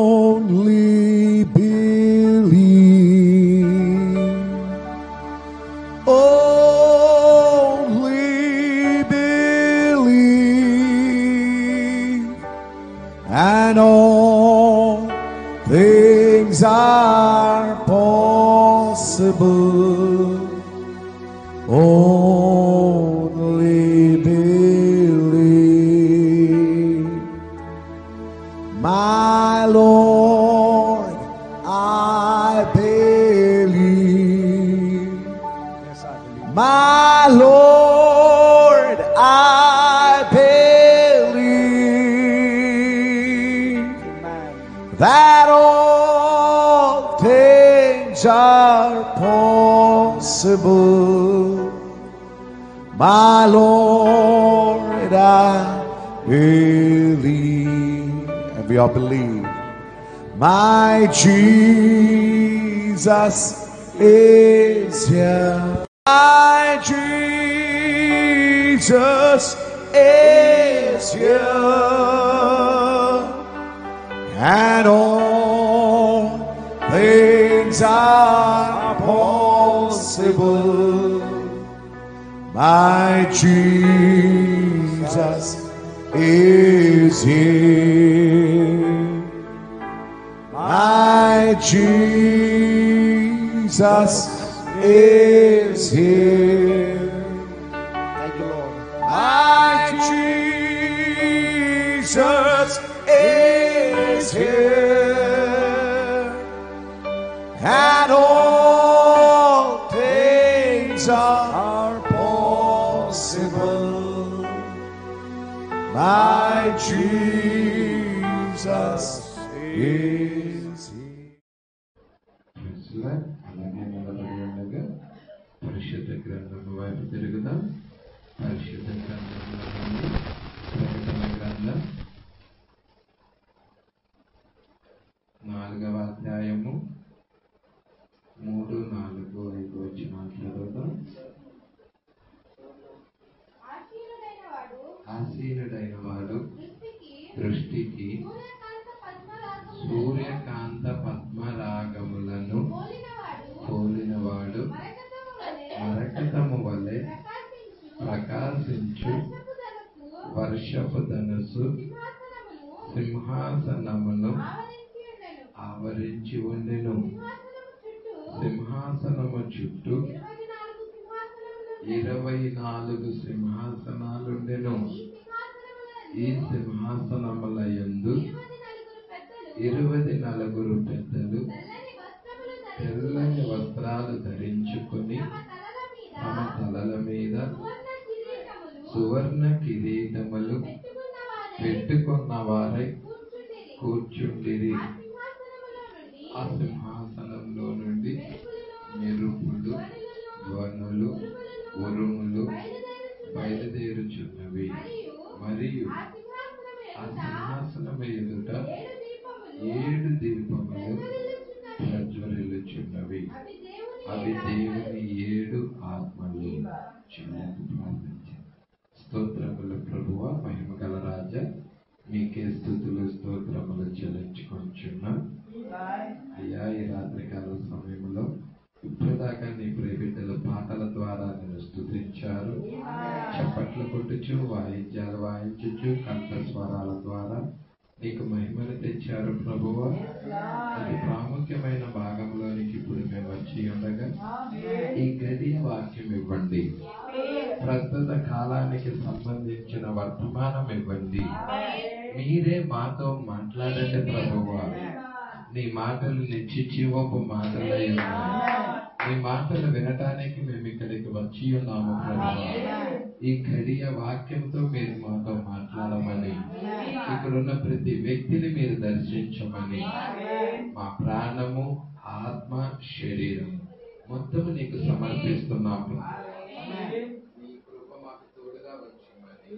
Only believe, only believe, and all things are possible. Only believe. My Lord, I believe. Yes, I believe. My Lord, I believe Amen. that all things are possible. My Lord, I believe. And we all believe. My Jesus is here. My Jesus is here. And all things are possible. My Jesus is here. My Jesus is here. Thank you, Lord. My Jesus is here. And all things are possible. My Jesus is here. అలాగే నిలబడి ఉండగా పరిశుద్ధ గ్రంథం వైపు తిరుగుదాం. పరిశుద్ధ గ్రంథంలో నుండి ప్రకటన గ్రంథం 4వ అధ్యాయము 3, 4, 5 వచనాలు చదువుతాం. ఆసీనుడైన వాడు దృష్టికి సూర్యకాంత పద్మరాగములను పోలినవాడు మరకతము వలె ప్రకాశించు వర్షపు ధనుసు సింహాసనమును ఆవరించి ఉండెను. సింహాసనము చుట్టూ 24 సింహాసనాలుండెను. ఈ సింహాసనముల యందు 24 పెద్దలు తెల్లని వస్త్రాలు ధరించుకొని తమ తలల మీద సువర్ణ కిరీటములు పెట్టుకున్న వారై కూర్చుండిరి. ఆ సింహాసనంలో నుండి మెరుపులు, ధ్వనులు, ఉరుములు బయలుదేరుచున్నవి. మరియు ఆ సింహాసనం ఎదుట 7 దీపములు ప్రజ్వరిల్లుచున్నవి. అవి దేవుని 7 ఆత్మలు. చిన్నది ప్రార్థించారు. స్తోత్రములు ప్రభువా, మహిమ గల రాజా, మీకే స్తుతులు స్తోత్రములు చెల్లించుకొంచున్నాం. అయ్యా, ఈ రాత్రికాల సమయంలో ఇప్పటిదాకా నీ ప్రియబిడ్డలు పాటల ద్వారా నేను స్తుతించారు. చప్పట్లు కొట్టుచు, వాయిద్యాలు వాయించుచు, కంఠస్వరాల ద్వారా నీకు మహిమను తెచ్చారు ప్రభువా. అది ప్రాముఖ్యమైన భాగంలోనికి ఇప్పుడు మేము వచ్చి ఉండగా ఈ గడియ వాక్యం ఇవ్వండి. ప్రస్తుత కాలానికి సంబంధించిన వర్తమానం ఇవ్వండి. మీరే మాతో మాట్లాడండి ప్రభువా. నీ మాటలు నిత్య జీవపు మాటలై ఉన్నాయి. నీ మాటలు వినటానికి మేము ఇక్కడికి వచ్చి ఉన్నాము ప్రభువా. ఈ ఘడియ వాక్యంతో మీరు మాతో మాట్లాడమని, ఇక్కడున్న ప్రతి వ్యక్తిని మీరు దర్శించమని, మా ప్రాణము, ఆత్మ, శరీరం మొత్తము నీకు సమర్పిస్తున్నాము. నీ కృప మాకు తోడుగా వచ్చుమని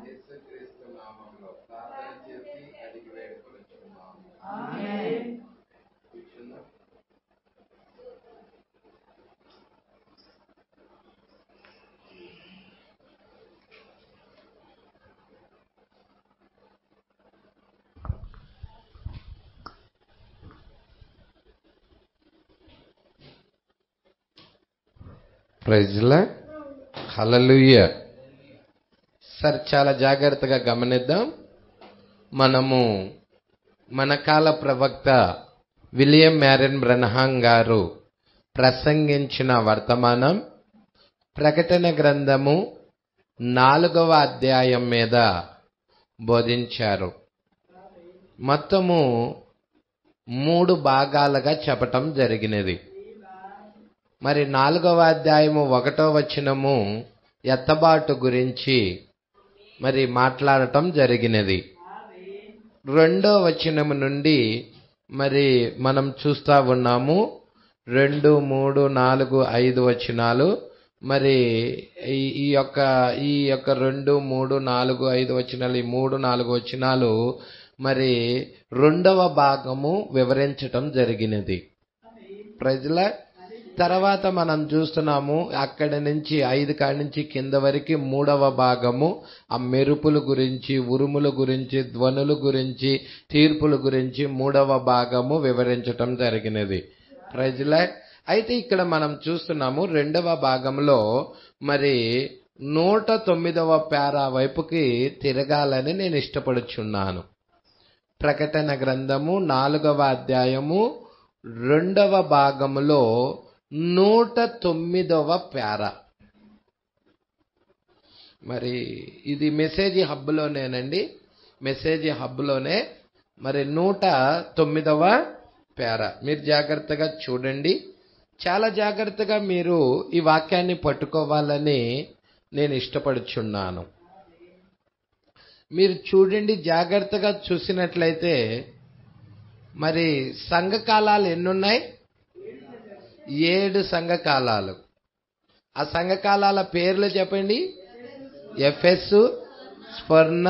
యేసుక్రీస్తు నామములో ప్రార్థన చేసి అడిగి వేడుకొనుచున్నాము. Praise lord. హల్లెలూయా. సరే, చాలా జాగ్రత్తగా గమనిద్దాం. మనము మన కాల ప్రవక్త విలియం మ్యారియన్ బ్రన్హాం గారు ప్రసంగించిన వర్తమానం ప్రకటన గ్రంథము 4వ అధ్యాయం మీద బోధించారు. మొత్తము 3 భాగాలుగా చెప్పటం జరిగినది. మరి 4వ అధ్యాయము 1వ వచనము ఎత్తబాటు గురించి మరి మాట్లాడటం జరిగినది. 2వ వచనము నుండి మరి మనం చూస్తా ఉన్నాము 2, 3, 4, 5 వచనాలు. మరి ఈ యొక్క 2, 3, 4, 5 వచనాలు, ఈ 3, 4 వచనాలు మరి 2వ భాగము వివరించటం జరిగినది. ప్రజల తర్వాత మనం చూస్తున్నాము అక్కడి నుంచి 5 కాడి నుంచి కింద వరకు 3వ భాగము ఆ మెరుపుల గురించి, ఉరుముల గురించి, ధ్వనుల గురించి, తీర్పుల గురించి 3వ భాగము వివరించటం జరిగినది. ప్రజల అయితే ఇక్కడ మనం చూస్తున్నాము 2వ భాగంలో మరి 109వ పారా వైపుకి తిరగాలని నేను ఇష్టపడుచున్నాను. ప్రకటన గ్రంథము 4వ అధ్యాయము 2వ భాగములో 109వ పారా. మరి ఇది మెసేజ్ హబ్లోనేనండి, మెసేజ్ హబ్లోనే మరి 109వ పారా. మీరు జాగ్రత్తగా చూడండి, చాలా జాగ్రత్తగా మీరు ఈ వాక్యాన్ని పట్టుకోవాలని నేను ఇష్టపడుచున్నాను. మీరు చూడండి, జాగ్రత్తగా చూసినట్లయితే మరి సంఘకాలాలు ఎన్నున్నాయి? 7 సంఘకాలాలు. ఆ సంఘకాలాల పేర్లు చెప్పండి. ఎఫెసు, స్మర్ణ,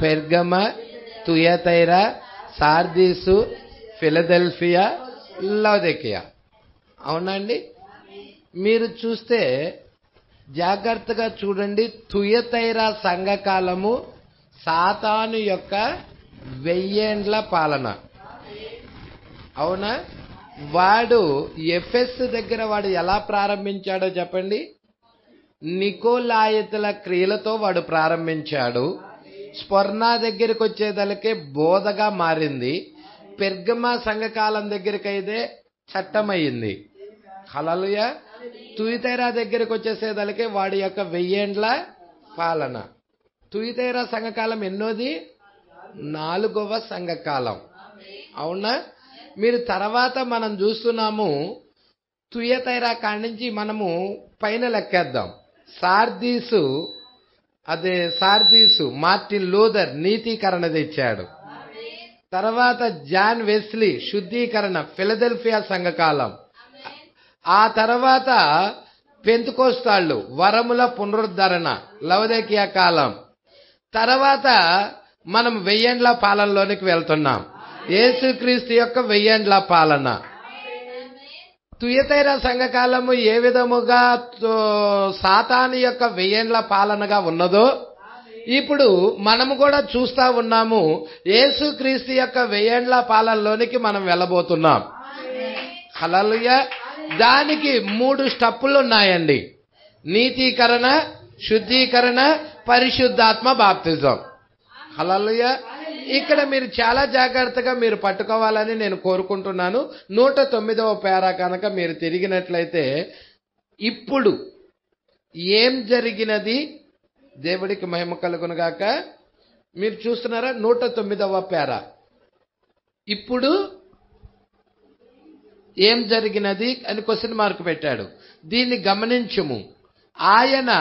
పెర్గమ, తుయతైరా, సార్దీసు, ఫిలదెల్ఫియా, లవొదికీయ. అవునండి? మీరు చూస్తే జాగ్రత్తగా చూడండి, తుయతైరా సంఘకాలము సాతాను యొక్క 1000 ఏండ్ల పాలన. అవునా? వాడు ఎఫెస్ దగ్గర వాడు ఎలా ప్రారంభించాడో చెప్పండి. నికోలాయితుల క్రియలతో వాడు ప్రారంభించాడు. స్మర్ణ దగ్గరికి వచ్చేదలకే బోధగా మారింది. పెర్గమ సంఘకాలం దగ్గరికైతే చట్టమయ్యింది. హల్లెలూయా. తుయతైరా దగ్గరికి వచ్చేసేదలకే వాడి యొక్క 1000 ఏండ్ల పాలన. తుయతైరా సంఘకాలం ఎన్నోది? 4వ సంఘకాలం. అవునా? మీరు తర్వాత మనం చూస్తున్నాము తుయతైరా కాడి నుంచి మనము పైన లెక్కేద్దాం. సార్దీసు మార్టిన్ లూథర్ నీతీకరణ తెచ్చాడు. తర్వాత జాన్ వెస్లీ శుద్ధీకరణ, ఫిలదెల్ఫియా సంఘకాలం. ఆ తర్వాత పెంతెకోస్తాళ్ళు వరముల పునరుద్ధరణ, లవొదికీయ కాలం. తర్వాత మనం 1000 ఏండ్ల పాలనలోనికి వెళ్తున్నాం. యేసుక్రీస్తు యొక్క 1000 ఏండ్ల పాలన. తుయతైరా సంఘకాలము ఏ విధముగా సాతాను యొక్క 1000 ఏండ్ల పాలనగా ఉన్నదో ఇప్పుడు మనము కూడా చూస్తా ఉన్నాము. యేసుక్రీస్తు యొక్క 1000 ఏండ్ల పాలనలోనికి మనం వెళ్ళబోతున్నాం. హల్లెలూయా. దానికి 3 స్టెప్పులు ఉన్నాయండి. నీతీకరణ, శుద్ధీకరణ, పరిశుద్ధాత్మ బాప్తిజం. హల్లెలూయా. ఇక్కడ మీరు చాలా జాగ్రత్తగా మీరు పట్టుకోవాలని నేను కోరుకుంటున్నాను. 109వ పారా కనుక మీరు తిరిగినట్లయితే ఇప్పుడు ఏం జరిగినది? దేవుడికి మహిమ కలుగునుగాక. మీరు చూస్తున్నారా 109వ పారా. ఇప్పుడు ఏం జరిగినది అని క్వశ్చన్ మార్క్ పెట్టాడు. దీన్ని గమనించుము. ఆయన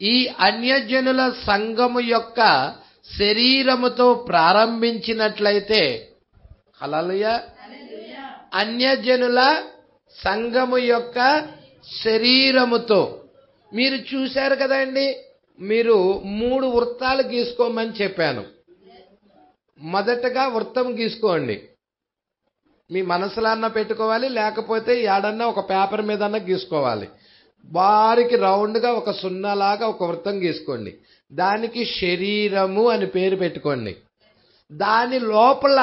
ఈ అన్యజనుల సంఘము యొక్క శరీరముతో ప్రారంభించినట్లయితే, హల్లెలూయా, అన్యజనుల సంఘము యొక్క శరీరముతో. మీరు చూశారు కదండి, మీరు 3 వృత్తాలు గీసుకోమని చెప్పాను. మొదటగా వృత్తం గీసుకోండి. మీ మనసులో అన్న పెట్టుకోవాలి, లేకపోతే ఏడన్నా ఒక పేపర్ మీద అన్న గీసుకోవాలి. బారికి రౌండ్గా ఒక సున్నాలాగా ఒక వృత్తం గీసుకోండి. దానికి శరీరము అని పేరు పెట్టుకోండి. దాని లోపల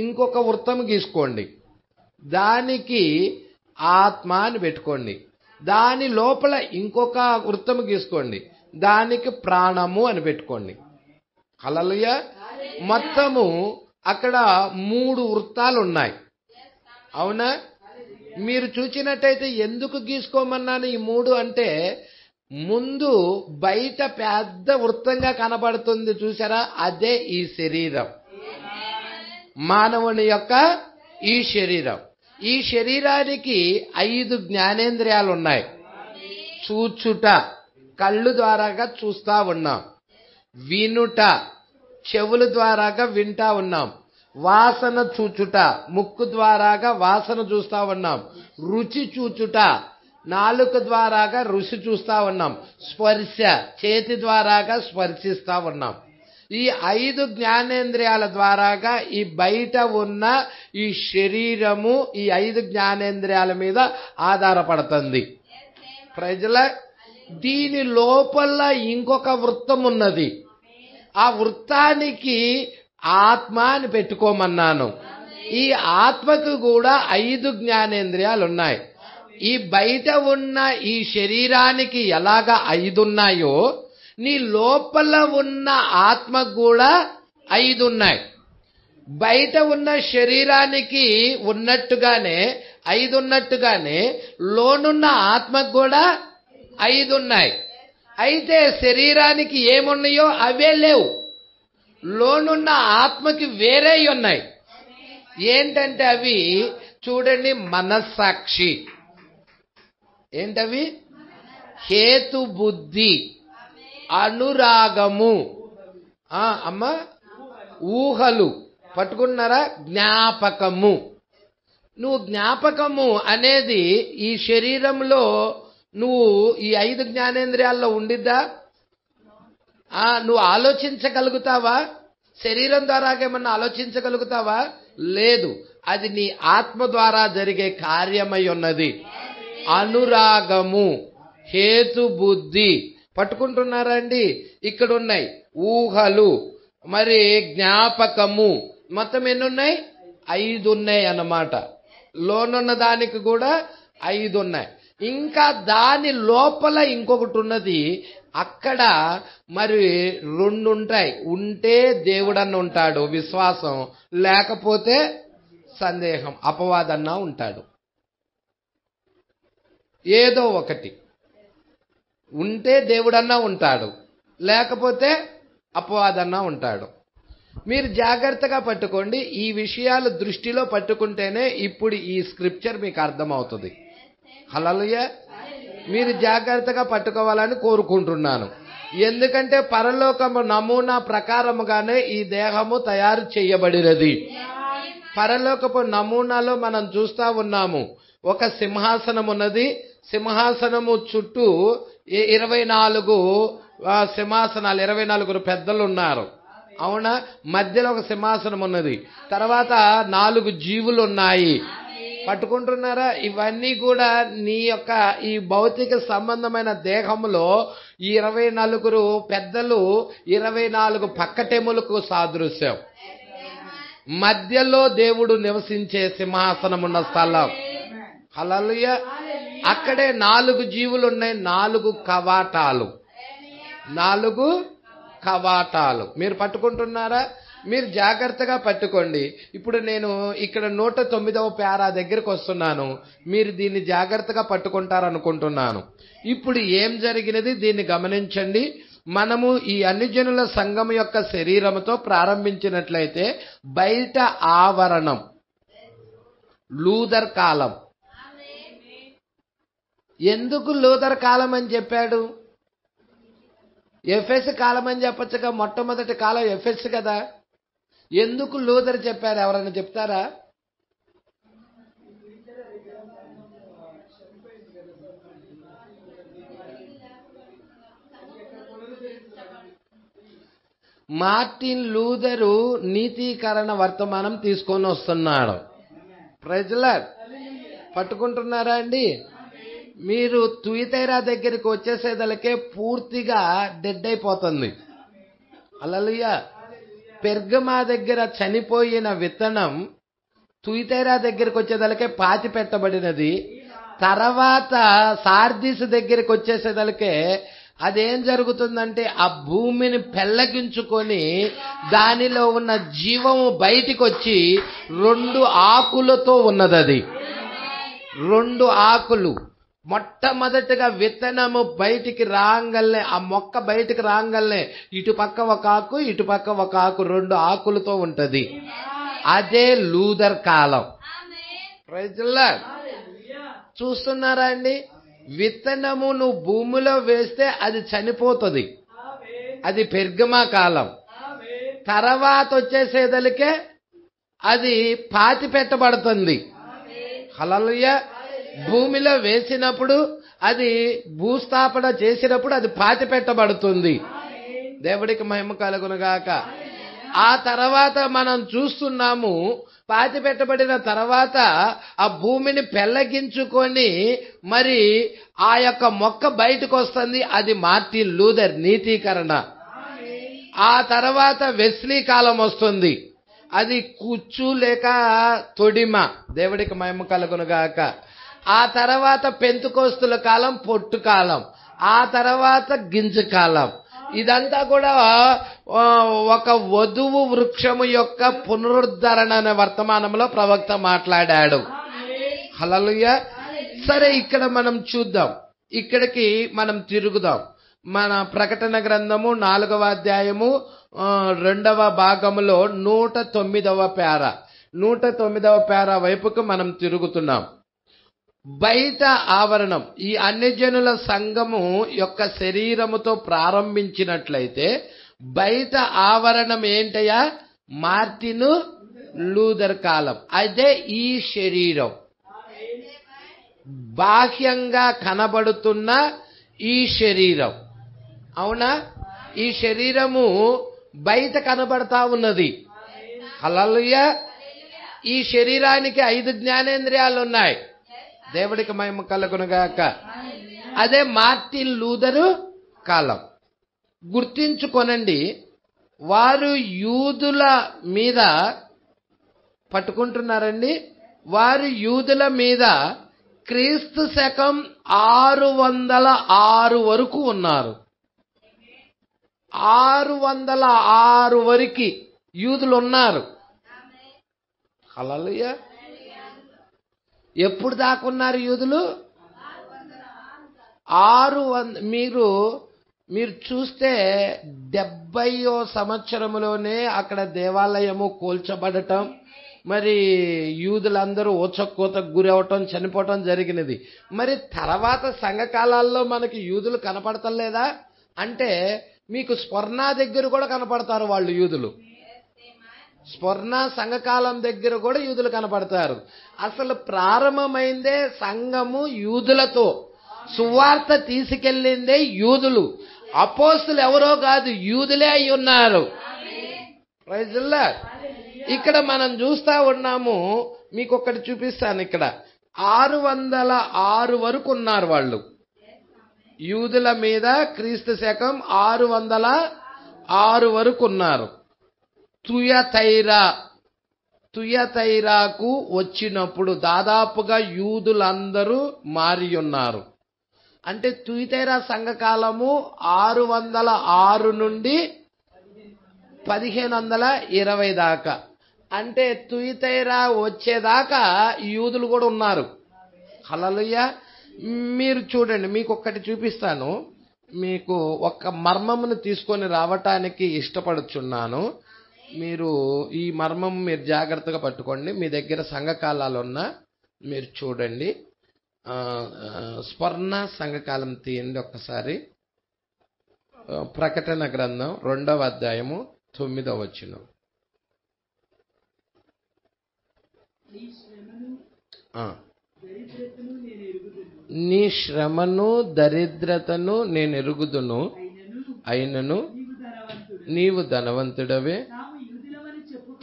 ఇంకొక వృత్తం గీసుకోండి. దానికి ఆత్మ అని పెట్టుకోండి. దాని లోపల ఇంకొక వృత్తము గీసుకోండి, దానికి ప్రాణము అని పెట్టుకోండి. హల్లెలూయా. మొత్తము అక్కడ 3 వృత్తాలు ఉన్నాయి. అవునా? మీరు చూచినట్టయితే ఎందుకు గీసుకోమన్నాను ఈ 3 అంటే, ముందు బయట పెద్ద వృత్తంగా కనబడుతుంది చూసారా, అదే ఈ శరీరం, మానవుని యొక్క ఈ శరీరం. ఈ శరీరానికి 5 జ్ఞానేంద్రియాలు ఉన్నాయి. చూచుట, కళ్ళు ద్వారాగా చూస్తా ఉన్నాం. వినుట, చెవుల ద్వారాగా వింటా ఉన్నాం. వాసన చూచుట, ముక్కు ద్వారాగా వాసన చూస్తా ఉన్నాం. రుచి చూచుట, నాలుక ద్వారాగా రుచి చూస్తా ఉన్నాం. స్పర్శ, చేతి ద్వారాగా స్పర్శిస్తా ఉన్నాం. ఈ 5 జ్ఞానేంద్రియాల ద్వారాగా ఈ బయట ఉన్న ఈ శరీరము ఈ 5 జ్ఞానేంద్రియాల మీద ఆధారపడుతుంది. ప్రజల దీని లోపల ఇంకొక వృత్తం ఉన్నది. ఆ వృత్తానికి ఆత్మ అని పెట్టుకోమన్నాను. ఈ ఆత్మకు కూడా 5 జ్ఞానేంద్రియాలు ఉన్నాయి. ఈ బయట ఉన్న ఈ శరీరానికి ఎలాగ 5 ఉన్నాయో, నీ లోపల ఉన్న ఆత్మకు కూడా 5 ఉన్నాయి. బయట ఉన్న శరీరానికి ఉన్నట్టుగానే 5 ఉన్నట్టుగానే లోనున్న ఆత్మకు కూడా 5 ఉన్నాయి. అయితే శరీరానికి ఏమున్నాయో అవే లేవు, లోనున్న ఆత్మకి వేరే ఉన్నాయి. ఏంటంటే అవి చూడండి, మనస్సాక్షి, ఏంటవి? హేతు బుద్ధి, అనురాగము, అమ్మ ఊహలు పట్టుకున్నారా, జ్ఞాపకము. నువ్వు జ్ఞాపకము అనేది ఈ శరీరంలో నువ్వు ఈ 5 జ్ఞానేంద్రియాల్లో ఉండిద్దా? నువ్వు ఆలోచించగలుగుతావా? శరీరం ద్వారా ఏమన్నా ఆలోచించగలుగుతావా? లేదు, అది నీ ఆత్మ ద్వారా జరిగే కార్యమై ఉన్నది. అనురాగము, హేతు బుద్ధి పట్టుకుంటున్నారా అండి? ఇక్కడ ఉన్నాయి ఊహలు, మరి జ్ఞాపకము, మొత్తం ఎన్ని ఉన్నాయి? 5 ఉన్నాయి అన్నమాట. లోనున్న దానికి కూడా 5 ఉన్నాయి. ఇంకా దాని లోపల ఇంకొకటి ఉన్నది. అక్కడ మరి 2 ఉంటాయి. ఉంటే దేవుడన్న ఉంటాడు, విశ్వాసం, లేకపోతే సందేహం, అపవాదన్న ఉంటాడు. ఏదో ఒకటి ఉంటే దేవుడన్నా ఉంటాడు, లేకపోతే అపవాదన్నా ఉంటాడు. మీరు జాగ్రత్తగా పట్టుకోండి. ఈ విషయాలు దృష్టిలో పట్టుకుంటేనే ఇప్పుడు ఈ స్క్రిప్చర్ మీకు అర్థమవుతుంది. హల్లెలూయా. మీరు జాగ్రత్తగా పట్టుకోవాలని కోరుకుంటున్నాను. ఎందుకంటే పరలోకము నమూనా ప్రకారముగానే ఈ దేహము తయారు చేయబడినది. పరలోకపు నమూనాలో మనం చూస్తా ఉన్నాము. ఒక సింహాసనం ఉన్నది. సింహాసనము చుట్టూ 24 సింహాసనాలు, 24 పెద్దలు ఉన్నారు. అవునా? మధ్యలో ఒక సింహాసనం ఉన్నది. తర్వాత 4 జీవులు ఉన్నాయి. పట్టుకుంటున్నారా? ఇవన్నీ కూడా నీ యొక్క ఈ భౌతిక సంబంధమైన దేహంలో 24 పెద్దలు 24 పక్కటెములకు సాదృశ్యం. మధ్యలో దేవుడు నివసించే సింహాసనం ఉన్న స్థలం. హల్లెలూయా. అక్కడే 4 జీవులు ఉన్నాయి. 4 కవాటాలు, 4 కవాటాలు. మీరు పట్టుకుంటున్నారా? మీరు జాగ్రత్తగా పట్టుకోండి. ఇప్పుడు నేను ఇక్కడ 109వ పారా దగ్గరికి వస్తున్నాను. మీరు దీన్ని జాగ్రత్తగా పట్టుకుంటారనుకుంటున్నాను. ఇప్పుడు ఏం జరిగినది దీన్ని గమనించండి. మనము ఈ అన్ని జనుల సంఘం యొక్క శరీరముతో ప్రారంభించినట్లయితే బయట ఆవరణం లూథర్ కాలం. ఎందుకు లూథర్ కాలం అని చెప్పాడు? ఎఫెస్ కాలం అని చెప్పచ్చుగా. మొట్టమొదటి కాలం ఎఫెస్ కదా. ఎందుకు లూథర్ చెప్పారు? ఎవరైనా చెప్తారా? మార్టిన్ లూథరు నీతీకరణ వర్తమానం తీసుకొని వస్తున్నాడు. ప్రైజ్లార్డ్. పట్టుకుంటున్నారా అండి? మీరు తుయతైరా దగ్గరికి వచ్చేసేదలకే పూర్తిగా డెడ్ అయిపోతుంది. హల్లెలూయా. పెర్గమా దగ్గర చనిపోయిన విత్తనం తుయతైరా దగ్గరికి వచ్చేదలకే పాతి పెట్టబడినది. తర్వాత సార్దీస్ దగ్గరికి వచ్చేసేదలకే అదేం జరుగుతుందంటే ఆ భూమిని పెళ్లగించుకొని దానిలో ఉన్న జీవము బయటికి వచ్చి 2 ఆకులతో ఉన్నది. అది 2 ఆకులు. మొట్టమొదటిగా విత్తనము బయటికి రాంగల్నే, ఆ మొక్క బయటికి రాంగల్నే ఇటుపక్క ఒక ఆకు ఇటుపక్క ఒక ఆకు 2 ఆకులతో ఉంటది. అదే లూథర్ కాలం. Praise the lord. చూస్తున్నారా అండి? విత్తనము నువ్వు భూమిలో వేస్తే అది చనిపోతుంది. అది పెర్గమా కాలం. తర్వాత వచ్చేసేదలికే అది పాతి పెట్టబడుతుంది. హల్లెలూయా. భూమిలో వేసినప్పుడు అది భూస్థాపన చేసినప్పుడు అది పాతి పెట్టబడుతుంది. దేవుడికి మహిమ కలుగునుగాక. ఆ తర్వాత మనం చూస్తున్నాము, పాతి పెట్టబడిన తర్వాత ఆ భూమిని పెళ్లగించుకొని మరి ఆ యొక్క మొక్క బయటకు వస్తుంది. అది మార్టిన్ లూథర్ నీతీకరణ. ఆ తర్వాత వెస్లీ కాలం వస్తుంది. అది కుచ్చు లేక తొడిమ. దేవుడికి మహిమ కలుగునుగాక. ఆ తర్వాత పెంతుకోస్తుల కాలం, పొట్టు కాలం. ఆ తర్వాత గింజ కాలం. ఇదంతా కూడా ఒక వధువు వృక్షము యొక్క పునరుద్ధరణ అనే వర్తమానంలో ప్రవక్త మాట్లాడాడు. హల్లెలూయా. సరే, ఇక్కడ మనం చూద్దాం. ఇక్కడికి మనం తిరుగుదాం. మన ప్రకటన గ్రంథము 4వ అధ్యాయము 2వ భాగములో 109వ పేర 109వ పేర వైపుకు మనం తిరుగుతున్నాం. బయట ఆవరణం ఈ అన్యజనుల సంఘము యొక్క శరీరముతో ప్రారంభించినట్లయితే బయట ఆవరణం ఏంటయ్యా? మార్టిన్ లూథర్ కాలం. అదే ఈ శరీరం. బాహ్యంగా కనబడుతున్న ఈ శరీరం. అవునా? ఈ శరీరము బయట కనబడతా ఉన్నది. హల్లెలూయా. ఈ శరీరానికి 5 జ్ఞానేంద్రియాలు ఉన్నాయి. దేవుడికి మహిమ కలుగునుగాక. అదే మార్టిన్ లూథరు కాలం. గుర్తించుకొనండి, వారు యూదుల మీద పట్టుకుంటున్నారండి. వారు యూదుల మీద క్రీస్తు శకం 606 వరకు ఉన్నారు. 606 వరకు యూదులు ఉన్నారు. హల్లెలూయా. ఎప్పుడు దాకున్నారు యూదులు? 600. మీరు చూస్తే 70వ సంవత్సరంలోనే అక్కడ దేవాలయము కూల్చబడటం, మరి యూదులందరూ ఓచకోతకు గురవటం, చనిపోవటం జరిగినది. మరి తర్వాత సంఘకాలాల్లో మనకి యూదులు కనపడతలేదా అంటే, మీకు స్వర్ణ దగ్గర కూడా కనపడతారు వాళ్ళు యూదులు. స్వర్ణ సంఘకాలం దగ్గర కూడా యూదులు కనపడతారు. అసలు ప్రారంభమైందే సంఘము యూదులతో. సువార్త తీసుకెళ్ళిందే యూదులు. అపోస్తులు ఎవరో కాదు, యూదులే అయి ఉన్నారు. Praise the lord. ఇక్కడ మనం చూస్తా ఉన్నాము. మీకు ఒకటి చూపిస్తాను. ఇక్కడ 606 వరకు ఉన్నారు వాళ్ళు. యూదుల మీద క్రీస్తు శకం 606 వరకు ఉన్నారు. తుయతైరాకు వచ్చినప్పుడు దాదాపుగా యూదులందరూ మారి ఉన్నారు. అంటే తుయతైరా సంఘకాలము 606 నుండి 1520 దాకా. అంటే తుయతైరా వచ్చేదాకా యూదులు కూడా ఉన్నారు. హల్లెలూయా. మీరు చూడండి, మీకు ఒక్కటి చూపిస్తాను. మీకు ఒక మర్మమును తీసుకొని రావటానికి ఇష్టపడుచున్నాను. మీరు ఈ మర్మం మీరు జాగ్రత్తగా పట్టుకోండి. మీ దగ్గర సంఘకాలాలు ఉన్నా మీరు చూడండి. స్వర్ణ సంఘకాలం తీయండి ఒక్కసారి. ప్రకటన గ్రంథం 2వ అధ్యాయము 9వ వచనం. నీ శ్రమను దరిద్రతను నేను ఎరుగుదును, అయినను నీవు ధనవంతుడవే,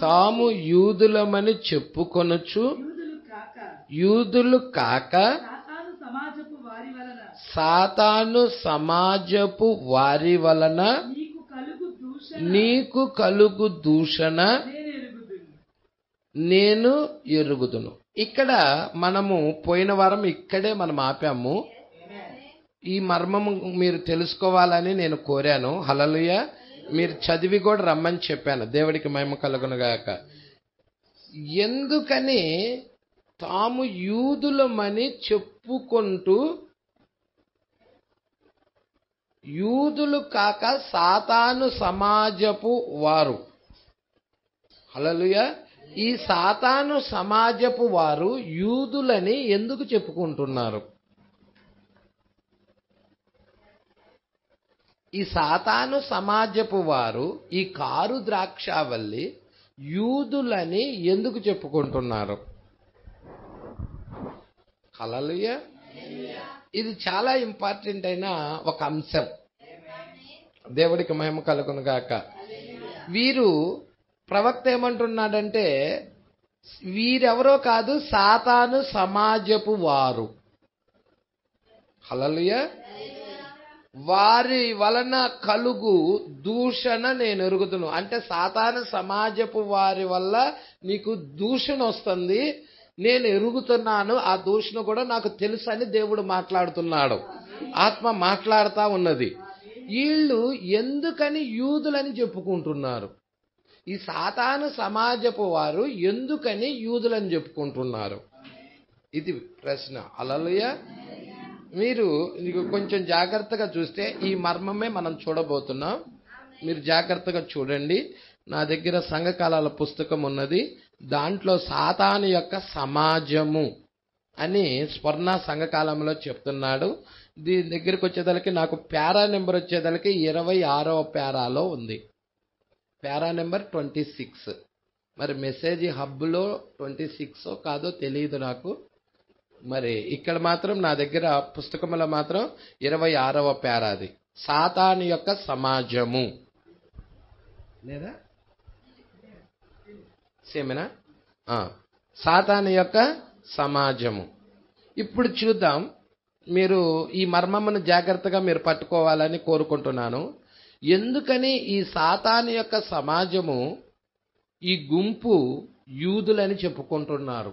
తాము యూదులమని చెప్పుకొనుచు యూదులు కాక సాతాను సమాజపు వారి వలన నీకు కలుగు దూషణ నేను ఎరుగుదును. ఇక్కడ మనము పోయిన వారం ఇక్కడే మనం ఆపాము. ఈ మర్మము మీరు తెలుసుకోవాలని నేను కోరాను. హల్లెలూయా. మీరు చదివి కూడా రమ్మని చెప్పాను. దేవుడికి మహిమ కలుగునుగాక. ఎందుకని తాము యూదులమని చెప్పుకుంటూ యూదులు కాక సాతాను సమాజపు వారు, హల్లెలూయా, ఈ సాతాను సమాజపు వారు యూదులని ఎందుకు చెప్పుకుంటున్నారు? ఈ సాతాను సమాజపు వారు ఈ కారు ద్రాక్షావల్లి యూదులని ఎందుకు చెప్పుకుంటున్నారు? హల్లెలూయా. ఇది చాలా ఇంపార్టెంట్ అయిన ఒక అంశం. దేవుడికి మహిమ కలుగును గాక. వీరు ప్రవక్త ఏమంటున్నాడంటే వీరెవరో కాదు, సాతాను సమాజపు వారు. హల్లెలూయా. వారి వలన కలుగు దూషణ నేను ఎరుగుదును. అంటే సాతాను సమాజపు వారి వల్ల నీకు దూషణ వస్తుంది, నేను ఎరుగుతున్నాను. ఆ దూషణ కూడా నాకు తెలుసు అని దేవుడు మాట్లాడుతున్నాడు. ఆత్మ మాట్లాడుతా ఉన్నది. వీళ్ళు ఎందుకని యూదులని చెప్పుకుంటున్నారు? ఈ సాతాను సమాజపు వారు ఎందుకని యూదులని చెప్పుకుంటున్నారు? ఇది ప్రశ్న. హల్లెలూయా. మీరు కొంచెం జాగ్రత్తగా చూస్తే ఈ మర్మమే మనం చూడబోతున్నాం. మీరు జాగ్రత్తగా చూడండి. నా దగ్గర సంఘకాలాల పుస్తకం ఉన్నది. దాంట్లో సాతాను యొక్క సమాజము అని స్వర్ణ సంఘకాలంలో చెప్తున్నాడు. దీని దగ్గరికి వచ్చేదలకి నాకు పేరా నెంబర్ వచ్చేదలకి 26వ పేరాలో ఉంది. Para number 26. మరి మెసేజ్ హబ్లో 26 కాదో తెలియదు నాకు. మరి ఇక్కడ మాత్రం నా దగ్గర పుస్తకంలో మాత్రం 26వ పేరాది. సాతాను యొక్క సమాజము లేదా సేమేనా? సాతాను యొక్క సమాజము. ఇప్పుడు చూద్దాం. మీరు ఈ మర్మమును జాగ్రత్తగా మీరు పట్టుకోవాలని కోరుకుంటున్నాను. ఎందుకని ఈ సాతాను యొక్క సమాజము, ఈ గుంపు యూదులని చెప్పుకుంటున్నారు?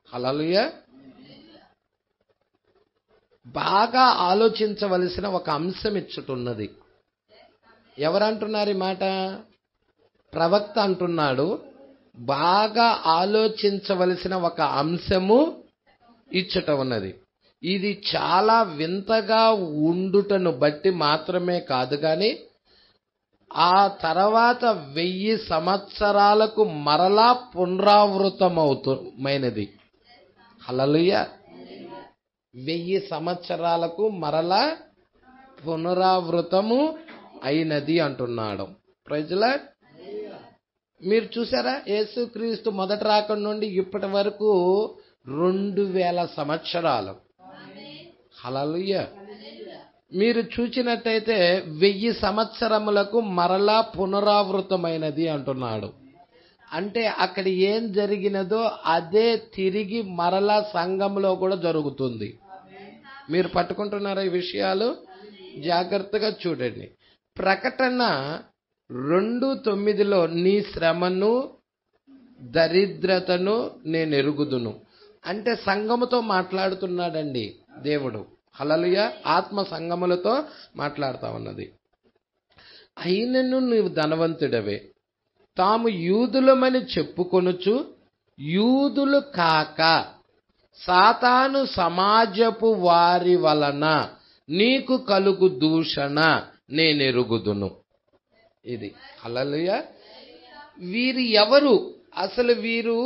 హల్లెలూయా. బాగా ఆలోచించవలసిన ఒక అంశం ఇచ్చుతున్నది. ఎవరంటున్నారు ఈ మాట? ప్రవక్త అంటున్నాడు. బాగా ఆలోచించవలసిన ఒక అంశము ఇచ్చట ఉన్నది. ఇది చాలా వింతగా ఉండుటను బట్టి మాత్రమే కాదు గాని ఆ తర్వాత 1000 సంవత్సరాలకు మరలా పునరావృతమైనది. హల్లెలూయా. 1000 సంవత్సరాలకు మరలా పునరావృతము అయినది అంటున్నాడు. Praise lord. మీరు చూసారా, యేసుక్రీస్తు మొదట రాకడ నుండి ఇప్పటి వరకు 2000 సంవత్సరాలు. హల్లెలూయా. మీరు చూచినట్టయితే 1000 సంవత్సరములకు మరలా పునరావృతమైనది అంటున్నాడు. అంటే అక్కడ ఏం జరిగినదో అదే తిరిగి మరలా సంఘంలో కూడా జరుగుతుంది. మీరు పట్టుకుంటున్నారా ఈ విషయాలు? జాగ్రత్తగా చూడండి. ప్రకటన 2:9లో నీ శ్రమను దరిద్రతను నేను ఎరుగుదును అంటే సంఘముతో మాట్లాడుతున్నాడండి దేవుడు. హల్లెలూయా. ఆత్మ సంఘములతో మాట్లాడుతా ఉన్నది. అయినను నీవు ధనవంతుడవే, తాము యూదులమని చెప్పుకొనుచు యూదులు కాక సాతాను సమాజపు వారి వలన నీకు కలుగు దూషణ నేనెరుగుదును. ఇది హల్లెలూయా. వీరు ఎవరు? అసలు వీరు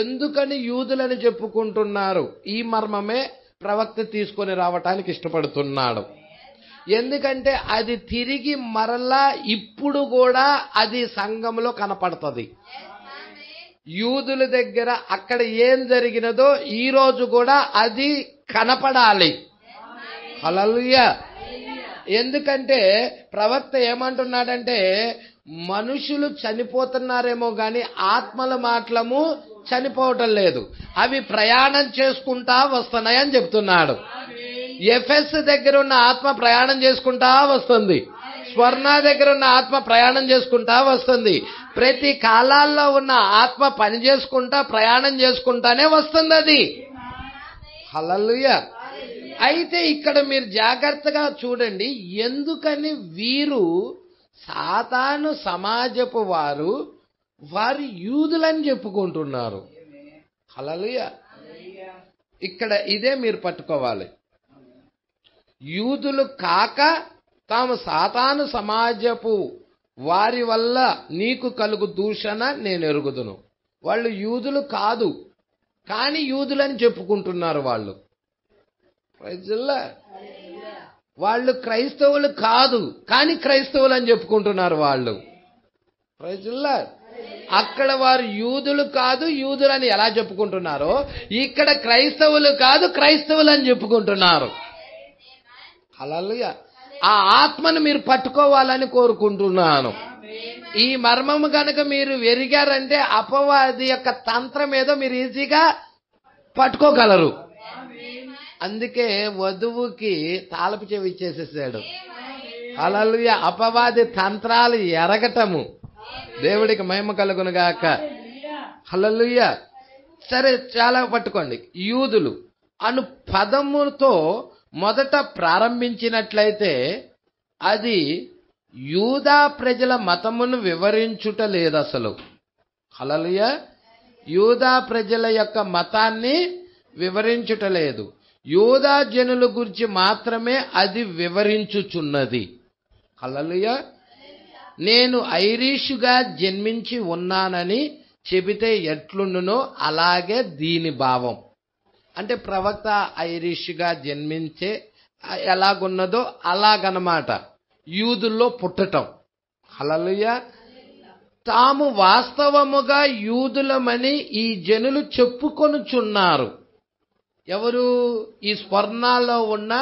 ఎందుకని యూదులని చెప్పుకుంటున్నారు? ఈ మర్మమే ప్రవక్త తీసుకొని రావటానికి ఇష్టపడుతున్నాడు. ఎందుకంటే అది తిరిగి మరలా ఇప్పుడు కూడా అది సంఘంలో కనపడుతుంది. యూదుల దగ్గర అక్కడ ఏం జరిగినదో ఈ రోజు కూడా అది కనపడాలి. హల్లెలూయా. ఎందుకంటే ప్రవక్త ఏమంటున్నాడంటే మనుషులు చనిపోతున్నారేమో గాని ఆత్మల మాత్రము చనిపోవటం లేదు, అవి ప్రయాణం చేసుకుంటా వస్తున్నాయని చెప్తున్నాడు. ఎఫెస్ దగ్గర ఉన్న ఆత్మ ప్రయాణం చేసుకుంటా వస్తుంది. స్వర్ణ దగ్గర ఉన్న ఆత్మ ప్రయాణం చేసుకుంటా వస్తుంది. ప్రతి కాలాల్లో ఉన్న ఆత్మ పని చేసుకుంటా ప్రయాణం చేసుకుంటానే వస్తుంది అది. హల్లెలూయా. అయితే ఇక్కడ మీరు జాగ్రత్తగా చూడండి, ఎందుకని వీరు సాతాను సమాజపు వారు యూదులని చెప్పుకుంటున్నారు. హల్లెలూయా. ఇక్కడ ఇదే మీరు పట్టుకోవాలి. యూదులు కాక తాము సాతాను సమాజపు వారి వల్ల నీకు కలుగు దూషణ నేను ఎరుగుదును. వాళ్ళు యూదులు కాదు, కానీ యూదులని చెప్పుకుంటున్నారు. వాళ్ళు క్రైస్తవులు కాదు, కానీ క్రైస్తవులు అని చెప్పుకుంటున్నారు వాళ్ళు. అక్కడ వారు యూదులు కాదు, యూదులని ఎలా చెప్పుకుంటున్నారో ఇక్కడ క్రైస్తవులు కాదు, క్రైస్తవులు అని చెప్పుకుంటున్నారు. హల్లెలూయా. ఆ ఆత్మను మీరు పట్టుకోవాలని కోరుకుంటున్నాను. ఈ మర్మము కనుక మీరు ఎరిగారంటే అపవాది యొక్క తంత్రం ఏదో మీరు ఈజీగా పట్టుకోగలరు. అందుకే వధువుకి తాళపు చెవి ఇచ్చేసేసాడు. హల్లెలూయా. అపవాది తంత్రాలు ఎరగటము దేవుడికి మహిమ కలుగునుగాక. హల్లెలూయా. సరే, చాలా పట్టుకోండి. యూదులు అను పదముతో మొదట ప్రారంభించినట్లయితే అది యూదా ప్రజల మతమును వివరించుట లేదు అసలు. హల్లెలూయా. యూదా ప్రజల యొక్క మతాన్ని వివరించుట లేదు. యూదా జనుల గురించి మాత్రమే అది వివరించుచున్నది. హల్లెలూయా. నేను ఐరిషుగా జన్మించి ఉన్నానని చెబితే ఎట్లుండునో అలాగే దీని భావం. అంటే ప్రవక్త ఐరిష్గా జన్మించే ఎలాగున్నదో అలాగనమాట యూదుల్లో పుట్టటం. హల్లెలూయా. తాము వాస్తవముగా యూదులమని ఈ జనులు చెప్పుకొనుచున్నారు. ఎవరు? ఈ స్వర్ణాల్లో ఉన్న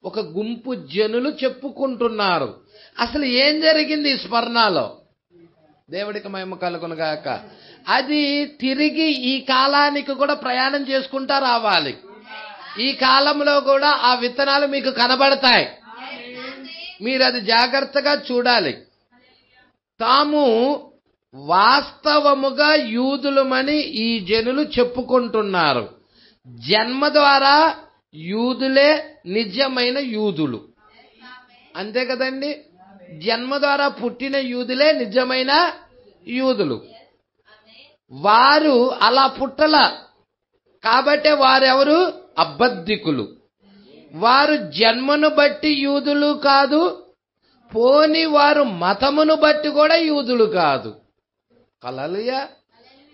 ఒక గుంపు జనులు చెప్పుకుంటున్నారు. అసలు ఏం జరిగింది ఈ స్వర్ణాలో? దేవుడికి మహిమ కలుగునుగాక. అది తిరిగి ఈ కాలానికి కూడా ప్రయాణం చేసుకుంటా రావాలి. ఈ కాలంలో కూడా ఆ విత్తనాలు మీకు కనబడతాయి. మీరు అది జాగ్రత్తగా చూడాలి. తాము వాస్తవముగా యూదులమని ఈ జనులు చెప్పుకుంటున్నారు. జన్మ ద్వారా యూదులే నిజమైన యూదులు. అంతే కదండి? జన్మ ద్వారా పుట్టిన యూదులే నిజమైన యూదులు. వారు అలా పుట్టల కాబట్టే వారెవరు? అబద్ధికులు. వారు జన్మను బట్టి యూదులు కాదు, పోని వారు మతమును బట్టి కూడా యూదులు కాదు. హల్లెలూయా.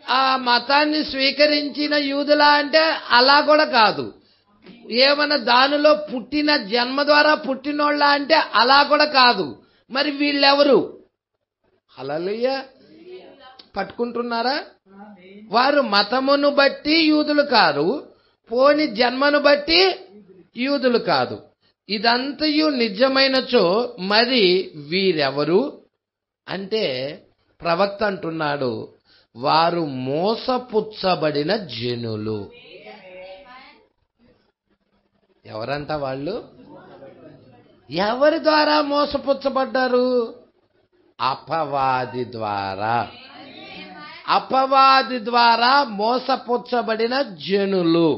ఆ మతాన్ని స్వీకరించిన యూదులా అంటే అలా కూడా కాదు. ఏమన్నా దానిలో పుట్టిన జన్మ ద్వారా పుట్టినోళ్ళ అంటే అలా కూడా కాదు. మరి వీళ్ళెవరు? హల్లెలూయా. పట్టుకుంటున్నారా? వారు మతమును బట్టి యూదులు కాదు, పోని జన్మను బట్టి యూదులు కాదు. ఇదంతయు నిజమైనచో మరి వీరెవరు అంటే ప్రవక్త అంటున్నాడు, వారు మోసపుచ్చబడిన జనులు. ఎవరంట వాళ్ళు? ఎవరి ద్వారా మోసపుచ్చబడ్డారు? అపవాది ద్వారా. అపవాది ద్వారా మోసపుచ్చబడిన జనులు.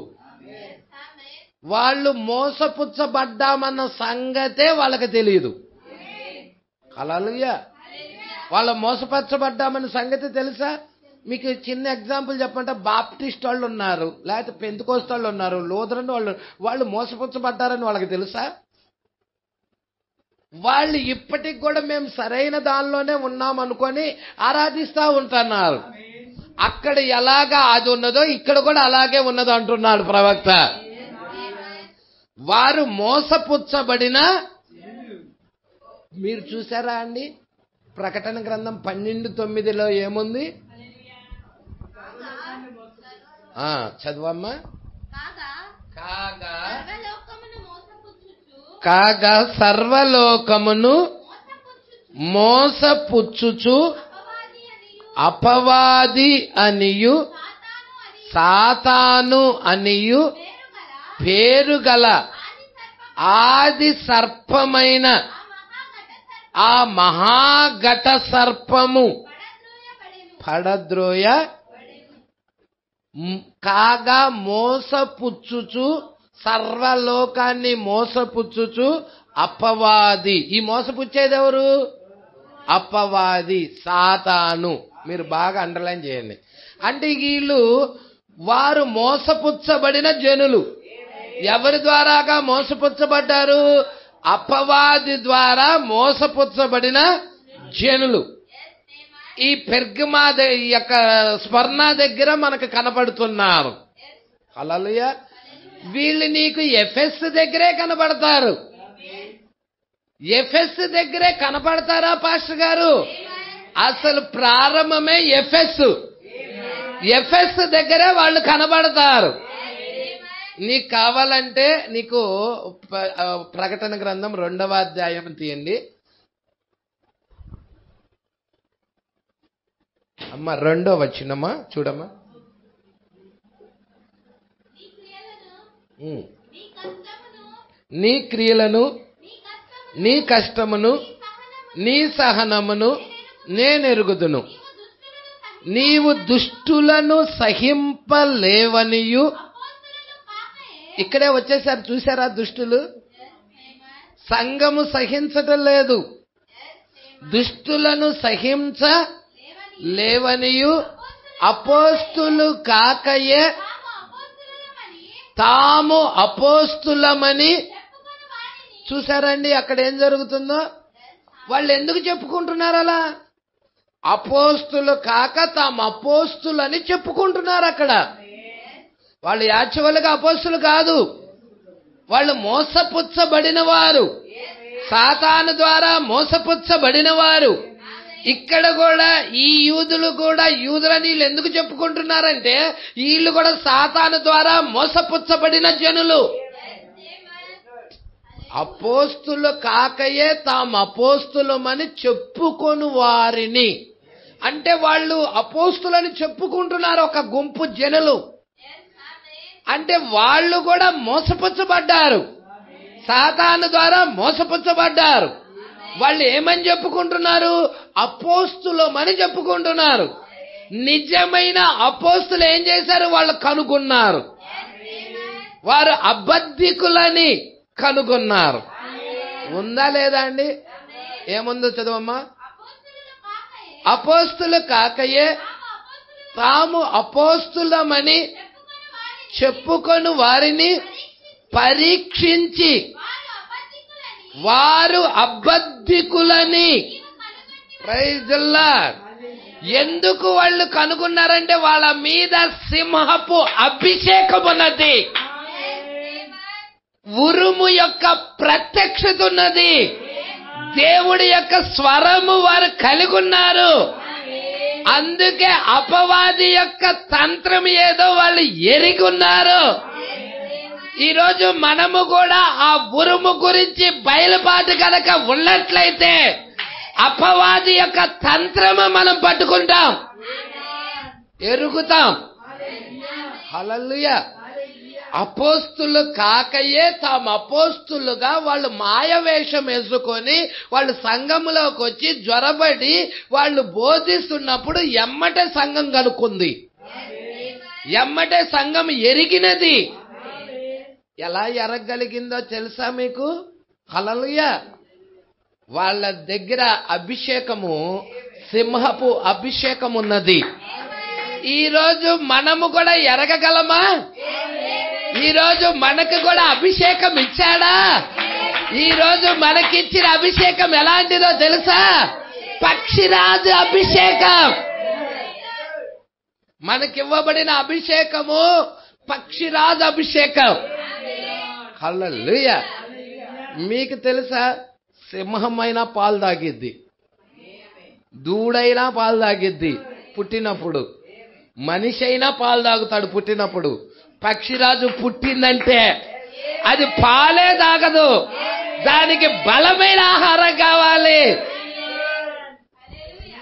వాళ్ళు మోసపుచ్చబడ్డామన్న సంగతే వాళ్ళకి తెలియదు. హల్లెలూయా. వాళ్ళు మోసపరచబడ్డామన్న సంగతి తెలుసా? మీకు చిన్న ఎగ్జాంపుల్ చెప్పంటే, బాప్టిస్ట్ వాళ్ళు ఉన్నారు, లేకపోతే పెంతెకోస్తు వాళ్ళు ఉన్నారు, లూథరన్ వాళ్ళు మోసపుచ్చబడ్డారని వాళ్ళకి తెలుసా? వాళ్ళు ఇప్పటికి కూడా మేము సరైన దానిలోనే ఉన్నాం అనుకొని ఆరాధిస్తూ ఉంటున్నారు. అక్కడ ఎలాగా అది ఉన్నదో ఇక్కడ కూడా అలాగే ఉన్నదో అంటున్నాడు ప్రవక్త. వారు మోసపుచ్చబడిన. మీరు చూసారా అండి? ప్రకటన గ్రంథం 12:9 ఏముంది? చదవమ్మా. కాగా సర్వలోకమును మోసపుచ్చుచు అపవాది అనియు సాతాను అనియు పేరుగల ఆది సర్పమైన ఆ మహాఘట సర్పము పడద్రోయ కాగా మోసపుచ్చుచు సర్వలోకాన్ని మోసపుచ్చుచు అపవాది. ఈ మోసపుచ్చేది ఎవరు? అపవాది, సాతాను. మీరు బాగా అండర్లైన్ చేయండి. అంటే వీళ్ళు వారు మోసపుచ్చబడిన జనులు. ఎవరి ద్వారాగా మోసపుచ్చబడ్డారు? అపవాది ద్వారా మోసపుచ్చబడిన జనులు. ఈ పెర్గమా యొక్క స్మరణ దగ్గర మనకు కనపడుతున్నారు. హల్లెలూయా. వీళ్ళు నీకు ఎఫెస్ దగ్గరే కనపడతారు. ఎఫెస్ దగ్గరే కనపడతారా పాస్టర్ గారు? అసలు ప్రారంభమే ఎఫెస్. ఎఫెస్ దగ్గరే వాళ్ళు కనబడతారు. నీకు కావాలంటే నీకు ప్రకటన గ్రంథం 2వ అధ్యాయం తీయండి అమ్మా. 2వ వచనమా చూడమ్మా. నీ క్రియలను, నీ కష్టమును, నీ సహనమును నేనెరుగుదును. నీవు దుష్టులను సహింపలేవనియు. ఇక్కడే వచ్చేసారు, చూసారా? దుష్టులు సంఘము సహించటం లేదు. దుష్టులను సహించలేవనియు అపోస్తులు కాకయే తాము అపోస్తులమని. చూసారండి అక్కడ ఏం జరుగుతుందో? వాళ్ళు ఎందుకు చెప్పుకుంటున్నారు అలా? అపోస్తులు కాక తాము అపోస్తులని చెప్పుకుంటున్నారు. అక్కడ వాళ్ళు యాక్చువల్గా అపోస్తులు కాదు, వాళ్ళు మోసపుచ్చబడిన వారు, సాతాను ద్వారా మోసపుచ్చబడిన వారు. ఇక్కడ కూడా ఈ యూదులు కూడా యూదులని వీళ్ళు ఎందుకు చెప్పుకుంటున్నారంటే వీళ్ళు కూడా సాతాను ద్వారా మోసపుచ్చబడిన జనులు. అపోస్తులు కాకయే తాము అపోస్తులమని చెప్పుకొను వారిని. అంటే వాళ్ళు అపోస్తులని చెప్పుకుంటున్నారు ఒక గుంపు జనులు. అంటే వాళ్ళు కూడా మోసపుచ్చబడ్డారు, సాతాను ద్వారా మోసపుచ్చబడ్డారు. వాళ్ళు ఏమని చెప్పుకుంటున్నారు? అపోస్తులమని చెప్పుకుంటున్నారు. నిజమైన అపోస్తులు ఏం చేశారు? వాళ్ళు కనుగొన్నారు. వారు అబద్ధికులని కనుగొన్నారు. ఉందా లేదా అండి? ఏముందో చదవమ్మా. అపోస్తులు కాకయే తాము అపోస్తులమని చెప్పుకొని వారిని పరీక్షించి వారు అబద్ధికులని. Praise the lord. ఎందుకు వాళ్ళు కనుగొన్నారంటే వాళ్ళ మీద సింహపు అభిషేకం ఉన్నది, ఉరుము యొక్క ప్రత్యక్షత ఉన్నది, దేవుడి యొక్క స్వరము వారు కలిగి ఉన్నారు. అందుకే అపవాది యొక్క తంత్రం ఏదో వాళ్ళు ఎరిగి ఉన్నారు. ఈరోజు మనము కూడా ఆ ఉరుము గురించి బయలుపాటు కనుక ఉన్నట్లయితే అపవాది యొక్క తంత్రము మనం పట్టుకుంటాం, ఎరుగుతాం. హల్లెలూయా. అపోస్తులు కాకయే తాము అపోస్తులుగా వాళ్ళు మాయవేషం వేసుకొని వాళ్ళు సంఘంలోకి వచ్చి జ్వరబడి వాళ్ళు బోధిస్తున్నప్పుడు ఎమ్మటే సంఘం కనుక్కుంది, ఎమ్మటే సంఘం ఎరిగినది. ఎలా ఎరగలిగిందో తెలుసా మీకు? హల్లెలూయా. వాళ్ళ దగ్గర అభిషేకము సింహపు అభిషేకం ఉన్నది. ఈరోజు మనము కూడా ఎరగగలమా? ఈరోజు మనకు కూడా అభిషేకం ఇచ్చాడా? ఈరోజు మనకిచ్చిన అభిషేకం ఎలాంటిదో తెలుసా? పక్షిరాజు అభిషేకం. మనకివ్వబడిన అభిషేకము పక్షిరాజు అభిషేకం. హల్లెలూయా. మీకు తెలుసా? సింహమైనా పాలు తాగిద్ది, దూడైనా పాలు తాగిద్ది పుట్టినప్పుడు, మనిషి అయినా పాలు తాగుతాడు పుట్టినప్పుడు. పక్షిరాజు పుట్టిందంటే అది పాలే తాగదు, దానికి బలమైన ఆహారం కావాలి.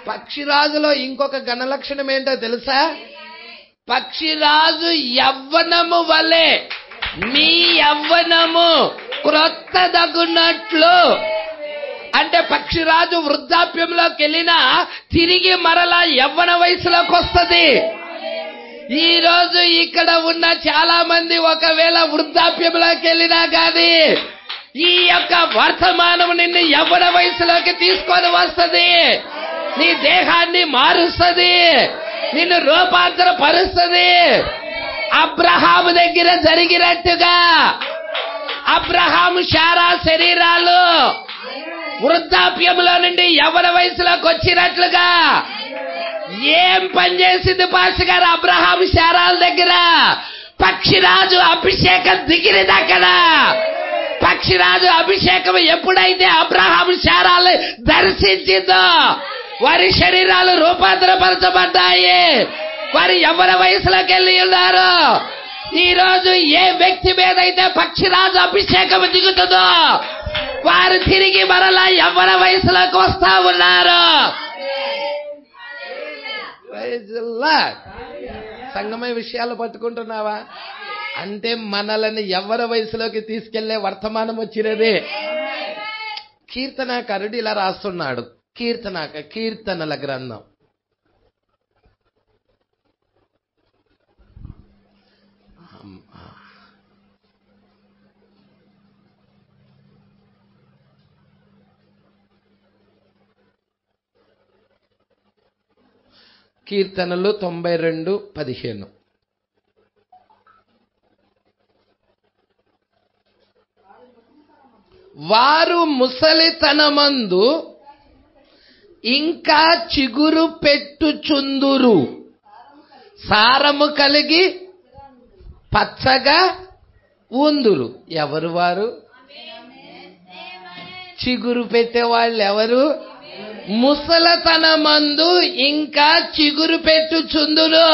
పక్షిరాజులో ఇంకొక గణలక్షణం ఏంటో తెలుసా? పక్షిరాజు యవ్వనము వలె మీ యవ్వనము క్రొత్తదగునట్లు అంటే పక్షిరాజు వృద్ధాప్యంలోకి వెళ్ళినా తిరిగి మరలా యవ్వన వయసులోకి వస్తుంది. ఈ రోజు ఇక్కడ ఉన్న చాలా మంది ఒకవేళ వృద్ధాప్యంలోకి వెళ్ళినా కానీ ఈ యొక్క వర్తమానం నిన్ను యవ్వన వయసులోకి తీసుకొని వస్తుంది. నీ దేహాన్ని మారుస్తుంది, నిన్ను రూపాంతర పరుస్తుంది. అబ్రహాము దగ్గర జరిగినట్టుగా అబ్రహాము శారా శరీరాలు వృద్ధాప్యంలో నుండి యవ్వన వయసులోకి వచ్చినట్లుగా ఏం పనిచేసింది పాస్టర్ గారు అబ్రహాము శారాల దగ్గర? పక్షిరాజు అభిషేకం దిగినది అక్కడ. పక్షిరాజు అభిషేకం ఎప్పుడైతే అబ్రహాము శారాలు దర్శించిందో వారి శరీరాలు రూపాంతరపరచబడ్డాయి. వారి యవ్వన వయసులోకి వెళ్ళి ఉన్నారు. ఈ రోజు ఏ వ్యక్తి మీద అయితే పక్షిరాజు అభిషేకం దిగుతుందో వారు తిరిగి మరలా యవ్వన వయసులోకి వస్తా ఉన్నారు. సంగమయ విషయాలు పట్టుకుంటున్నావా? అంటే మనల్ని యవ్వన వయసులోకి తీసుకెళ్లే వర్తమానం వచ్చినదే. కీర్తనాకారుడు ఇలా రాస్తున్నాడు. కీర్తనల గ్రంథం కీర్తనలు 92:15. వారు ముసలితనమందు ఇంకా చిగురు పెట్టుచుందురు, సారము కలిగి పచ్చగా ఉందురు. ఎవరు వారు? చిగురు పెట్టేవాళ్ళు ఎవరు? ముసలతనమందు ఇంకా చిగురు పెట్టుచుందురు.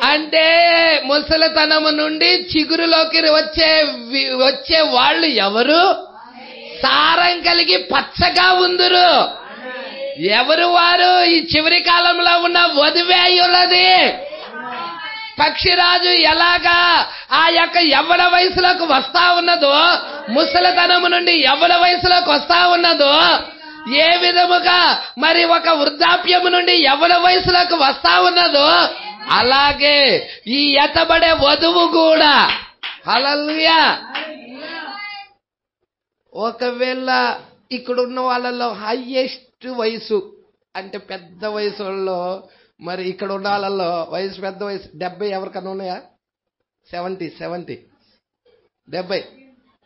అంటే ముసలితనము నుండి చిగురులోకి వచ్చే వాళ్ళు ఎవరు? సారం కలిగి పచ్చగా ఉందురు. ఎవరు వారు? ఈ చివరి కాలంలో ఉన్న వధువేయులది. పక్షిరాజు ఎలాగా ఆ యొక్క యవ్వన వయసులోకి వస్తా ఉన్నదో, ముసలితనము నుండి యవ్వన వయసులోకి వస్తా ఉన్నదో, ఏ విధముగా మరి ఒక వృద్ధాప్యము నుండి యవ్వన వయసులోకి వస్తా ఉన్నదో, అలాగే ఈ ఎత్తబడే వధువు కూడా. హల్లెలూయా. ఒకవేళ ఇక్కడున్న వాళ్ళలో హైయెస్ట్ వయసు అంటే పెద్ద వయసులో, మరి ఇక్కడ ఉన్న వాళ్ళలో వయసు పెద్ద వయసు 70 ఎవరికన్నా ఉన్నాయా? 70 70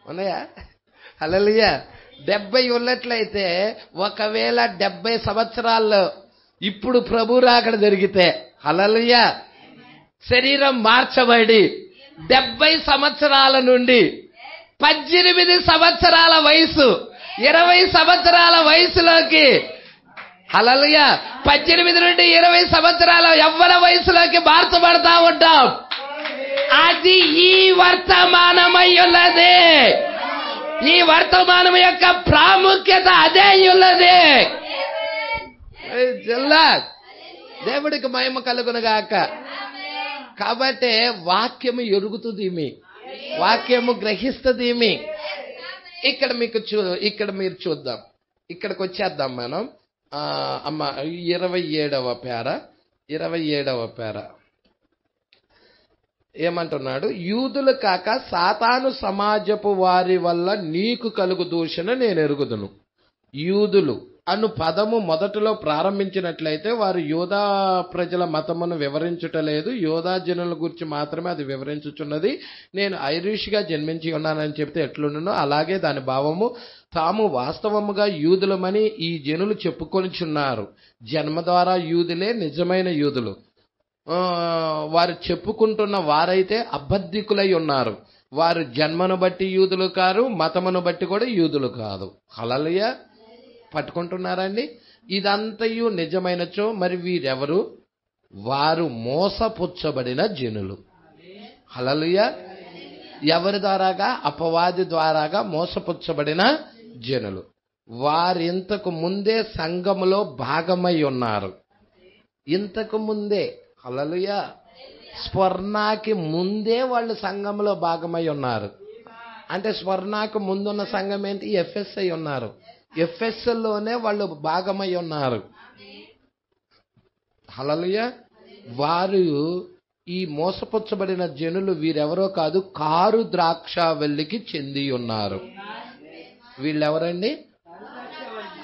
ఉన్నాయా? హల్లెలూయా. 70 ఉన్నట్లయితే ఒకవేళ 70 సంవత్సరాల్లో ఇప్పుడు ప్రభు రాకడ జరిగితే, హల్లెలూయా, శరీరం మార్చబడి 70 సంవత్సరాల నుండి 18 సంవత్సరాల వయసు 20 సంవత్సరాల వయసులోకి, హల్లెలూయా, 18 నుండి 20 సంవత్సరాల యవ్వన వయసులోకి మార్చబడతా ఉంటాం. అది ఈ వర్తమానమై ఉన్నది. ఈ వర్తమానం యొక్క ప్రాముఖ్యత అదే ఉన్నది. దేవుడికి మహిమ కలుగునుగాక. కాబట్టి వాక్యము ఎరుగుతుంది, మీ వాక్యము గ్రహిస్తుంది. మీ ఇక్కడ మీరు చూద్దాం, ఇక్కడికి వచ్చేద్దాం మనం. అమ్మ 27వ పేర ఏమంటున్నాడు? యూదులు కాక సాతాను సమాజపు వారి వల్ల నీకు కలుగు దూషణ నేను ఎరుగుదును. యూదులు అను పదము మొదటిలో ప్రారంభించినట్లయితే వారు యోధా ప్రజల మతమును వివరించుటలేదు, యోధా జనుల గురించి మాత్రమే అది వివరించుచున్నది. నేను ఐరిష్గా జన్మించి ఉన్నానని చెప్తే ఎట్లుండునో అలాగే దాని భావము. తాము వాస్తవముగా యూదులమని ఈ జనులు చెప్పుకొనిచున్నారు. జన్మ ద్వారా యూదులే నిజమైన యూదులు. వారు చెప్పుకుంటున్న వారైతే అబద్ధికులై ఉన్నారు. వారు జన్మను బట్టి యూదులు కారు, మతమును బట్టి కూడా యూదులు కాదు. హల్లెలూయా. పట్టుకుంటున్నారండి? ఇదంతయు నిజమైనచో మరి వీరెవరు? వారు మోసపుచ్చబడిన జనులు. హల్లెలూయా. ఎవరి ద్వారాగా? అపవాది ద్వారాగా మోసపుచ్చబడిన జనులు. వారింతకు ముందే సంఘములో భాగమై ఉన్నారు. ఇంతకు ముందే, హల్లెలూయా, స్వర్ణాకి ముందే వాళ్ళు సంఘంలో భాగమై ఉన్నారు. అంటే స్వర్ణాకు ముందున్న సంఘం ఏంటి? ఎఫ్ఎస్ఐ ఉన్నారు. ఎఫెస్లోనే వాళ్ళు భాగమై ఉన్నారు. హల్లెలూయా. వారు ఈ మోసపుచ్చబడిన జనులు వీరెవరో కాదు, కారు ద్రాక్షావల్లికి చెంది ఉన్నారు. వీళ్ళెవరండి?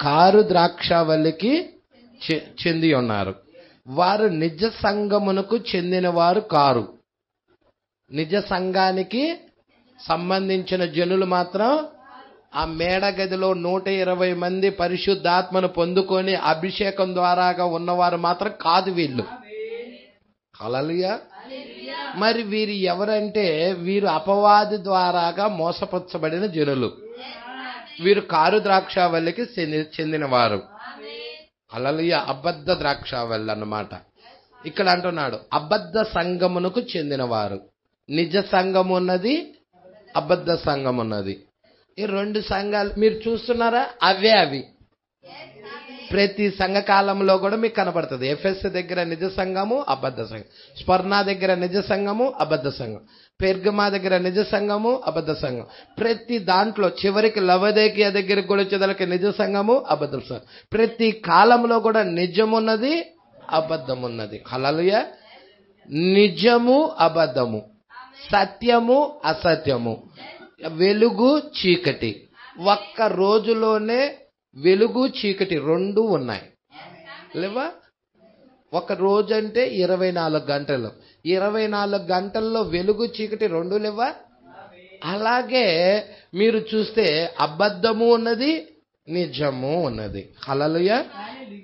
కారు ద్రాక్షావల్లికి చెంది ఉన్నారు. వారు నిజ సంఘమునకు చెందిన వారు కారు. నిజ సంఘానికి సంబంధించిన జనులు మాత్రం ఆ మేడగదిలో 120 మంది పరిశుద్ధాత్మను పొందుకొని అభిషేకం ద్వారాగా ఉన్నవారు మాత్రం కాదు వీళ్ళు. హల్లెలూయా. మరి వీరు ఎవరంటే వీరు అపవాది ద్వారాగా మోసపుచ్చబడిన జనులు. వీరు కారు ద్రాక్షావల్లికి చెందినవారు. హల్లెలూయా. అబద్ధ ద్రాక్షావల్లి అన్నమాట. ఇక్కడ అంటున్నాడు అబద్ధ సంఘమునకు చెందినవారు. నిజ సంఘం ఉన్నది, అబద్ధ సంఘం ఉన్నది. ఈ రెండు సంఘాలు మీరు చూస్తున్నారా? అవి ప్రతి సంఘకాలంలో కూడా మీకు కనపడుతుంది. ఎఫెస్ దగ్గర నిజ సంఘము, అబద్ధ సంఘం. స్పర్ణ దగ్గర నిజ సంఘము, అబద్ధ సంఘం. పెర్గమా దగ్గర నిజ సంఘము, అబద్ధ సంఘం. ప్రతి దాంట్లో చివరికి లవదేకియా దగ్గరికి కూడా వచ్చేదానికి నిజ సంఘము, అబద్ధ సంఘం. ప్రతి కాలంలో కూడా నిజమున్నది, అబద్ధం ఉన్నది. హల్లెలూయా. నిజము, అబద్ధము, సత్యము, అసత్యము, వెలుగు, చీకటి. ఒక్క రోజులోనే వెలుగు, చీకటి రెండు ఉన్నాయి లేవా? ఒక రోజు అంటే 24 గంటలు. 24 గంటల్లో వెలుగు, చీకటి రెండు లేవా? అలాగే మీరు చూస్తే అబద్ధము ఉన్నది, నిజము ఉన్నది. హల్లెలూయా.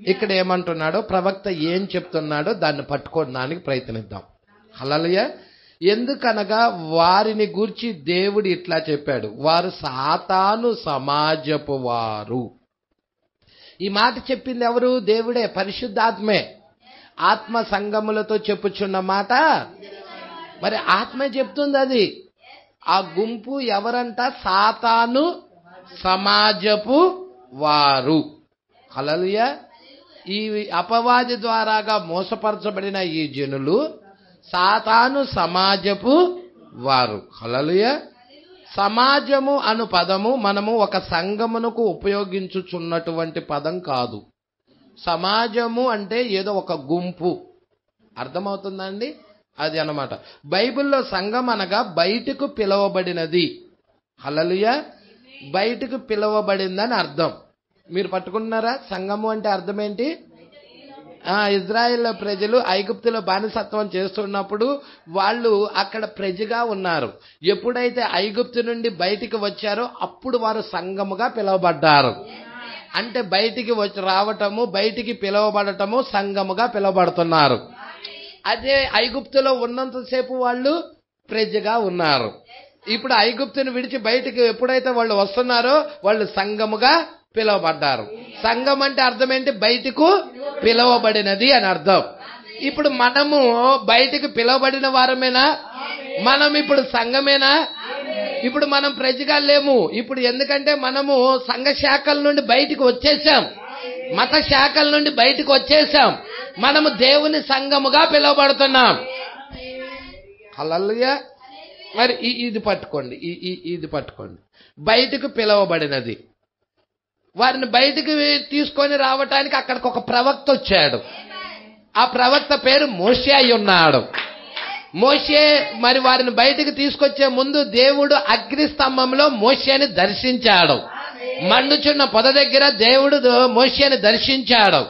ఇక్కడ ఏమంటున్నాడో ప్రవక్త ఏం చెప్తున్నాడో దాన్ని పట్టుకోవడానికి ప్రయత్నిద్దాం. హల్లెలూయా. ఎందుకనగా వారిని గూర్చి దేవుడు ఇట్లా చెప్పాడు, వారు సాతాను సమాజపు వారు. ఈ మాట చెప్పింది ఎవరు? దేవుడే, పరిశుద్ధాత్మే. ఆత్మ సంగములతో చెప్పుచున్న మాట మరి ఆత్మే చెప్తుంది. అది ఆ గుంపు ఎవరంట? సాతాను సమాజపు వారు. హల్లెలూయా. ఈ అపవాది ద్వారాగా మోసపరచబడిన ఈ జనులు సాతాను సమాజపు వారు. హల్లెలూయా. సమాజము అను పదము మనము ఒక సంఘమునకు ఉపయోగించుచున్నటువంటి పదం కాదు. సమాజము అంటే ఏదో ఒక గుంపు, అర్థమవుతుందండి? అది అన్నమాట. బైబిల్లో సంఘం అనగా బయటకు పిలువబడినది. హల్లెలూయా. బయటకు పిలువబడిందని అర్థం. మీరు పట్టుకుంటున్నారా? సంఘము అంటే అర్థం ఏంటి? ఇజ్రాయెల్ ప్రజలు ఐగుప్తులో బానిసత్వం చేస్తున్నప్పుడు వాళ్ళు అక్కడ ప్రజగా ఉన్నారు. ఎప్పుడైతే ఐగుప్తు నుండి బయటికి వచ్చారో అప్పుడు వారు సంఘముగా పిలువబడ్డారు. అంటే బయటికి వచ్చి రావటము, బయటికి పిలువబడటము, సంఘముగా పిలువబడుతున్నారు. అదే ఐగుప్తులో ఉన్నంతసేపు వాళ్ళు ప్రజగా ఉన్నారు. ఇప్పుడు ఐగుప్తును విడిచి బయటికి ఎప్పుడైతే వాళ్ళు వస్తున్నారో వాళ్ళు సంఘముగా పిలువబడ్డారు. సంఘం అంటే అర్థం ఏంటి? బయటకు పిలువబడినది అని అర్థం. ఇప్పుడు మనము బయటకు పిలువబడిన వారమేనా? మనం ఇప్పుడు సంఘమేనా? ఇప్పుడు మనం ప్రజగా లేము. ఇప్పుడు ఎందుకంటే మనము సంఘ శాఖల నుండి బయటకు వచ్చేసాం, మత శాఖల నుండి బయటకు వచ్చేసాం. మనము దేవుని సంఘముగా పిలువబడుతున్నాం. హల్లెలూయా. మరి ఇది పట్టుకోండి, ఇది పట్టుకోండి. బయటకు పిలువబడినది. వారిని బయటికి తీసుకొని రావటానికి అక్కడికి ఒక ప్రవక్త వచ్చాడు. ఆ ప్రవక్త పేరు మోషే అయి ఉన్నాడు. మోషే మరి వారిని బయటికి తీసుకొచ్చే ముందు దేవుడు అగ్ని స్తంభంలో మోషేని దర్శించాడు. మండుచున్న పొద దగ్గర దేవుడు మోషేని దర్శించాడు.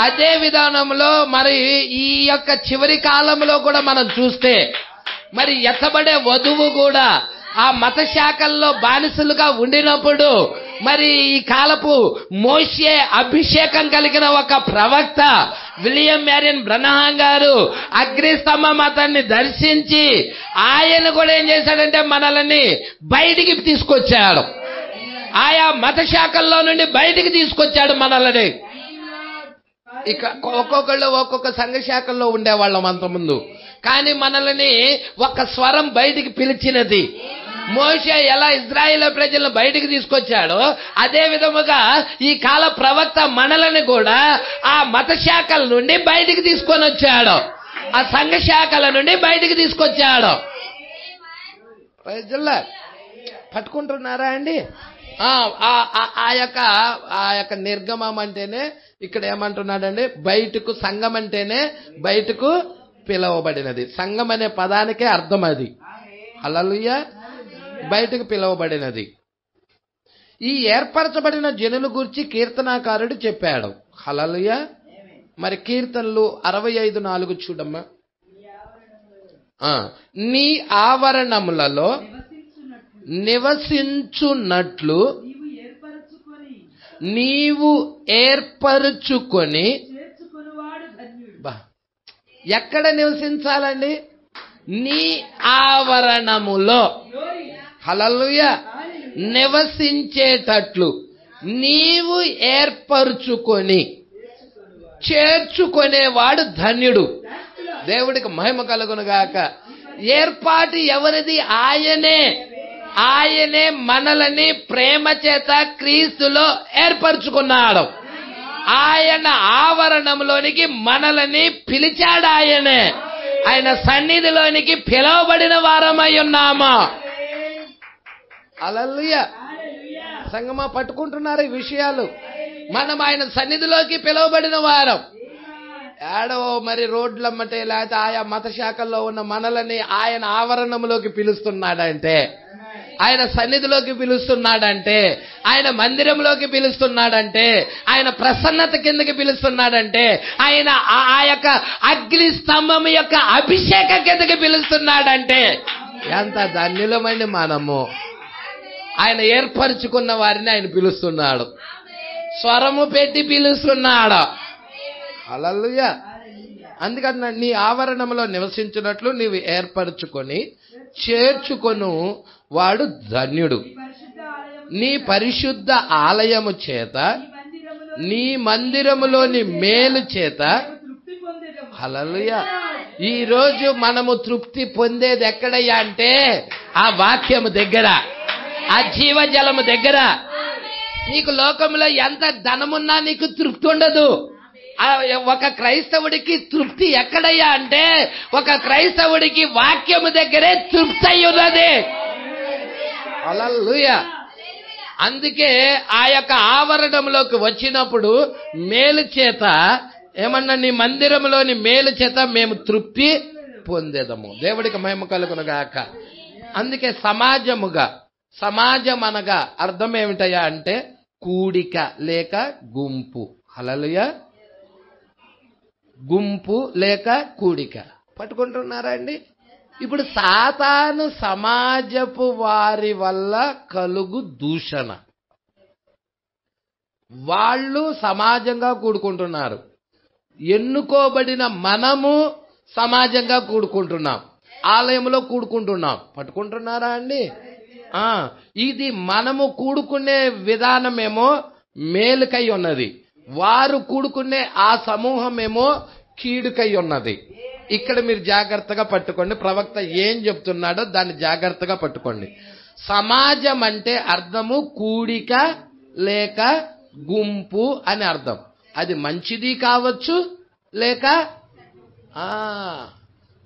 అదే విధానంలో మరి ఈ యొక్క చివరి కాలంలో కూడా మనం చూస్తే మరి ఎత్తబడే వధువు కూడా ఆ మత శాఖల్లో బానిసలుగా ఉండినప్పుడు మరి ఈ కాలపు మోషే అభిషేకం కలిగిన ఒక ప్రవక్త విలియం మ్యారియన్ బ్రనహాం గారు అగ్నిస్తంభం అతన్ని దర్శించి ఆయన కూడా ఏం చేశాడంటే మనల్ని బయటికి తీసుకొచ్చాడు. ఆయా మత శాఖల్లో నుండి బయటికి తీసుకొచ్చాడు మనల్ని. ఇక ఒక్కొక్కళ్ళు ఒక్కొక్క సంఘ శాఖల్లో ఉండేవాళ్ళం అంతకుముందు. కానీ మనల్ని ఒక స్వరం బయటికి పిలిచినది. మోషే ఎలా ఇజ్రాయేల్ ప్రజలను బయటికి తీసుకొచ్చాడో అదే విధముగా ఈ కాల ప్రవక్త మనల్ని కూడా ఆ మత శాఖల నుండి బయటికి తీసుకొని వచ్చాడు. ఆ సంఘ శాఖల నుండి బయటికి తీసుకొచ్చాడు. ప్రజల్లా పట్టుకుంటున్నారా అండి? ఆ యొక్క నిర్గమం అంటేనే ఇక్కడ ఏమంటున్నాడండి, బయటకు, సంఘం అంటేనే బయటకు పిలవబడినది. సంఘం అనే పదానికే అర్థం అది. హల్లెలూయా. బయటకు పిలవబడినది. ఈ ఏర్పరచబడిన జనుల గురించి కీర్తనాకారుడు చెప్పాడు. హల్లెలూయా. మరి కీర్తనలు 65:4 చూడమ్మా. నీ ఆవరణములలో నివసించున్నట్లు నీవు ఏర్పరచుకొని. ఎక్కడ నివసించాలండి? నీ ఆవరణములో. హల్లెలూయా. నివసించేటట్లు నీవు ఏర్పరచుకొని చేర్చుకునేవాడు ధన్యుడు. దేవుడికి మహిమ కలుగును గాక. ఏర్పాటు ఎవరిది? ఆయనే. ఆయనే మనలని ప్రేమ చేత క్రీస్తులో ఏర్పరచుకున్నాడు. ఆయన ఆవరణంలోనికి మనలని పిలిచాడు. ఆయనే. ఆయన సన్నిధిలోనికి పిలువబడిన వారమై ఉన్నామా? హల్లెలూయా. సంగమా పట్టుకుంటున్నారు ఈ విషయాలు. మనం ఆయన సన్నిధిలోకి పిలువబడిన వారం. ఏడో మరి రోడ్లమ్మటే లేకపోతే ఆయా మత శాఖల్లో ఉన్న మనలని ఆయన ఆవరణంలోకి పిలుస్తున్నాడంటే, ఆయన సన్నిధిలోకి పిలుస్తున్నాడంటే, ఆయన మందిరంలోకి పిలుస్తున్నాడంటే, ఆయన ప్రసన్నత కిందకి పిలుస్తున్నాడంటే, ఆయన ఆ యొక్క అగ్ని స్తంభం యొక్క అభిషేక కిందకి పిలుస్తున్నాడంటే ఎంత ధన్యులమండి మనము. ఆయన ఏర్పరచుకున్న వారిని ఆయన పిలుస్తున్నాడు. స్వరము పెట్టి పిలుస్తున్నాడు. హల్లెలూయా. అందుకని నీ ఆవరణంలో నివసించినట్లు నీవు ఏర్పరచుకొని చేర్చుకొను వాడు ధన్యుడు. నీ పరిశుద్ధ ఆలయము చేత, నీ మందిరములోని మేలు చేత. హల్లెలూయా. ఈ రోజు మనము తృప్తి పొందేది ఎక్కడయ్యా అంటే ఆ వాక్యము దగ్గర, ఆ జీవజలము దగ్గర. నీకు లోకంలో ఎంత ధనమున్నా నీకు తృప్తి ఉండదు. ఒక క్రైస్తవుడికి తృప్తి ఎక్కడయ్యా అంటే ఒక క్రైస్తవుడికి వాక్యము దగ్గరే తృప్తి అయి ఉన్నది. హల్లెలూయా. అందుకే ఆ యొక్క ఆవరణంలోకి వచ్చినప్పుడు మేలు చేత ఏమన్నా, నీ మందిరంలోని మేలు చేత మేము తృప్తి పొందేదము. దేవుడికి మహిమ కలుగును గాక. అందుకే సమాజం అనగా అర్థం ఏమిటయ్యా అంటే కూడిక లేక గుంపు. హల్లెలూయా. గుంపు లేక కూడిక. పట్టుకుంటున్నారా అండి? ఇప్పుడు సాతాను సమాజపు వారి వల్ల కలుగు దూషణ. వాళ్ళు సమాజంగా కూడుకుంటున్నారు. ఎన్నుకోబడిన మనము సమాజంగా కూడుకుంటున్నాం, ఆలయంలో కూడుకుంటున్నాం. పట్టుకుంటున్నారా అండి? ఇది మనము కూడుకునే విధానమేమో మేలుకై ఉన్నది, వారు కూడుకునే ఆ సమూహమేమో కీడుకై ఉన్నది. ఇక్కడ మీరు జాగ్రత్తగా పట్టుకోండి. ప్రవక్త ఏం చెప్తున్నాడో దాన్ని జాగ్రత్తగా పట్టుకోండి. సమాజం అంటే అర్థము కూడిక లేక గుంపు అని అర్థం. అది మంచిది కావచ్చు, లేక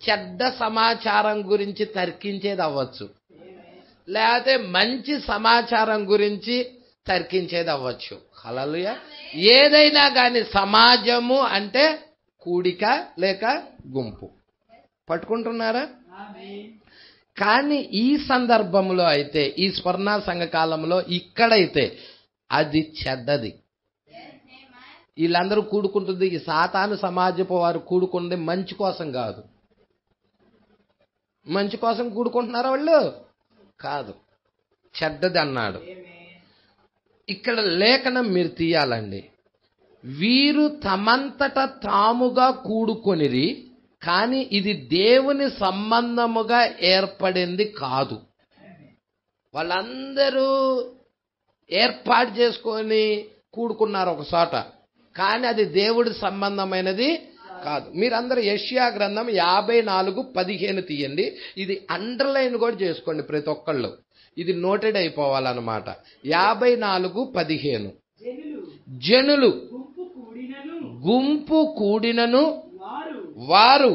చెడ్డ సమాచారం గురించి తర్కించేది అవ్వచ్చు, లేకపోతే మంచి సమాచారం గురించి తర్కించేది అవ్వచ్చు. హల్లెలూయా. ఏదైనా కానీ సమాజము అంటే కూడిక లేక గుంపు. పట్టుకుంటున్నారా? కానీ ఈ సందర్భంలో అయితే, ఈ స్వర్ణ సంఘ కాలంలో ఇక్కడైతే అది చెడ్డది. వీళ్ళందరూ కూడుకుంటుంది, ఈ సాతాను సమాజపు వారు కూడుకుంది మంచి కోసం కాదు. మంచి కోసం కూడుకుంటున్నారా వాళ్ళు? కాదు, చెడ్డది అన్నాడు. ఇక్కడ లేఖనం మీరు తీయాలండి. వీరు తమంతట తాముగా కూడుకొనిరి, కానీ ఇది దేవుని సంబంధముగా ఏర్పడింది కాదు. వాళ్ళందరూ ఏర్పాటు చేసుకొని కూడుకున్నారు ఒక చోట, కానీ అది దేవుడి సంబంధమైనది కాదు. మీరందరూ యెషయా గ్రంథం 54:15 తీయండి. ఇది అండర్లైన్ కూడా చేసుకోండి ప్రతి ఒక్కళ్ళు. ఇది నోటెడ్ అయిపోవాలన్నమాట. 54:15. జనులు గుంపు కూడినను వారు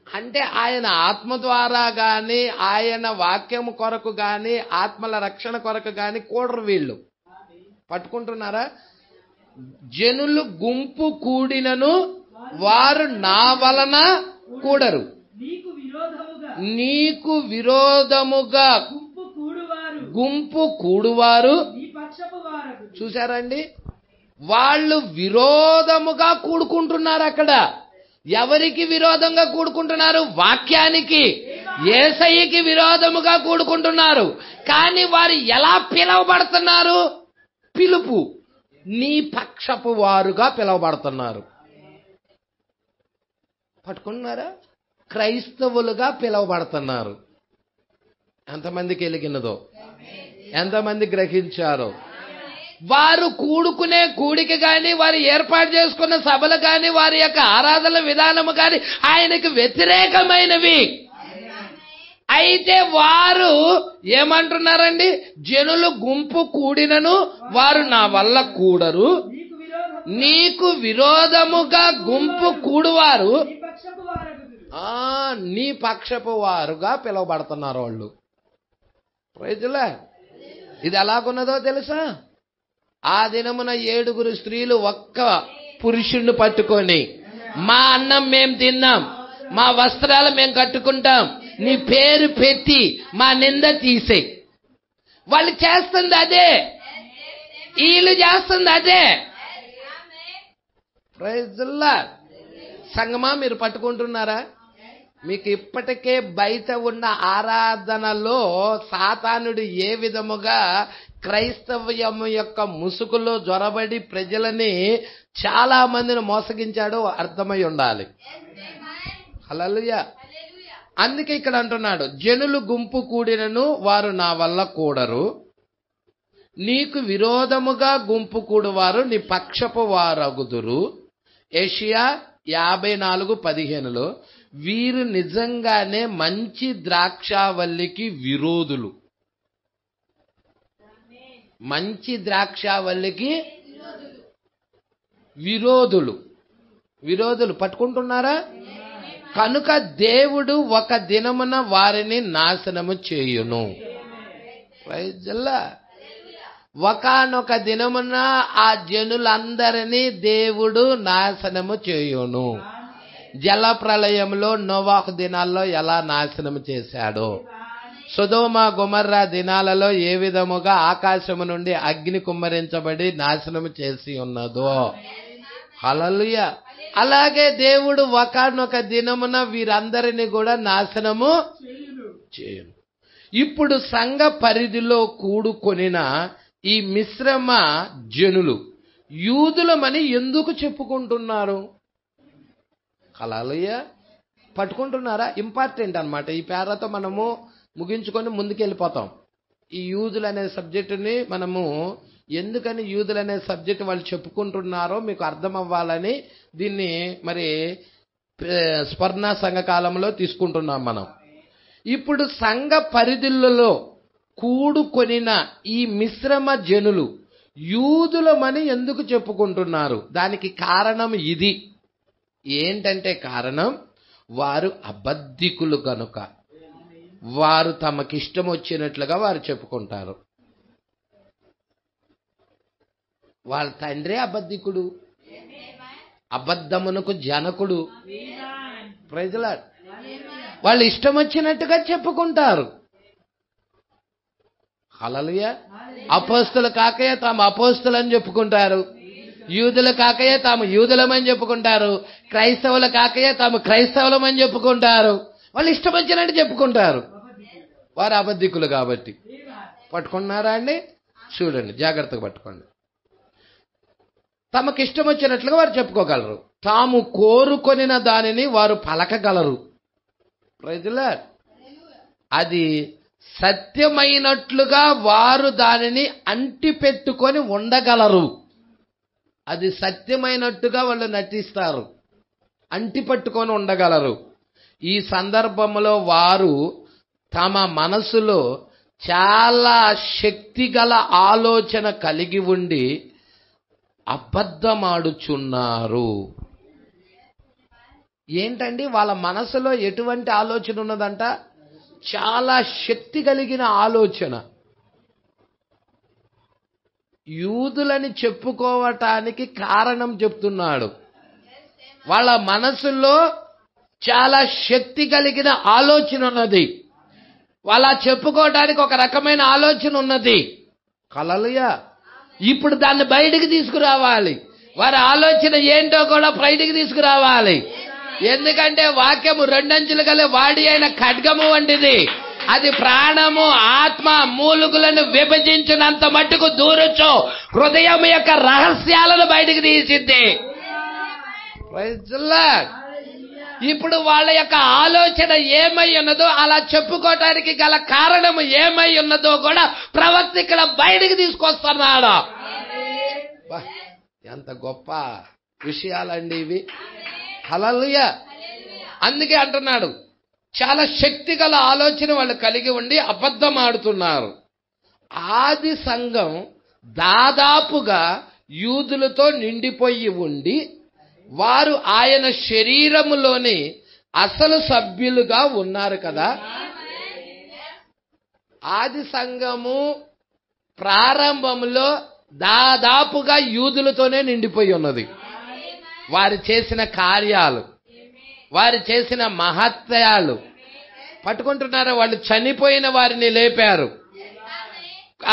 అంటే ఆయన ఆత్మ ద్వారా గాని, ఆయన వాక్యము కొరకు గాని, ఆత్మల రక్షణ కొరకు గాని కూడరు వీళ్ళు. పట్టుకుంటున్నారా? జనులు గుంపు కూడినను వారు నా వలన కూడరు. నీకు విరోధముగా గుంపు కూడువారు. చూశారండి, వాళ్ళు విరోధముగా కూడుకుంటున్నారు. అక్కడ ఎవరికి విరోధంగా కూడుకుంటున్నారు? వాక్యానికి, యేసయ్యకి విరోధముగా కూడుకుంటున్నారు. కానీ వారు ఎలా పిలువబడుతున్నారు? పిలుపు నీ పక్షపు వారుగా పిలువబడుతున్నారు. పట్టుకున్నారా? క్రైస్తవులుగా పిలువబడుతున్నారు. ఎంతమందికి ఎలిగినదో, ఎంతమంది గ్రహించారో. వారు కూడుకునే కూడిక గాని, వారు ఏర్పాటు చేసుకున్న సభలు గాని, వారి యొక్క ఆరాధన విధానము గాని ఆయనకు వ్యతిరేకమైనవి. అయితే వారు ఏమంటున్నారండి? జనులు గుంపు కూడినను వారు నా వల్ల కూడరు. నీకు విరోధముగా గుంపు కూడువారు నీ పక్షపు వారుగా పిలువబడుతున్నారు వాళ్ళు. ప్రైజులే. ఇది ఎలాగున్నదో తెలుసా? ఆ దినమున 7 స్త్రీలు ఒక్క పురుషుణ్ణి పట్టుకొని, మా అన్నం మేం తిన్నాం, మా వస్త్రాలు మేం కట్టుకుంటాం, నీ పేరు పెట్టి మా నింద తీసే. వాళ్ళు చేస్తుంది అదే, వీళ్ళు చేస్తుంది అదే. ప్రైజుల్లా. సంగమా, మీరు పట్టుకుంటున్నారా? మీకు ఇప్పటికే బయట ఉన్న ఆరాధనలో సాతానుడు ఏ విధముగా క్రైస్తవ్యం యొక్క ముసుగులో జొరబడి ప్రజలని చాలా మందిని మోసగించాడో అర్థమై ఉండాలి. హల్లెలూయా. అందుకే ఇక్కడ అంటున్నాడు, జనులు గుంపు కూడినను వారు నా వల్ల కూడరు. నీకు విరోధముగా గుంపు కూడువారు నీ పక్షపు వారగుదురు. యెషయా 54:15 వీరు నిజంగానే మంచి ద్రాక్షావల్లికి విరోధులు. మంచి ద్రాక్షావల్లికి విరోధులు. పట్టుకుంటున్నారా? కనుక దేవుడు ఒక దినమున వారిని నాశనము చేయును. ఒకానొక దినమున ఆ జనులందరినీ దేవుడు నాశనము చేయును. జల ప్రళయంలో నోవాహు దినాల్లో ఎలా నాశనము చేశాడో, సొదొమ గొమొర్రా దినాలలో ఏ విధముగా ఆకాశము నుండి అగ్ని కుమ్మరించబడి నాశనము చేసి ఉన్నదో. హల్లెలూయా. అలాగే దేవుడు ఒకానొక దినమున వీరందరినీ కూడా నాశనము చేయును. ఇప్పుడు సంఘ పరిధిలో కూడుకొనిన ఈ మిశ్రమ జనులు యూదులమని ఎందుకు చెప్పుకుంటున్నారు? హల్లెలూయా. పట్టుకుంటున్నారా? ఇంపార్టెంట్ అన్నమాట. ఈ పేరాతో మనము ముగించుకొని ముందుకెళ్ళిపోతాం. ఈ యూదులు అనే సబ్జెక్టుని మనము ఎందుకని యూదులు అనే సబ్జెక్ట్ వాళ్ళు చెప్పుకుంటున్నారో మీకు అర్థం అవ్వాలని దీన్ని మరి స్వర్ణ సంఘ కాలంలో తీసుకుంటున్నాం మనం. ఇప్పుడు సంఘ పరిధులలో కూడుకొనిన ఈ మిశ్రమ జనులు యూదులమని ఎందుకు చెప్పుకుంటున్నారు? దానికి కారణం ఇది. ఏంటంటే కారణం, వారు అబద్ధికులు కనుక. వారు తమకిష్టం వచ్చినట్లుగా వారు చెప్పుకుంటారు. వాళ్ళ తండ్రే అబద్ధికుడు, అబద్ధమునకు జనకుడు. Praise lord. వాళ్ళు ఇష్టం వచ్చినట్టుగా చెప్పుకుంటారు. హల్లెలూయా. అపోస్తులు కాకయే తాము అపోస్తులని చెప్పుకుంటారు. యూదులు కాకయే తాము యూదులమని చెప్పుకుంటారు. క్రైస్తవులు కాకయే తాము క్రైస్తవులమని చెప్పుకుంటారు. వాళ్ళు ఇష్టం వచ్చినట్టు చెప్పుకుంటారు. వారు అబద్ధికులు కాబట్టి. పట్టుకున్నారా అండి? చూడండి, జాగ్రత్తగా పట్టుకోండి. తమకిష్టం వచ్చినట్లుగా వారు చెప్పుకోగలరు. తాము కోరుకొనిన దానిని వారు పలకగలరు. Praise lord. అది సత్యమైనట్లుగా వారు దానిని అంటిపెట్టుకొని ఉండగలరు. అది సత్యమైనట్టుగా వాళ్ళు నటిస్తారు, అంటిపట్టుకొని ఉండగలరు. ఈ సందర్భంలో వారు తమ మనసులో చాలా శక్తిగల ఆలోచన కలిగి ఉండి అబద్ధమాడుచున్నారు. ఏంటండి వాళ్ళ మనసులో ఎటువంటి ఆలోచన ఉన్నదంట? చాలా శక్తి కలిగిన ఆలోచన. యూదులని చెప్పుకోవటానికి కారణం చెప్తున్నాడు. వాళ్ళ మనసులో చాలా శక్తి కలిగిన ఆలోచన ఉన్నది. వాళ్ళ చెప్పుకోవటానికి ఒక రకమైన ఆలోచన ఉన్నది. హల్లెలూయా. ఇప్పుడు దాన్ని బయటికి తీసుకురావాలి. వారి ఆలోచన ఏంటో కూడా బయటికి తీసుకురావాలి. ఎందుకంటే వాక్యము రెండంచులు గల వాడి అయిన ఖడ్గము వంటిది. అది ప్రాణము ఆత్మ మూలుగులను విభజించినంత మట్టుకు దూరొచ్చు. హృదయం యొక్క రహస్యాలను బయటికి తీసిద్ది. Praise the Lord. ఇప్పుడు వాళ్ళ యొక్క ఆలోచన ఏమై ఉన్నదో, అలా చెప్పుకోవటానికి గల కారణం ఏమై ఉన్నదో కూడా ప్రవక్త ఇక్కడ బయటికి తీసుకొస్తున్నాడు. ఎంత గొప్ప విషయాలండి ఇవి. హల్లెలూయా. అందుకే అంటున్నాడు, చాలా శక్తి గల ఆలోచన వాళ్ళు కలిగి ఉండి అబద్ధం ఆడుతున్నారు. ఆది సంఘం దాదాపుగా యూదులతో నిండిపోయి ఉండి వారు ఆయన శరీరములోని అసలు సభ్యులుగా ఉన్నారు కదా. ఆది సంఘము ప్రారంభంలో దాదాపుగా యూదులతోనే నిండిపోయి ఉన్నది. వారు చేసిన కార్యాలు, వారు చేసిన మహత్యాలు పట్టుకుంటున్నారా? వాళ్ళు చనిపోయిన వారిని లేపారు.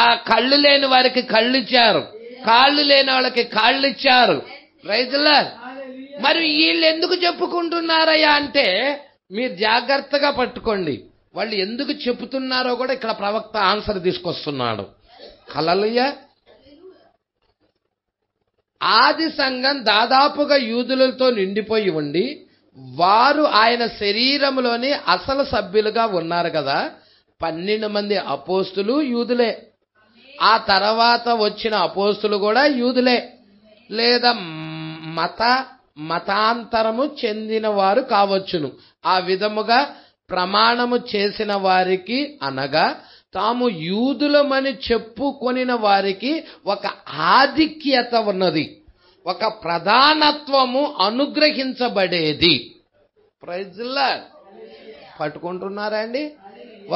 ఆ కళ్ళు లేని వారికి కళ్ళు ఇచ్చారు, కాళ్ళు లేని వాళ్ళకి కాళ్ళు ఇచ్చారు. Praise the lord. మరి వీళ్ళు ఎందుకు చెప్పుకుంటున్నారయ్యా అంటే, మీరు జాగ్రత్తగా పట్టుకోండి. వాళ్ళు ఎందుకు చెప్పుతున్నారో కూడా ఇక్కడ ప్రవక్త ఆన్సర్ తీసుకొస్తున్నాడు. హల్లెలూయా. ఆది సంఘం దాదాపుగా యూదులతో నిండిపోయి ఉండి వారు ఆయన శరీరంలోని అసలు సభ్యులుగా ఉన్నారు కదా. 12 మంది అపోస్తులు యూదులే. ఆ తర్వాత వచ్చిన అపోస్తులు కూడా యూదులే, లేదా మతాంతరము చెందిన వారు కావచ్చును. ఆ విధముగా ప్రమాణము చేసిన వారికి, అనగా తాము యూదులమని చెప్పుకొనిన వారికి ఒక ఆధిక్యత ఉన్నది, ఒక ప్రధానత్వము అనుగ్రహించబడేది. Praise the Lord. పట్టుకుంటున్నారా అండి?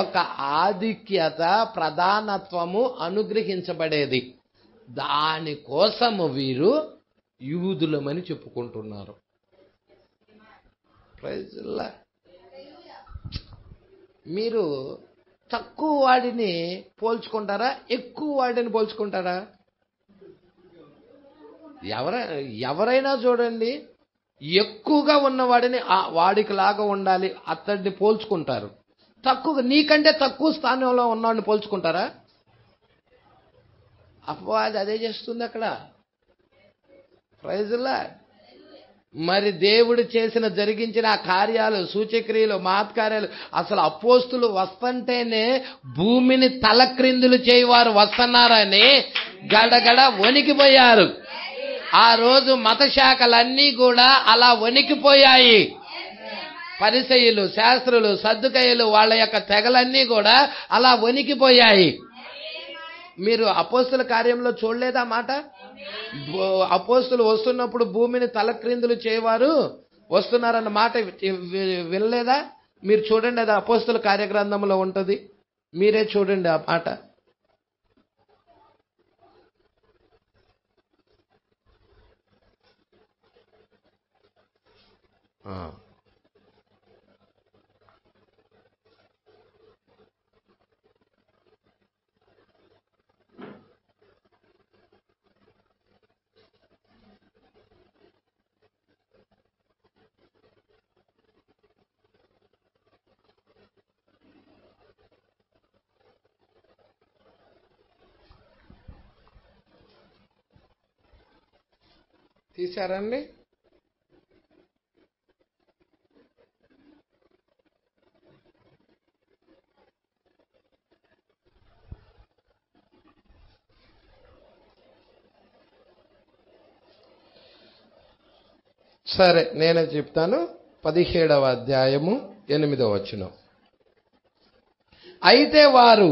ఒక ఆధిక్యత, ప్రధానత్వము అనుగ్రహించబడేది. దానికోసము వీరు యూదులమని చెప్పుకుంటున్నారు. Praise the Lord. మీరు తక్కువ వాడిని పోల్చుకుంటారా, ఎక్కువ వాడిని పోల్చుకుంటారా? ఎవరైనా చూడండి, ఎక్కువగా ఉన్నవాడిని వాడికి లాగా ఉండాలి అతడిని పోల్చుకుంటారు. తక్కువ, నీకంటే తక్కువ స్థానంలో ఉన్నవాడిని పోల్చుకుంటారా? అపవాది అదే చేస్తుంది అక్కడ. Praise the lord. మరి దేవుడు జరిగించిన ఆ కార్యాలు, సూచక్రియలు, మహత్కార్యాలు, అసలు అపోస్తులు వస్తుంటేనే భూమిని తలక్రిందులు చేయవారు వస్తున్నారని గడగడ వణికిపోయారు. ఆ రోజు మత శాఖలన్నీ కూడా అలా వణికిపోయాయి. పరిసయ్యులు, శాస్త్రులు, సద్దుకయ్యులు, వాళ్ళ యొక్క తెగలన్నీ కూడా అలా వణికిపోయాయి. మీరు అపోస్తుల కార్యంలో చూడలేదా మాట? అపోస్తులు వస్తున్నప్పుడు భూమిని తలక్రిందులు చేయవారు వస్తున్నారన్న మాట వినలేదా? మీరు చూడండి, అది అపోస్తుల కార్యగ్రంథంలో ఉంటది. మీరే చూడండి ఆ మాట. తీశారండి? సరే, నేనే చెప్తాను. 17వ అధ్యాయము 8వ వచనం. అయితే వారు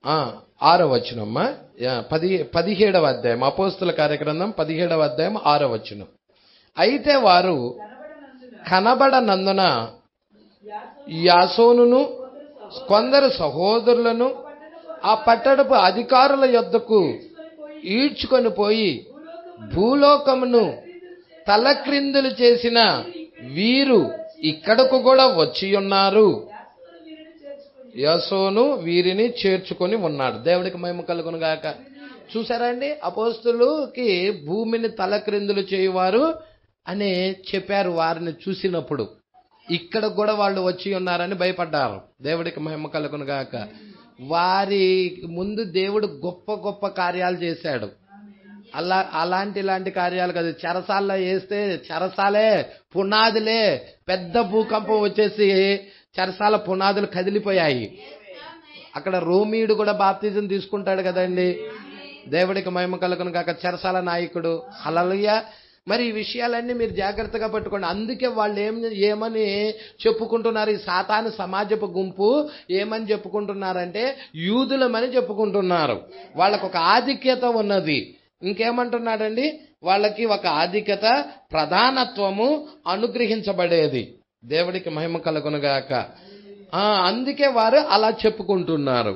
6వ వచనమ్మా, 17వ అధ్యాయం, అపోస్తుల కార్యగ్రంథం 17వ అధ్యాయం 6వ వచనం. అయితే వారు కనబడనందున యాసోనును కొందరు సహోదరులను ఆ పట్టణపు అధికారుల యొద్దకు ఈడ్చుకొని పోయి భూలోకమును తలక్రిందులు చేసిన వీరు ఇక్కడకు కూడా వచ్చి ఉన్నారు. యాసోను వీరిని చేర్చుకొని ఉన్నాడు. దేవుడికి మహిమ కలుగును గాక. చూసారా అండి, అపోస్తులకి భూమిని తలక్రిందులు చేయువారు అని చెప్పారు. వారిని చూసినప్పుడు ఇక్కడ కూడా వాళ్ళు వచ్చి ఉన్నారని భయపడ్డారు. దేవుడికి మహిమ కలుగును గాక. వారి ముందు దేవుడు గొప్ప గొప్ప కార్యాలు చేశాడు. ఇలాంటి కార్యాలు కాదు. చెరసాల్లో వేస్తే చెరసాలే పునాదులే, పెద్ద భూకంపం వచ్చేసి చెరసాల పునాదులు కదిలిపోయాయి. అక్కడ రోమీయుడు కూడా బాప్తిజం తీసుకుంటాడు కదండి. దేవుడికి మహిమ కలుగును గాక. చెరసాల నాయకుడు. హల్లెలూయా. మరి ఈ విషయాలన్నీ మీరు జాగ్రత్తగా పట్టుకోండి. అందుకే వాళ్ళు ఏమని చెప్పుకుంటున్నారు, ఈ సాతాను సమాజపు గుంపు ఏమని చెప్పుకుంటున్నారంటే యూదులమని చెప్పుకుంటున్నారు. వాళ్ళకు ఒక ఆధిక్యత ఉన్నది. ఇంకేమంటున్నాడండి, వాళ్ళకి ఒక ఆధిక్యత, ప్రధానత్వము అనుగ్రహించబడేది. దేవుడికి మహిమ కలుగునుగాక. అందుకే వారు అలా చెప్పుకుంటున్నారు.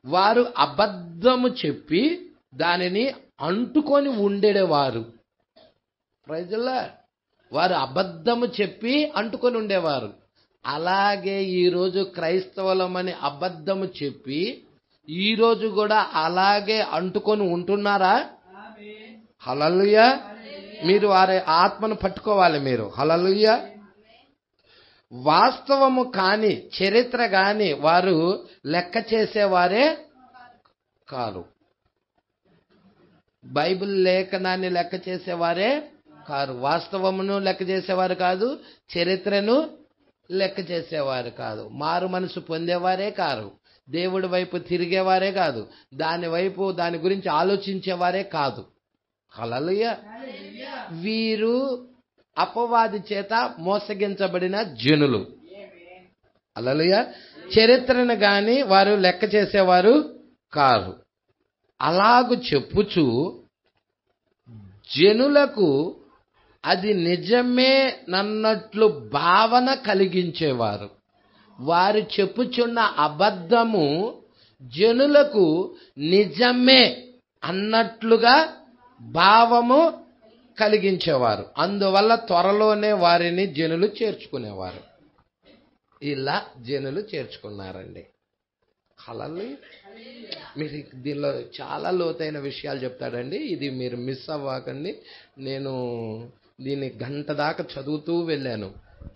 వారు అబద్ధము చెప్పి దానిని అంటుకొని ఉండేవారు. ప్రజలా వారు అబద్ధము చెప్పి అంటుకొని ఉండేవారు. అలాగే ఈరోజు క్రైస్తవులమని అబద్ధము చెప్పి ఈరోజు కూడా అలాగే అంటుకొని ఉంటున్నారా? హల్లెలూయా. మీరు వారి ఆత్మను పట్టుకోవాలి. మీరు హల్లెలూయా. వాస్తవము కాని చరిత్ర గాని వారు లెక్క చేసేవారే కాదు. బైబిల్ లేఖనాన్ని లెక్క చేసేవారే కాదు. వాస్తవమును లెక్క చేసేవారు కాదు. చరిత్రను లెక్క చేసేవారు కాదు. మారు మనసు పొందేవారే కాదు. దేవుడి వైపు తిరిగేవారే కాదు. దాని గురించి ఆలోచించేవారే కాదు. హల్లెలూయా. వీరు అపవాది చేత మోసగించబడిన జనులు. హల్లెలూయా. చరిత్రను గాని వారు లెక్క చేసేవారు కాదు. అలాగు చెప్పుచు జనులకు అది నిజమే నన్నట్లు భావన కలిగించేవారు. వారు చెప్పుచున్న అబద్ధము జనులకు నిజమే అన్నట్లుగా భావము కలిగించేవారు. అందువల్ల త్వరలోనే వారిని జనులు చేర్చుకునేవారు. ఇలా జనులు చేర్చుకున్నారండి. హల్లెలూయా. మీరు దీనిలో చాలా లోతైన విషయాలు చెప్తాడండి. ఇది మీరు మిస్ అవ్వకండి. నేను దీన్ని గంట దాకా చదువుతూ వెళ్ళాను.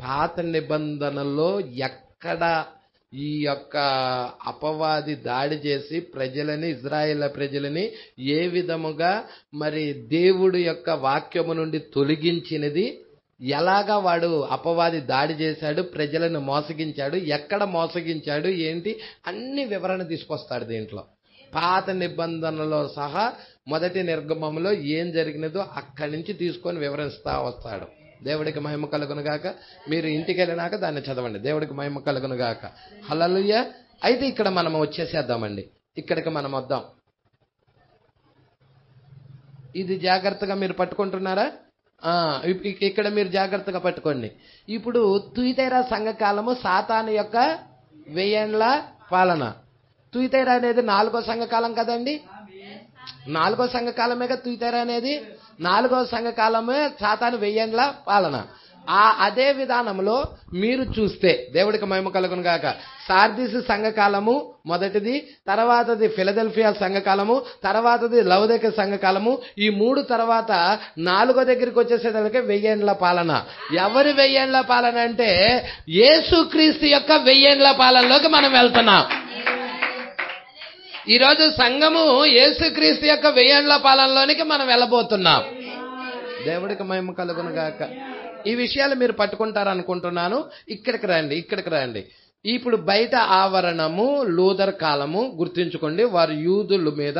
పాత నిబంధనలో ఎక్కడ ఈ యొక్క అపవాది దాడి చేసి ప్రజలని, ఇజ్రాయేల్ ప్రజలని ఏ విధముగా మరి దేవుడు యొక్క వాక్యము నుండి తొలగించినది, ఎలాగా వాడు అపవాది దాడి చేశాడు, ప్రజలను మోసగించాడు, ఎక్కడ మోసగించాడు, ఏంటి అన్ని వివరణ తీసుకొస్తాడు దీంట్లో. పాత నిబంధనలో సహా మొదటి నిర్గమంలో ఏం జరిగినదో అక్కడి నుంచి తీసుకొని వివరిస్తా వస్తాడు. దేవుడికి మహిమ కలుగునుగాక. మీరు ఇంటికి వెళ్ళినాక దాన్ని చదవండి. దేవుడికి మహిమ కలుగునుగాక. హల్లెలూయా. అయితే ఇక్కడ మనం వచ్చేసేద్దామండి. ఇక్కడికి మనం వద్దాం. ఇది జాగ్రత్తగా మీరు పట్టుకుంటున్నారా? ఇక్కడ మీరు జాగ్రత్తగా పట్టుకోండి. ఇప్పుడు తుయితైరా సంఘకాలము సాతాను యొక్క 1000 ఏండ్ల పాలన. తుయితైరా అనేది 4వ సంఘకాలం కదండి. 4వ సంఘకాలమేగా తుయితైరా అనేది. 4వ సంఘకాలమే సాతాను 1000 ఏండ్ల పాలన. అదే విధానంలో మీరు చూస్తే దేవుడికి మహిమ కలుగును గాక. సార్దీసు సంఘకాలము మొదటిది, తర్వాతది ఫిలదెల్ఫియా సంఘకాలము, తర్వాతది లవోదికయ సంఘకాలము. ఈ 3 తర్వాత 4వ దగ్గరికి వచ్చేసేదానికి 1000 ఏండ్ల పాలన. ఎవరి 1000 ఏండ్ల పాలన అంటే యేసుక్రీస్తు యొక్క 1000 ఏండ్ల పాలనలోకి మనం వెళ్తున్నాం. ఈరోజు సంఘము యేసుక్రీస్తు యొక్క 1000 ఏండ్ల పాలనలోనికి మనం వెళ్ళబోతున్నాం. దేవుడికి మహిమ కలుగును గాక. ఈ విషయాలు మీరు పట్టుకుంటారనుకుంటున్నాను. ఇక్కడికి రండి. ఇప్పుడు బయట ఆవరణము లూథర్ కాలము గుర్తుంచుకోండి. వారు యూదుల మీద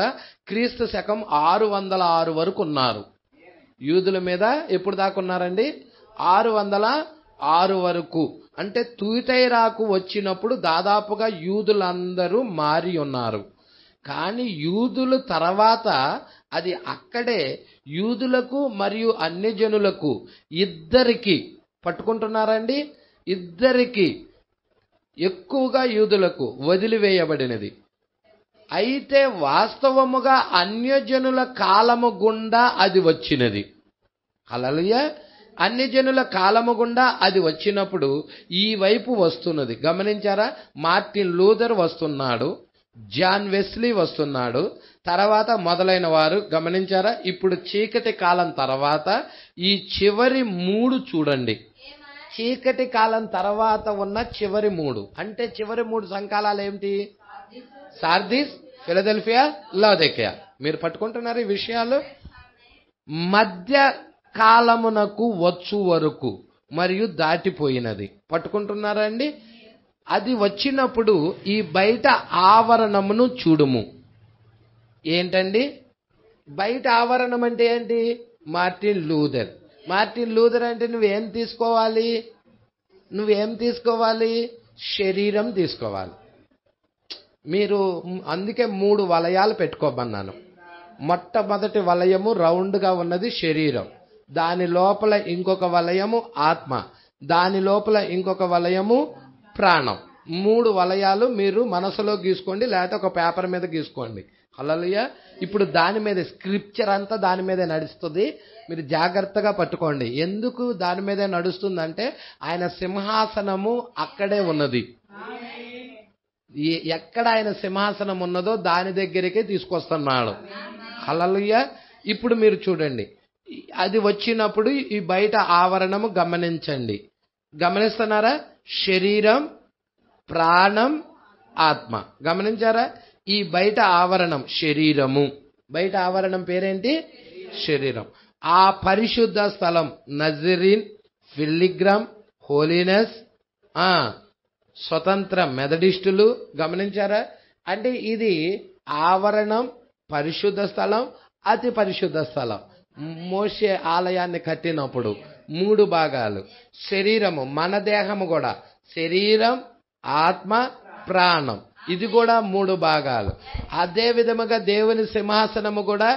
క్రీస్తు శకం 606 వరకు ఉన్నారు. యూదుల మీద ఎప్పుడు దాకా ఉన్నారండి? 606 వరకు. అంటే తుయితైరాకు వచ్చినప్పుడు దాదాపుగా యూదులందరూ మారి ఉన్నారు. కానీ యూదుల తర్వాత అది అక్కడే యూదులకు మరియు అన్యజనులకు ఇద్దరికి పట్టుకుంటున్నారండి? ఇద్దరికి, ఎక్కువగా యూదులకు వదిలివేయబడినది. అయితే వాస్తవముగా అన్యజనుల కాలము గుండా అది వచ్చినది. హల్లెలూయా. అన్యజనుల కాలము గుండా అది వచ్చినప్పుడు ఈ వైపు వస్తున్నది. గమనించారా? మార్టిన్ లూథర్ వస్తున్నాడు, జాన్ వెస్లీ వస్తున్నాడు, తర్వాత మొదలైన వారు. గమనించారా? ఇప్పుడు చీకటి కాలం తర్వాత ఈ చివరి 3 చూడండి. చీకటి కాలం తర్వాత ఉన్న చివరి 3 అంటే చివరి 3 సంకాలాలు ఏమిటి? Sardis, Philadelphia, Laodicea. మీరు పట్టుకుంటున్నారు ఈ విషయాలు. మధ్య కాలమునకు వచ్చు వరకు మరియు దాటిపోయినది. పట్టుకుంటున్నారా అండి? అది వచ్చినప్పుడు ఈ బయట ఆవరణమును చూడుము. ఏంటండి బయట ఆవరణం అంటే ఏంటి? Martin Luther. మార్టిన్ లూథర్ అంటే నువ్వేం తీసుకోవాలి? శరీరం తీసుకోవాలి. మీరు అందుకే 3 వలయాలు పెట్టుకోమన్నాను. మొట్టమొదటి వలయము రౌండ్గా ఉన్నది శరీరం, దాని లోపల ఇంకొక వలయము ఆత్మ, దాని లోపల ఇంకొక వలయము ప్రాణం. 3 వలయాలు మీరు మనసులో గీసుకోండి, లేకపోతే ఒక పేపర్ మీద గీసుకోండి. హల్లెలూయా. ఇప్పుడు దాని మీద స్క్రిప్చర్ అంతా దాని మీదే నడుస్తుంది. మీరు జాగ్రత్తగా పట్టుకోండి. ఎందుకు దాని మీదే నడుస్తుందంటే ఆయన సింహాసనము అక్కడే ఉన్నది. ఎక్కడ ఆయన సింహాసనం ఉన్నదో దాని దగ్గరికే తీసుకొస్తున్నాడు. హల్లెలూయా. ఇప్పుడు మీరు చూడండి, అది వచ్చినప్పుడు ఈ బయట ఆవరణము గమనించండి. గమనిస్తున్నారా? శరీరం, ప్రాణం, ఆత్మ. గమనించారా? ఈ బయట ఆవరణం శరీరము. బయట ఆవరణం పేరేంటి? శరీరం. ఆ పరిశుద్ధ స్థలం నజరీన్, ఫిల్లిగ్రమ్, హోలీనెస్, స్వతంత్ర మెథడిస్టులు. గమనించారా? అంటే ఇది ఆవరణం, పరిశుద్ధ స్థలం, అతి పరిశుద్ధ స్థలం. మోషే ఆలయాన్ని కట్టినప్పుడు 3 భాగాలు. శరీరము, మన దేహము కూడా శరీరం, ఆత్మ, ప్రాణం. ఇది కూడా 3 భాగాలు. అదే విధముగా దేవుని సింహాసనము కూడా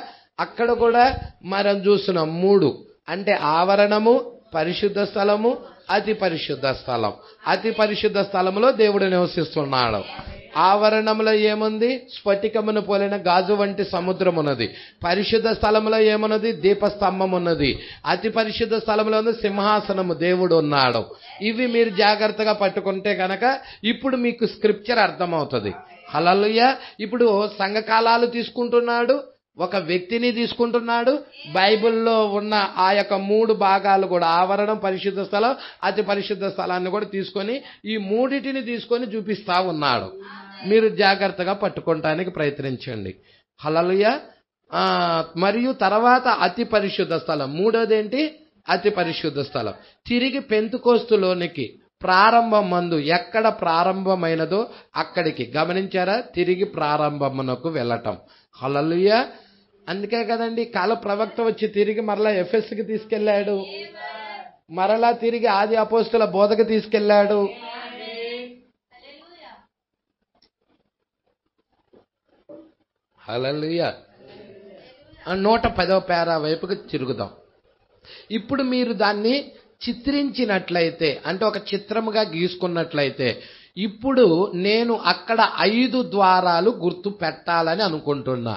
అక్కడ కూడా మనం చూస్తున్నాం 3. అంటే ఆవరణము, పరిశుద్ధ స్థలము, అతి పరిశుద్ధ స్థలం. అతి పరిశుద్ధ స్థలములో దేవుడు నివసిస్తున్నాడు. ఆవరణంలో ఏముంది? స్ఫటికమును పోలిన గాజు వంటి సముద్రం ఉన్నది. పరిశుద్ధ స్థలంలో ఏమున్నది? దీపస్తంభం ఉన్నది. అతి పరిశుద్ధ స్థలంలో ఉంది సింహాసనము, దేవుడు ఉన్నాడు. ఇవి మీరు జాగ్రత్తగా పట్టుకుంటే కనుక ఇప్పుడు మీకు స్క్రిప్చర్ అర్థమవుతుంది. హల్లెలూయా. ఇప్పుడు సంఘకాలాలు తీసుకుంటున్నాడు, ఒక వ్యక్తిని తీసుకుంటున్నాడు. బైబిల్లో ఉన్న ఆ యొక్క 3 భాగాలు కూడా ఆవరణం, పరిశుద్ధ స్థలం, అతి పరిశుద్ధ స్థలాన్ని కూడా తీసుకొని ఈ 3టిని తీసుకొని చూపిస్తా ఉన్నాడు. మీరు జాగ్రత్తగా పట్టుకోవటానికి ప్రయత్నించండి. హల్లెలూయా. మరియు తర్వాత అతి పరిశుద్ధ స్థలం. 3వది ఏంటి? అతి పరిశుద్ధ స్థలం. తిరిగి పెంతుకోస్తులోనికి ప్రారంభం మందు ఎక్కడ ప్రారంభమైనదో అక్కడికి. గమనించారా? తిరిగి ప్రారంభమునకు వెళ్ళటం. హల్లెలూయా. అందుకే కదండి కాల ప్రవక్త వచ్చి తిరిగి మరలా ఎఫెస్కి తీసుకెళ్లాడు, మరలా తిరిగి ఆది అపోస్తుల బోధకు తీసుకెళ్లాడు. హల్లెలూయా. 110వ పేరా వైపుకి తిరుగుదాం. ఇప్పుడు మీరు దాన్ని చిత్రించినట్లయితే, అంటే ఒక చిత్రముగా గీసుకున్నట్లయితే, ఇప్పుడు నేను అక్కడ 5 ద్వారాలు గుర్తు పెట్టాలని అనుకుంటున్నా.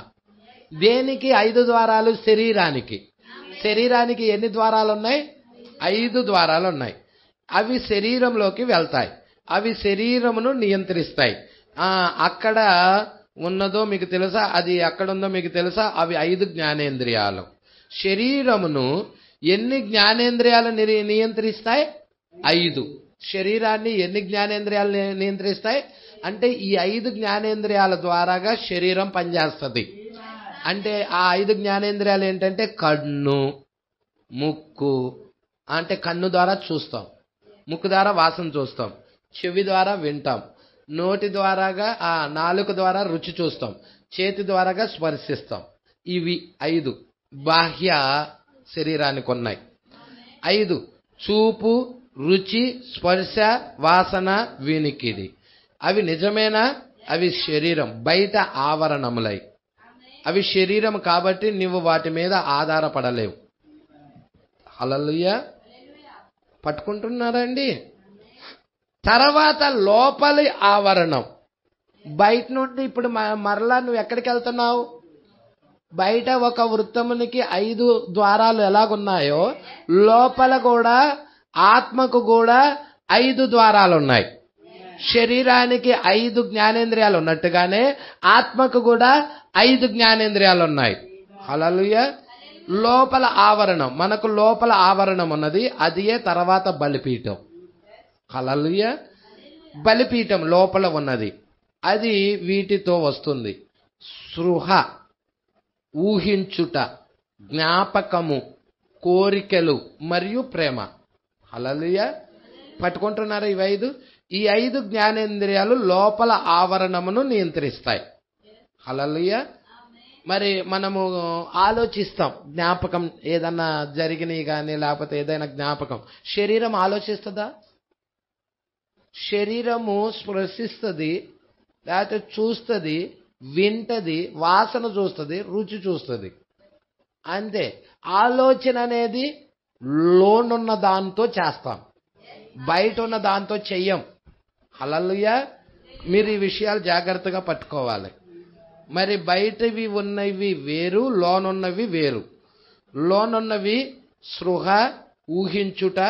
దేనికి 5 ద్వారాలు? శరీరానికి. శరీరానికి ఎన్ని ద్వారాలు ఉన్నాయి? 5 ద్వారాలు ఉన్నాయి. అవి శరీరంలోకి వెళ్తాయి, అవి శరీరమును నియంత్రిస్తాయి. అక్కడ ఉన్నదో మీకు తెలుసా? అది ఎక్కడుందో మీకు తెలుసా? అవి 5 జ్ఞానేంద్రియాలు. శరీరమును ఎన్ని జ్ఞానేంద్రియాలు నియంత్రిస్తాయి? 5. శరీరాన్ని ఎన్ని జ్ఞానేంద్రియాలు నియంత్రిస్తాయి అంటే ఈ 5 జ్ఞానేంద్రియాల ద్వారాగా శరీరం పనిచేస్తుంది. అంటే ఆ 5 జ్ఞానేంద్రియాలు ఏంటంటే కన్ను, ముక్కు, అంటే కన్ను ద్వారా చూస్తాం, ముక్కు ద్వారా వాసన చూస్తాం, చెవి ద్వారా వింటాం, నోటి ద్వారాగా నాలుక ద్వారా రుచి చూస్తాం, చేతి ద్వారాగా స్పర్శిస్తాం. ఇవి 5 బాహ్య శరీరానికి ఉన్నాయి. 5 చూపు, రుచి, స్పర్శ, వాసన, వినికిడి. అవి నిజమేనా? అవి శరీరం, బయట ఆవరణములై. అవి శరీరం కాబట్టి నువ్వు వాటి మీద ఆధారపడలేవు. హల్లెలూయా. పట్టుకుంటున్నారండి? తర్వాత లోపలి ఆవరణం. బయట నుండి ఇప్పుడు మరలా నువ్వు ఎక్కడికి వెళ్తున్నావు? బయట ఒక వృత్తమునికి 5 ద్వారాలు ఎలాగున్నాయో లోపల కూడా ఆత్మకు కూడా 5 ద్వారాలు ఉన్నాయి. శరీరానికి 5 జ్ఞానేంద్రియాలు ఉన్నట్టుగానే ఆత్మకు కూడా 5 జ్ఞానేంద్రియాలు ఉన్నాయి. హల్లెలూయా. లోపల ఆవరణం, మనకు లోపల ఆవరణం ఉన్నది, అదియే తర్వాత బలిపీఠం. హల్లెలూయా. బలిపీఠం లోపల ఉన్నది, అది వీటితో వస్తుంది. స్పృహ, ఊహించుట, జ్ఞాపకము, కోరికలు మరియు ప్రేమ. హల్లెలూయా. పట్టుకుంటున్నారా? ఈ 5 జ్ఞానేంద్రియాలు లోపల ఆవరణమును నియంత్రిస్తాయి. హల్లెలూయా. మరి మనము ఆలోచిస్తాం, జ్ఞాపకం ఏదన్నా జరిగినవి కానీ లేకపోతే ఏదైనా జ్ఞాపకం. శరీరం ఆలోచిస్తుందా? శరీరము స్పృశిస్తుంది, లేకపోతే చూస్తుంది, వింటది, వాసన చూస్తుంది, రుచి చూస్తుంది, అంతే. ఆలోచన అనేది లోనున్న దాంతో చేస్తాం, బయట ఉన్న దాంతో చెయ్యం. హల్లెలూయా. మీరు ఈ విషయాలు జాగ్రత్తగా పట్టుకోవాలి. మరి బయటవి ఉన్నవి వేరు, లోనున్నవి వేరు. లోనున్నవి స్పృహ, ఊహించుట,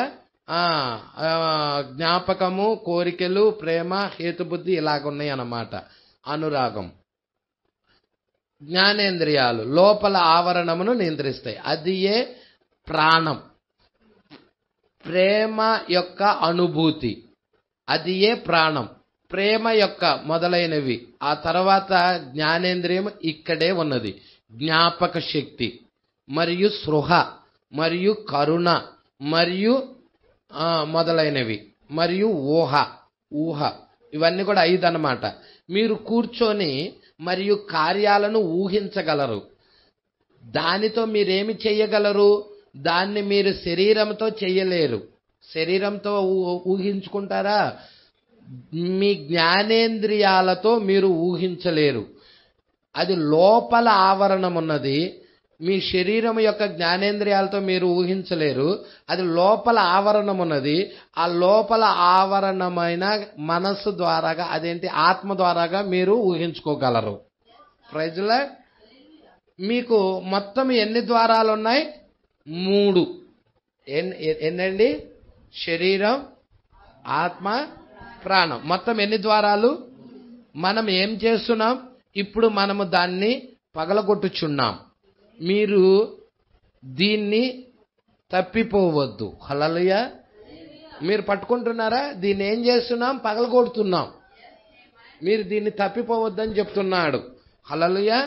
జ్ఞాపకము, కోరికలు, ప్రేమ, హేతుబుద్ధి ఇలాగున్నాయి అన్నమాట. అనురాగం. జ్ఞానేంద్రియాలు లోపల ఆవరణమును నియంత్రిస్తాయి, అది ఏ ప్రాణం. ప్రేమ యొక్క అనుభూతి, అది ఏ ప్రాణం. ప్రేమ యొక్క మొదలైనవి. ఆ తర్వాత జ్ఞానేంద్రియం ఇక్కడే ఉన్నది. జ్ఞాపక శక్తి మరియు స్పృహ మరియు కరుణ మరియు మొదలైనవి మరియు ఊహ ఇవన్నీ కూడా 5 అన్నమాట. మీరు కూర్చొని మరియు కార్యాలను ఊహించగలరు. దానితో మీరేమి చెయ్యగలరు? దాన్ని మీరు శరీరంతో చెయ్యలేరు. శరీరంతో ఊహించుకుంటారా? మీ జ్ఞానేంద్రియాలతో మీరు ఊహించలేరు. అది లోపల ఆవరణం ఉన్నది. మీ శరీరం యొక్క జ్ఞానేంద్రియాలతో మీరు ఊహించలేరు. అది లోపల ఆవరణం ఉన్నది. ఆ లోపల ఆవరణమైన మనస్సు ద్వారాగా, అదేంటి, ఆత్మ ద్వారాగా మీరు ఊహించుకోగలరు. Praise lord. మీకు మొత్తం ఎన్ని ద్వారాలు ఉన్నాయి? 3. ఎన్నండి? శరీరం, ఆత్మ, ప్రాణం. మొత్తం ఎన్ని ద్వారాలు? మనం ఏం చేస్తున్నాం ఇప్పుడు? మనము దాన్ని పగలగొట్టుచున్నాం. మీరు దీన్ని తప్పిపోవద్దు. హల్లెలూయా. మీరు పట్టుకుంటున్నారా? దీన్ని ఏం చేస్తున్నాం? పగలగొడుతున్నాం. మీరు దీన్ని తప్పిపోవద్దని చెప్తున్నాడు. హల్లెలూయా.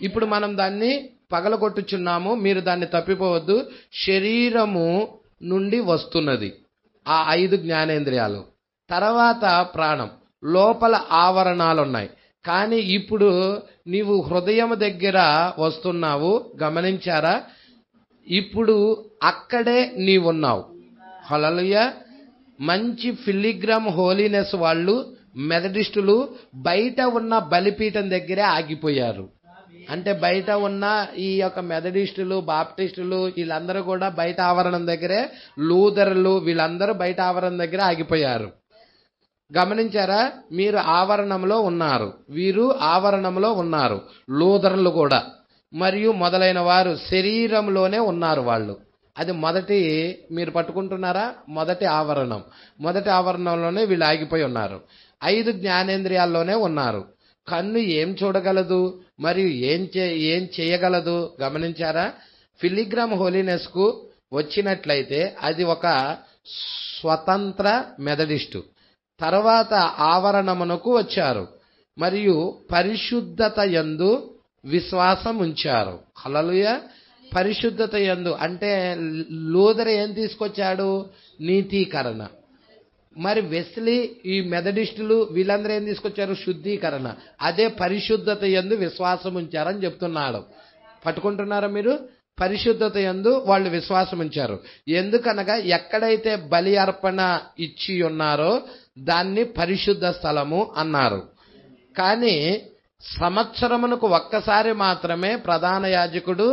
ఇప్పుడు మనం దాన్ని పగలగొట్టుచున్నాము, మీరు దాన్ని తప్పిపోవద్దు. శరీరము నుండి వస్తున్నది ఆ 5 జ్ఞానేంద్రియాలు. తర్వాత ప్రాణం. లోపల ఆవరణాలు ఉన్నాయి. కానీ ఇప్పుడు నీవు హృదయం దగ్గర వస్తున్నావు, గమనించారా? ఇప్పుడు అక్కడే నీవున్నావు. హల్లెలూయా. మంచి ఫిలిగ్రామ్ హోలీనెస్ వాళ్ళు, మెథడిస్టులు బయట ఉన్న బలిపీఠం దగ్గరే ఆగిపోయారు. అంటే బయట ఉన్న ఈ యొక్క మెథడిస్టులు, బాప్టిస్టులు వీళ్ళందరూ కూడా బయట ఆవరణం దగ్గరే, లూథర్లు వీళ్ళందరూ బయట ఆవరణం దగ్గర ఆగిపోయారు. గమనించారా? మీరు ఆవరణంలో ఉన్నారు, వీరు ఆవరణంలో ఉన్నారు. లూథర్లు కూడా మరియు మొదలైన వారు శరీరంలోనే ఉన్నారు వాళ్ళు. అది మొదటి, మీరు పట్టుకుంటున్నారా? మొదటి ఆవరణం. మొదటి ఆవరణంలోనే వీళ్ళు ఆగిపోయి ఉన్నారు. 5 జ్ఞానేంద్రియాల్లోనే ఉన్నారు. కన్ను ఏం చూడగలదు మరియు ఏం చేయగలదు? గమనించారా? ఫిలిగ్రామ్ హోలీనెస్ కు వచ్చినట్లయితే అది ఒక స్వతంత్ర మెథడిస్టు. తర్వాత ఆవరణమునకు వచ్చారు మరియు పరిశుద్ధత యందు విశ్వాసం ఉంచారు. హల్లెలూయా. పరిశుద్ధత యందు అంటే లూథర్ ఏం తీసుకొచ్చాడు? నీతీకరణ. మరి వెస్లీ, ఈ మెథడిస్టులు వీళ్ళందరూ ఏం తీసుకొచ్చారు? శుద్ధీకరణ. అదే పరిశుద్ధత యందు విశ్వాసం ఉంచారని చెప్తున్నాడు. పట్టుకుంటున్నారా మీరు? పరిశుద్ధత యందు వాళ్ళు విశ్వాసం ఉంచారు. ఎందుకనగా ఎక్కడైతే బలి అర్పణ ఇచ్చి ఉన్నారో దాన్ని పరిశుద్ధ స్థలము అన్నారు. కానీ సంవత్సరమునకు ఒక్కసారి మాత్రమే ప్రధాన యాజకుడు,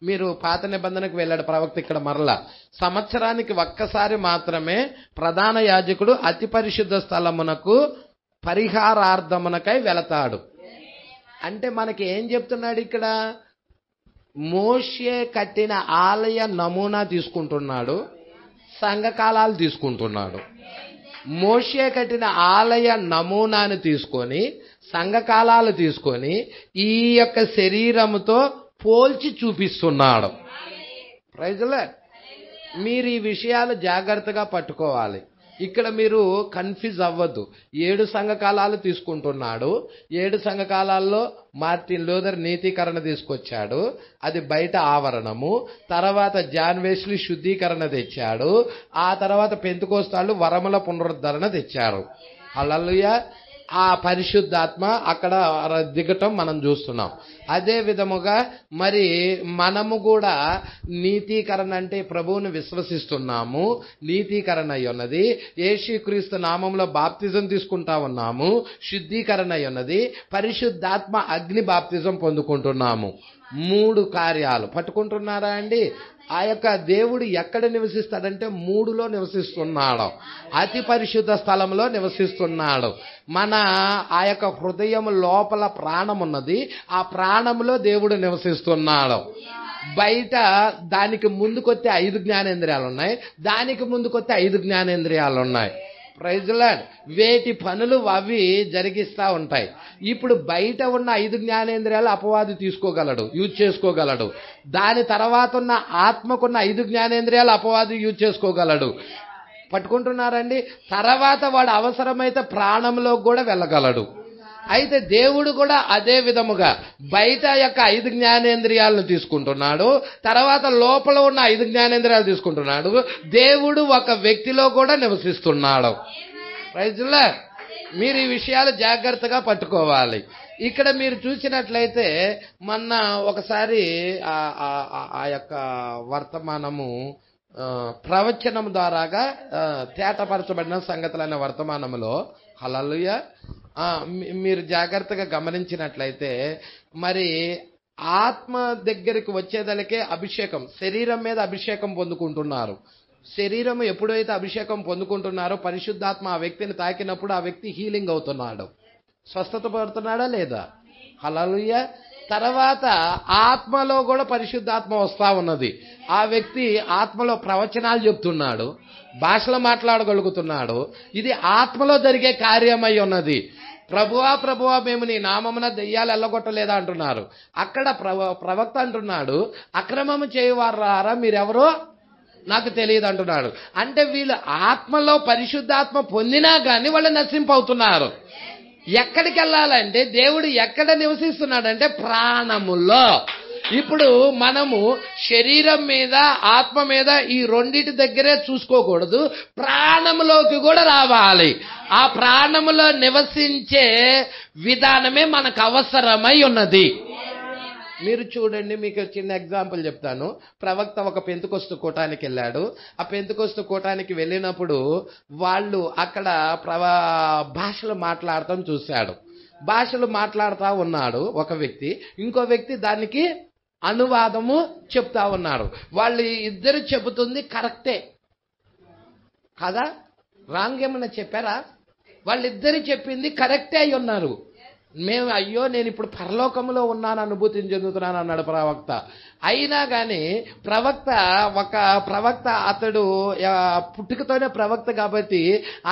మీరు పాత నిబంధనకు వెళ్ళాడు ప్రవక్త, ఇక్కడ మరలా సంవత్సరానికి ఒక్కసారి మాత్రమే ప్రధాన యాజకుడు అతి పరిశుద్ధ స్థలమునకు పరిహారార్థమునకై వెళతాడు. అంటే మనకి ఏం చెప్తున్నాడు ఇక్కడ? మోషే కట్టిన ఆలయ నమూనా తీసుకుంటున్నాడు, సంఘకాలాలు తీసుకుంటున్నాడు. మోషే కట్టిన ఆలయ నమూనాను తీసుకొని, సంఘకాలాలు తీసుకొని ఈ యొక్క శరీరముతో పోల్చి చూపిస్తున్నాడు. Praise lord. మీరు ఈ విషయాలు జాగ్రత్తగా పట్టుకోవాలి. ఇక్కడ మీరు కన్ఫ్యూజ్ అవ్వద్దు. 7 సంఘకాలాలు తీసుకుంటున్నాడు. 7 సంఘకాలాల్లో మార్టిన్ లూథర్ నీతీకరణ తీసుకొచ్చాడు, అది బయట ఆవరణము. తర్వాత జాన్ వెస్లీ శుద్ధీకరణ తెచ్చాడు. ఆ తర్వాత పెంతెకోస్తాళ్ళు వరముల పునరుద్ధరణ తెచ్చారు. హల్లెలూయా. ఆ పరిశుద్ధాత్మ అక్కడ దిగటం మనం చూస్తున్నాం. అదే విధముగా మరి మనము కూడా నీతీకరణ అంటే ప్రభువుని విశ్వసిస్తున్నాము, నీతీకరణ అయి ఉన్నది. యేసుక్రీస్తు నామంలో బాప్తిజం తీసుకుంటా ఉన్నాము, శుద్ధీకరణ అయి ఉన్నది. పరిశుద్ధాత్మ అగ్ని బాప్తిజం పొందుకుంటున్నాము. 3 కార్యాలు పట్టుకుంటున్నారా అండి? ఆ యొక్క దేవుడు ఎక్కడ నివసిస్తాడంటే 3లో నివసిస్తున్నాడు. అతి పరిశుద్ధ స్థలంలో నివసిస్తున్నాడు. మన ఆ యొక్క హృదయం లోపల ప్రాణం ఉన్నది, ఆ ప్రాణంలో దేవుడు నివసిస్తున్నాడు. బయట దానికి ముందుకొస్తే 5 జ్ఞానేంద్రియాలు ఉన్నాయి, దానికి ముందుకొస్తే 5 జ్ఞానేంద్రియాలు ఉన్నాయి. Praise lord. వేటి పనులు అవి జరిగిస్తా ఉంటాయి. ఇప్పుడు బయట ఉన్న 5 జ్ఞానేంద్రియాలు అపవాది తీసుకోగలడు, యూజ్ చేసుకోగలడు. దాని తర్వాత ఉన్న ఆత్మకున్న 5 జ్ఞానేంద్రియాలు అపవాది యూజ్ చేసుకోగలడు. పట్టుకుంటున్నారండి? తర్వాత వాడు అవసరమైతే ప్రాణంలో కూడా వెళ్ళగలడు. అయితే దేవుడు కూడా అదే విధముగా బయట యొక్క 5 జ్ఞానేంద్రియాలను తీసుకుంటున్నాడు, తర్వాత లోపల ఉన్న 5 జ్ఞానేంద్రియాలు తీసుకుంటున్నాడు. దేవుడు ఒక వ్యక్తిలో కూడా నివసిస్తున్నాడు. Praise lord. మీరు ఈ విషయాలు జాగ్రత్తగా పట్టుకోవాలి. ఇక్కడ మీరు చూసినట్లయితే మొన్న ఒకసారి ఆ యొక్క వర్తమానము ప్రవచనం ద్వారాగా తేటపరచబడిన సంగతులైన వర్తమానములో, హల్లెలూయా, మీరు జాగ్రత్తగా గమనించినట్లయితే మరి ఆత్మ దగ్గరికి వచ్చేదలకే అభిషేకం, శరీరం మీద అభిషేకం పొందుకుంటున్నారు. శరీరం ఎప్పుడైతే అభిషేకం పొందుకుంటున్నారో పరిశుద్ధాత్మ ఆ వ్యక్తిని తాకినప్పుడు ఆ వ్యక్తి హీలింగ్ అవుతున్నాడు, స్వస్థత పడుతున్నాడా లేదా? హల్లెలూయా. తర్వాత ఆత్మలో కూడా పరిశుద్ధాత్మ వస్తా ఉన్నది. ఆ వ్యక్తి ఆత్మలో ప్రవచనాలు చెప్తున్నాడు, భాషలు మాట్లాడగలుగుతున్నాడు. ఇది ఆత్మలో జరిగే కార్యమై ఉన్నది. ప్రభువా ప్రభువా మేము నీ నామమున దెయ్యాలు ఎల్లగొట్టలేదా అంటున్నారు. అక్కడ ప్రవక్త అంటున్నాడు, అక్రమము చేయవారా మీరెవరో నాకు తెలియదు అంటున్నాడు. అంటే వీళ్ళు ఆత్మలో పరిశుద్ధాత్మ పొందినా కానీ వాళ్ళు నశింపవుతున్నారు. ఎక్కడికి వెళ్ళాలంటే దేవుడు ఎక్కడ నివసిస్తున్నాడంటే ప్రాణములో. ఇప్పుడు మనము శరీరం మీద ఆత్మ మీద ఈ రెండిటి దగ్గరే చూసుకోకూడదు, ప్రాణములోకి కూడా రావాలి. ఆ ప్రాణములో నివసించే విధానమే మనకు అవసరమై ఉన్నది. మీరు చూడండి, మీకు చిన్న ఎగ్జాంపుల్ చెప్తాను. ప్రవక్త ఒక పెంతెకోస్తు కూటానికి వెళ్ళాడు. ఆ పెంతెకోస్తు కూటానికి వెళ్ళినప్పుడు వాళ్ళు అక్కడ భాషలు మాట్లాడటం చూశాడు. భాషలు మాట్లాడుతూ ఉన్నాడు ఒక వ్యక్తి, ఇంకో వ్యక్తి దానికి అనువాదము చెప్తా ఉన్నారు. వాళ్ళు ఇద్దరు చెబుతుంది కరెక్టే కదా, రాంగ్ ఏమన్నా చెప్పారా? వాళ్ళిద్దరు చెప్పింది కరెక్టే అయి ఉన్నారు. మేము అయ్యో నేను ఇప్పుడు పరలోకంలో ఉన్నాను అనుభూతిని చెందుతున్నాను అన్నాడు ప్రవక్త. అయినా కానీ ప్రవక్త అతడు పుట్టుకతోనే ప్రవక్త కాబట్టి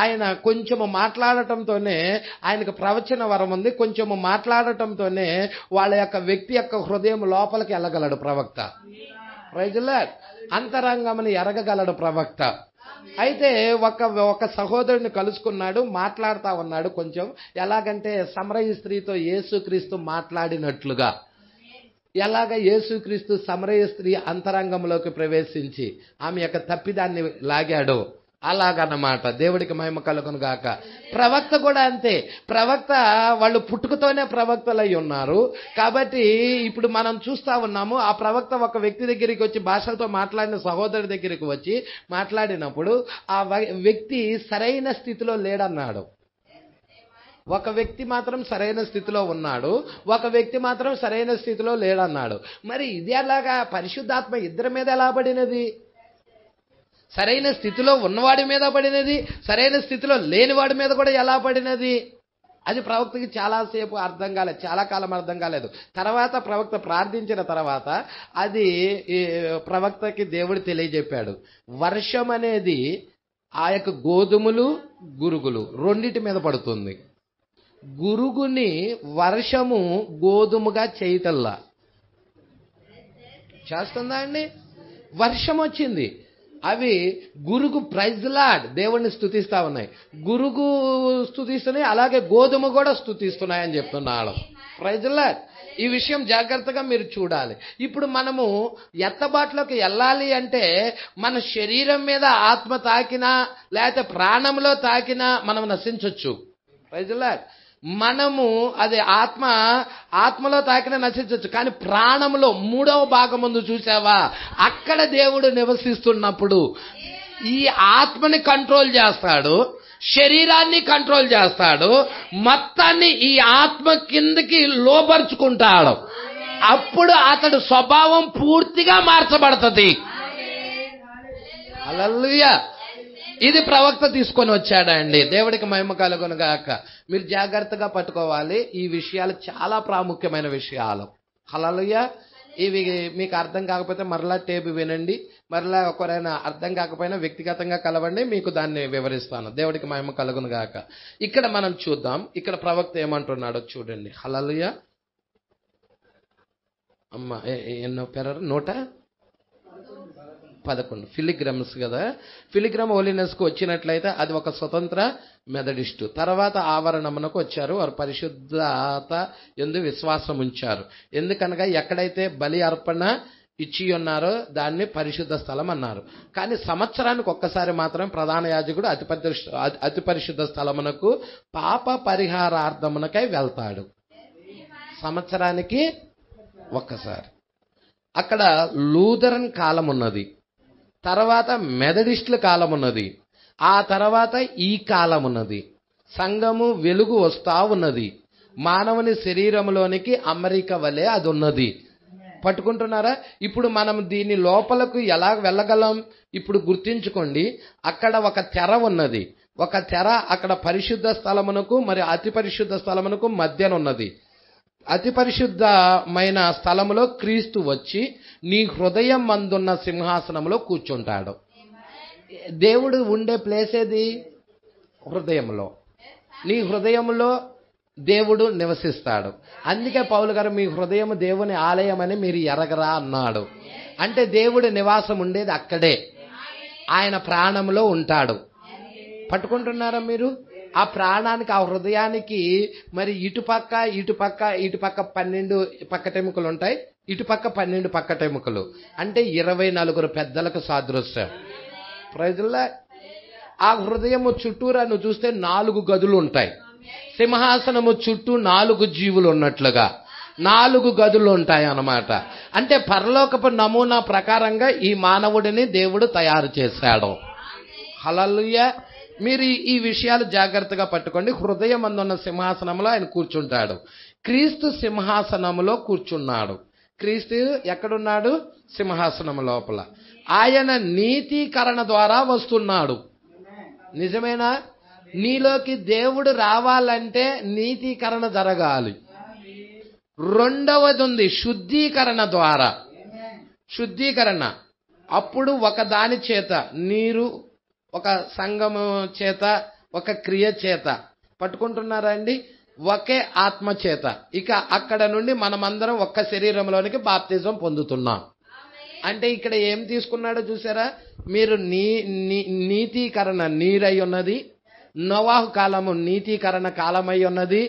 ఆయన కొంచెము మాట్లాడటంతోనే, ఆయనకు ప్రవచన వరం ఉంది, కొంచెము మాట్లాడటంతోనే వాళ్ళ యొక్క వ్యక్తి యొక్క హృదయం లోపలికి వెళ్ళగలడు ప్రవక్త. Praise lord. అంతరంగముని ఎరగగలడు ప్రవక్త. అయితే ఒక సహోదరుని కలుసుకున్నాడు, మాట్లాడుతా ఉన్నాడు. కొంచెం ఎలాగంటే సమరయ స్త్రీతో యేసుక్రీస్తు మాట్లాడినట్లుగా, ఎలాగ యేసుక్రీస్తు సమరయ స్త్రీ అంతరంగంలోకి ప్రవేశించి ఆమె యొక్క తప్పిదాన్ని లాగాడు, అలాగన్నమాట. దేవుడికి మహిమ కలుగును గాక. ప్రవక్త కూడా అంతే. ప్రవక్త వాళ్ళు పుట్టుకతోనే ప్రవక్తలై ఉన్నారు కాబట్టి ఇప్పుడు మనం చూస్తా ఉన్నాము. ఆ ప్రవక్త ఒక వ్యక్తి దగ్గరికి వచ్చి భాషలతో మాట్లాడిన సహోదరుడి దగ్గరికి వచ్చి మాట్లాడినప్పుడు ఆ వ్యక్తి సరైన స్థితిలో లేడన్నాడు. ఒక వ్యక్తి మాత్రం సరైన స్థితిలో ఉన్నాడు, ఒక వ్యక్తి మాత్రం సరైన స్థితిలో లేడన్నాడు. మరి ఇది ఎలాగా? పరిశుద్ధాత్మ ఇద్దరి మీద ఎలా పడినది? సరైన స్థితిలో ఉన్నవాడి మీద పడినది, సరైన స్థితిలో లేనివాడి మీద కూడా ఎలా పడినది? అది ప్రవక్తకి చాలాసేపు అర్థం కాలేదు, చాలా కాలం అర్థం కాలేదు. తర్వాత ప్రవక్త ప్రార్థించిన తర్వాత అది ప్రవక్తకి దేవుడు తెలియజెప్పాడు. వర్షం అనేది ఆ యొక్క గోధుమలు, గురుగులు రెండిటి మీద పడుతుంది. గురుగుని వర్షము గోధుమగా చేయటల్లా చేస్తుందా అండి? వర్షం వచ్చింది, అవి గురుగు ప్రైజ్ లార్డ్ దేవుణ్ణి స్తుతిస్తా ఉన్నాయి. గురుగు స్తుతిస్తున్నాయి, అలాగే గోధుమ కూడా స్తుతిస్తున్నాయి అని చెప్తున్నాడు. Praise lord. ఈ విషయం జాగ్రత్తగా మీరు చూడాలి. ఇప్పుడు మనము ఎత్తబాట్లోకి వెళ్ళాలి అంటే మన శరీరం మీద ఆత్మ తాకినా లేకపోతే ప్రాణంలో తాకినా మనం నశించవచ్చు. Praise lord. మనము అది ఆత్మలో తాకిన నశించవచ్చు, కానీ ప్రాణంలో 3వ భాగం ముందు చూసావా, అక్కడ దేవుడు నివసిస్తున్నప్పుడు ఈ ఆత్మని కంట్రోల్ చేస్తాడు, శరీరాన్ని కంట్రోల్ చేస్తాడు, మొత్తాన్ని ఈ ఆత్మ కిందకి లోపరుచుకుంటాడు. అప్పుడు అతడు స్వభావం పూర్తిగా మార్చబడుతుంది. హల్లెలూయా. ఇది ప్రవక్త తీసుకొని వచ్చాడండి. దేవుడికి మహిమ కలుగును గాక. మీరు జాగ్రత్తగా పట్టుకోవాలి. ఈ విషయాలు చాలా ప్రాముఖ్యమైన విషయాలు. హల్లెలూయా. ఇవి మీకు అర్థం కాకపోతే మరలా టేపు వినండి, మరలా ఒకరైనా అర్థం కాకపోయినా వ్యక్తిగతంగా కలవండి, మీకు దాన్ని వివరిస్తాను. దేవుడికి మహిమ కలుగును గాక. ఇక్కడ మనం చూద్దాం, ఇక్కడ ప్రవక్త ఏమంటున్నాడో చూడండి. హల్లెలూయా. అమ్మ ఎన్నో పెరరు 111 ఫిలిగ్రమ్స్ కదా. ఫిలిగ్రమ్ హోలీనెస్కు వచ్చినట్లయితే అది ఒక స్వతంత్ర మెథడిస్టు. తర్వాత ఆవరణమునకు వచ్చారు, వారు పరిశుద్ధత యందు విశ్వాసం ఉంచారు. ఎందుకనగా ఎక్కడైతే బలి అర్పణ ఇచ్చి ఉన్నారో దాన్ని పరిశుద్ధ స్థలం అన్నారు. కానీ సంవత్సరానికి ఒక్కసారి మాత్రం ప్రధాన యాజకుడు అతి పరిశుద్ధ స్థలమునకు పాప పరిహారార్థమునకై వెళ్తాడు. సంవత్సరానికి ఒక్కసారి. అక్కడ లూథరన్ కాలం ఉన్నది, తర్వాత మెథడిస్టుల కాలం ఉన్నది, ఆ తర్వాత ఈ కాలం ఉన్నది. సంఘము వెలుగు వస్తా ఉన్నది. మానవుని శరీరంలోనికి అమరిక వలె అది ఉన్నది. పట్టుకుంటున్నారా? ఇప్పుడు మనం దీని లోపలకు ఎలా వెళ్ళగలం? ఇప్పుడు గుర్తించుకోండి, అక్కడ ఒక తెర ఉన్నది. ఒక తెర అక్కడ పరిశుద్ధ స్థలమునకు మరి అతి పరిశుద్ధ స్థలమునకు మధ్యన ఉన్నది. అతి పరిశుద్ధమైన స్థలములో క్రీస్తు వచ్చి నీ హృదయం మందున్న సింహాసనంలో కూర్చుంటాడు. దేవుడు ఉండే ప్లేస్ ఏది? హృదయంలో. నీ హృదయంలో దేవుడు నివసిస్తాడు. అందుకే పౌలు గారు మీ హృదయం దేవుని ఆలయం అని మీరు ఎరగరా అన్నాడు. అంటే దేవుడి నివాసం ఉండేది అక్కడే, ఆయన ప్రాణంలో ఉంటాడు. పట్టుకుంటున్నారా మీరు? ఆ ప్రాణానికి, ఆ హృదయానికి మరి ఇటుపక్క 12 పక్కటెముకలు ఉంటాయి, ఇటుపక్క 12 పక్కటెముకలు, అంటే 24 పెద్దలకు సాదృశ్యం. ప్రజల్లో ఆ హృదయము చుట్టూరా నువ్వు చూస్తే 4 గదులు ఉంటాయి. సింహాసనము చుట్టూ 4 జీవులు ఉన్నట్లుగా 4 గదులు ఉంటాయి అన్నమాట. అంటే పరలోకపు నమూనా ప్రకారంగా ఈ మానవుడిని దేవుడు తయారు చేశాడు. హల్లెలూయా. మీరు ఈ విషయాలు జాగ్రత్తగా పట్టుకోండి. హృదయం అందున్న సింహాసనంలో ఆయన కూర్చుంటాడు. క్రీస్తు సింహాసనంలో కూర్చున్నాడు. క్రీస్తు ఎక్కడున్నాడు? సింహాసనం లోపల. ఆయన నీతీకరణ ద్వారా వస్తున్నాడు. నిజమేనా? నీలోకి దేవుడు రావాలంటే నీతీకరణ జరగాలి. రెండవది ఉంది, శుద్ధీకరణ ద్వారా. శుద్ధీకరణ అప్పుడు ఒక దాని చేత, నీరు ఒక సంగము చేత, ఒక క్రియ చేత, పట్టుకుంటున్నారా అండి? ఒకే ఆత్మ చేత. ఇక అక్కడ నుండి మనమందరం ఒక్క శరీరంలోనికి బాప్తిజం పొందుతున్నాం. అంటే ఇక్కడ ఏం తీసుకున్నాడో చూసారా? మీరు నీతీకరణ నీరై ఉన్నది, నోవాహు కాలము నీతీకరణ కాలమై ఉన్నది,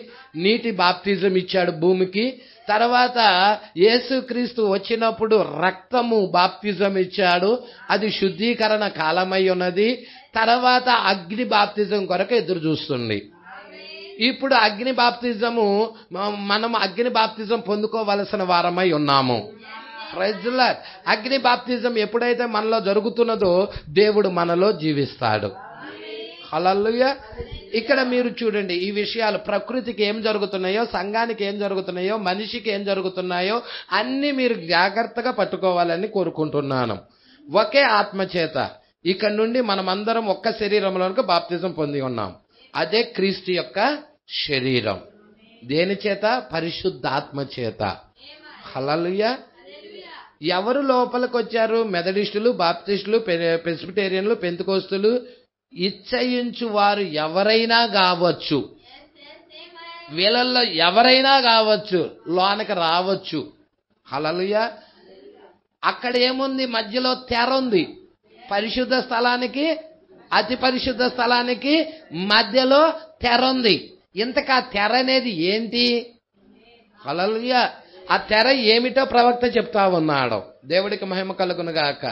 నీటి బాప్తిజం ఇచ్చాడు భూమికి. తర్వాత యేసుక్రీస్తు వచ్చినప్పుడు రక్తము బాప్తిజం ఇచ్చాడు, అది శుద్ధీకరణ కాలమై ఉన్నది. తర్వాత అగ్ని బాప్తిజం కొరకు ఎదురు చూస్తుంది. ఇప్పుడు అగ్ని బాప్తిజము, మనం అగ్ని బాప్తిజం పొందుకోవలసిన వారమై ఉన్నాము. Praise lord. అగ్ని బాప్తిజం ఎప్పుడైతే మనలో జరుగుతున్నదో దేవుడు మనలో జీవిస్తాడు. హల్లెలూయా. ఇక్కడ మీరు చూడండి, ఈ విషయాలు ప్రకృతికి ఏం జరుగుతున్నాయో, సంఘానికి ఏం జరుగుతున్నాయో, మనిషికి ఏం జరుగుతున్నాయో అన్ని మీరు జాగ్రత్తగా పట్టుకోవాలని కోరుకుంటున్నాను. ఒకే ఆత్మ చేత ఇక్కడ నుండి మనమందరం ఒక్క శరీరంలోనికి బాప్తిజం పొంది ఉన్నాం. అదే క్రీస్తు యొక్క శరీరం. దేని చేత? పరిశుద్ధాత్మ చేత. హల్లెలూయా. ఎవరు లోపలికి వచ్చారు? మెథడిస్టులు, బాప్టిస్టులు, ప్రెస్బిటేరియన్లు, పెంతెకోస్తులు, ఇచ్చయించు వారు ఎవరైనా కావచ్చు. వీళ్ళల్లో ఎవరైనా కావచ్చు, లోనకి రావచ్చు. హల్లెలూయా. అక్కడ ఏముంది? మధ్యలో తెర ఉంది. పరిశుద్ధ స్థలానికి, అతి పరిశుద్ధ స్థలానికి మధ్యలో తెర ఉంది. ఇంతకా తెర అనేది ఏంటి? హల్లెలూయా. ఆ తెర ఏమిటో ప్రవక్త చెప్తా ఉన్నాడు. దేవుడికి మహిమ కలుగును గాక.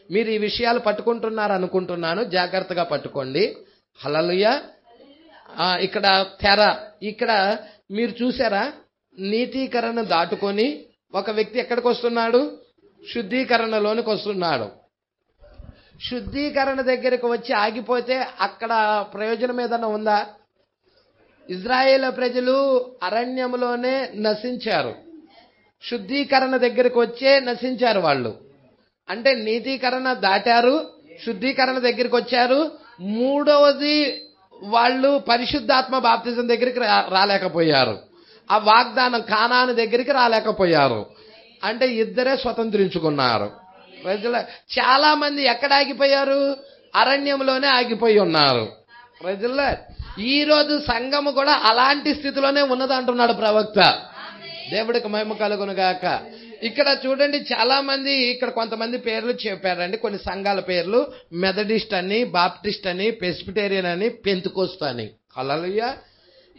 మీరు ఈ విషయాలు పట్టుకుంటున్నారు అనుకుంటున్నాను. జాగ్రత్తగా పట్టుకోండి. హల్లెలూయా. ఇక్కడ తెర, ఇక్కడ మీరు చూసారా? నీతీకరణ దాటుకొని ఒక వ్యక్తి ఎక్కడికి వస్తున్నాడు? శుద్ధీకరణలోనికి వస్తున్నాడు. శుద్ధీకరణ దగ్గరకు వచ్చి ఆగిపోతే అక్కడ ప్రయోజనం ఏదైనా ఉందా? ఇజ్రాయేల్ ప్రజలు అరణ్యంలోనే నశించారు. శుద్ధీకరణ దగ్గరకు వచ్చే నశించారు వాళ్ళు. అంటే నీతీకరణ దాటారు, శుద్ధీకరణ దగ్గరికి వచ్చారు. మూడవది, వాళ్ళు పరిశుద్ధాత్మ బాప్తిజం దగ్గరికి రాలేకపోయారు. ఆ వాగ్దానం కానాను దగ్గరికి రాలేకపోయారు. అంటే ఇద్దరే స్వతంత్రించుకున్నారు. ప్రజల చాలా మంది ఎక్కడ ఆగిపోయారు? అరణ్యంలోనే ఆగిపోయి ఉన్నారు. ప్రజల ఈ రోజు సంఘము కూడా అలాంటి స్థితిలోనే ఉన్నది అంటున్నాడు ప్రవక్త. దేవుడికి మహిమ కలుగును గాక. ఇక్కడ చూడండి, చాలా మంది ఇక్కడ కొంతమంది పేర్లు చెప్పారండి. కొన్ని సంఘాల పేర్లు మెథడిస్ట్ అని, బాప్టిస్ట్ అని, ప్రెస్బిటేరియన్ అని, పెంతెకోస్తు అని. హల్లెలూయా.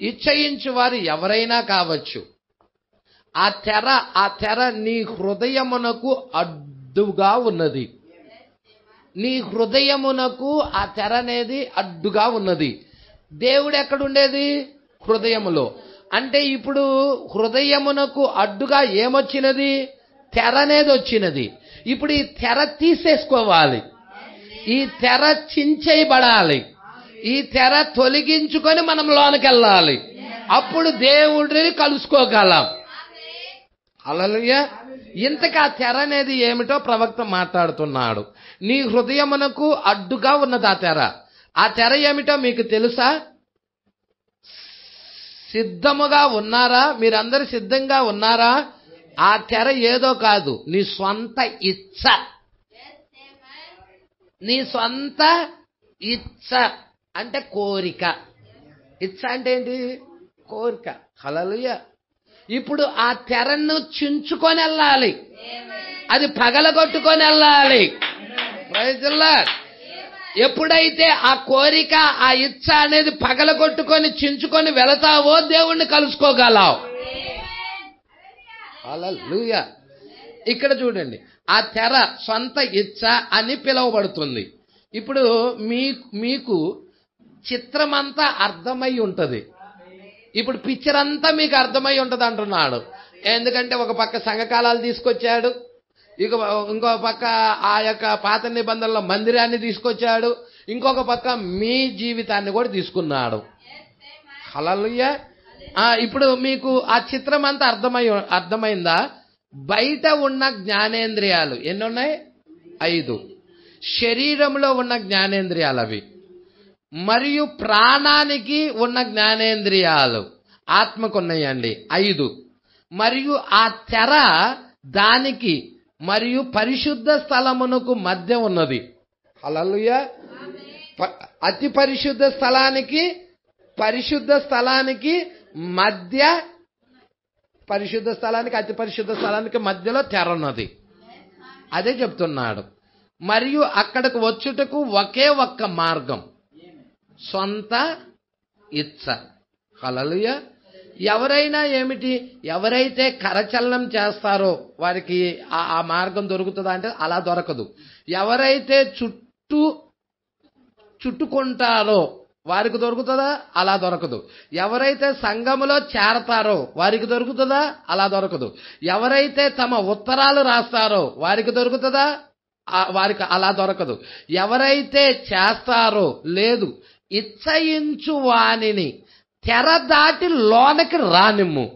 ఇచ్చయించు వారు ఎవరైనా కావచ్చు. ఆ తెర నీ హృదయమునకు అడ్డుగా ఉన్నది. నీ హృదయమునకు ఆ తెర అనేది అడ్డుగా ఉన్నది. దేవుడు ఎక్కడుండేది? హృదయములో. అంటే ఇప్పుడు హృదయమునకు అడ్డుగా ఏమొచ్చినది? తెర అనేది వచ్చినది. ఇప్పుడు ఈ తెర తీసేసుకోవాలి. ఈ తెర చించేయబడాలి. ఈ తెర తొలగించుకొని మనం లోనికి వెళ్ళాలి. అప్పుడు దేవుడిని కలుసుకోగలం. హల్లెలూయా. ఇంతకా తెర అనేది ఏమిటో ప్రవక్త మాట్లాడుతున్నాడు. నీ హృదయమునకు అడ్డుగా ఉన్నది ఆ తెర. ఆ తెర ఏమిటో మీకు తెలుసా? సిద్ధముగా ఉన్నారా? మీరందరూ సిద్ధంగా ఉన్నారా? ఆ తెర ఏదో కాదు, నీ సొంత ఇచ్చ. నీ సొంత ఇచ్చ అంటే కోరిక. ఇచ్చ అంటే ఏంటి? కోరిక. హల్లెలూయా. ఇప్పుడు ఆ తెరను చించుకొని వెళ్ళాలి. అది పగలగొట్టుకొని వెళ్ళాలి. Praise the lord. ఎప్పుడైతే ఆ కోరిక, ఆ ఇచ్చ అనేది పగలగొట్టుకొని చించుకొని వెళతావో దేవుణ్ణి కలుసుకోగలవు. హల్లెలూయా. ఇక్కడ చూడండి, ఆ తెర సొంత ఇచ్చ అని పిలువబడుతుంది. ఇప్పుడు మీకు చిత్రమంతా అర్థమై ఉంటది. ఇప్పుడు పిక్చర్ అంతా మీకు అర్థమై ఉంటది అంటున్నాడు. ఎందుకంటే ఒక పక్క సంఘకాలాలు తీసుకొచ్చాడు, ఇంకో పక్క ఆ యొక్క పాత నిబంధనల మందిరాన్ని తీసుకొచ్చాడు, ఇంకొక పక్క మీ జీవితాన్ని కూడా తీసుకున్నాడు. హల్లెలూయా. ఇప్పుడు మీకు ఆ చిత్రం అంతా అర్థమైందా? బయట ఉన్న జ్ఞానేంద్రియాలు ఎన్నున్నాయి? 5. శరీరంలో ఉన్న జ్ఞానేంద్రియాలు అవి. మరియు ప్రాణానికి ఉన్న జ్ఞానేంద్రియాలు ఆత్మకున్నాయండి 5. మరియు ఆ తెర దానికి మరియు పరిశుద్ధ స్థలమునకు మధ్య ఉన్నది. హల్లెలూయా. అతి పరిశుద్ధ స్థలానికి, పరిశుద్ధ స్థలానికి మధ్య, పరిశుద్ధ స్థలానికి అతి పరిశుద్ధ స్థలానికి మధ్యలో తెర ఉన్నది. అదే చెప్తున్నాడు. మరియు అక్కడికి వచ్చుటకు ఒకే ఒక్క మార్గం, సొంత ఇచ్చ. హల్లెలూయా. ఎవరైనా ఏమిటి? ఎవరైతే కరచలనం చేస్తారో వారికి ఆ మార్గం దొరుకుతుందా అంటే అలా దొరకదు. ఎవరైతే చుట్టుకుంటారో వారికి దొరుకుతుందా? అలా దొరకదు. ఎవరైతే సంఘములో చేరతారో వారికి దొరుకుతుందా? అలా దొరకదు. ఎవరైతే తమ ఉత్తరాలు రాస్తారో వారికి దొరుకుతుందా? వారికి అలా దొరకదు. ఎవరైతే చేస్తారో లేదు, ఇచ్చయించు వానిని తెర దాటి లోనకి రానిమ్ము.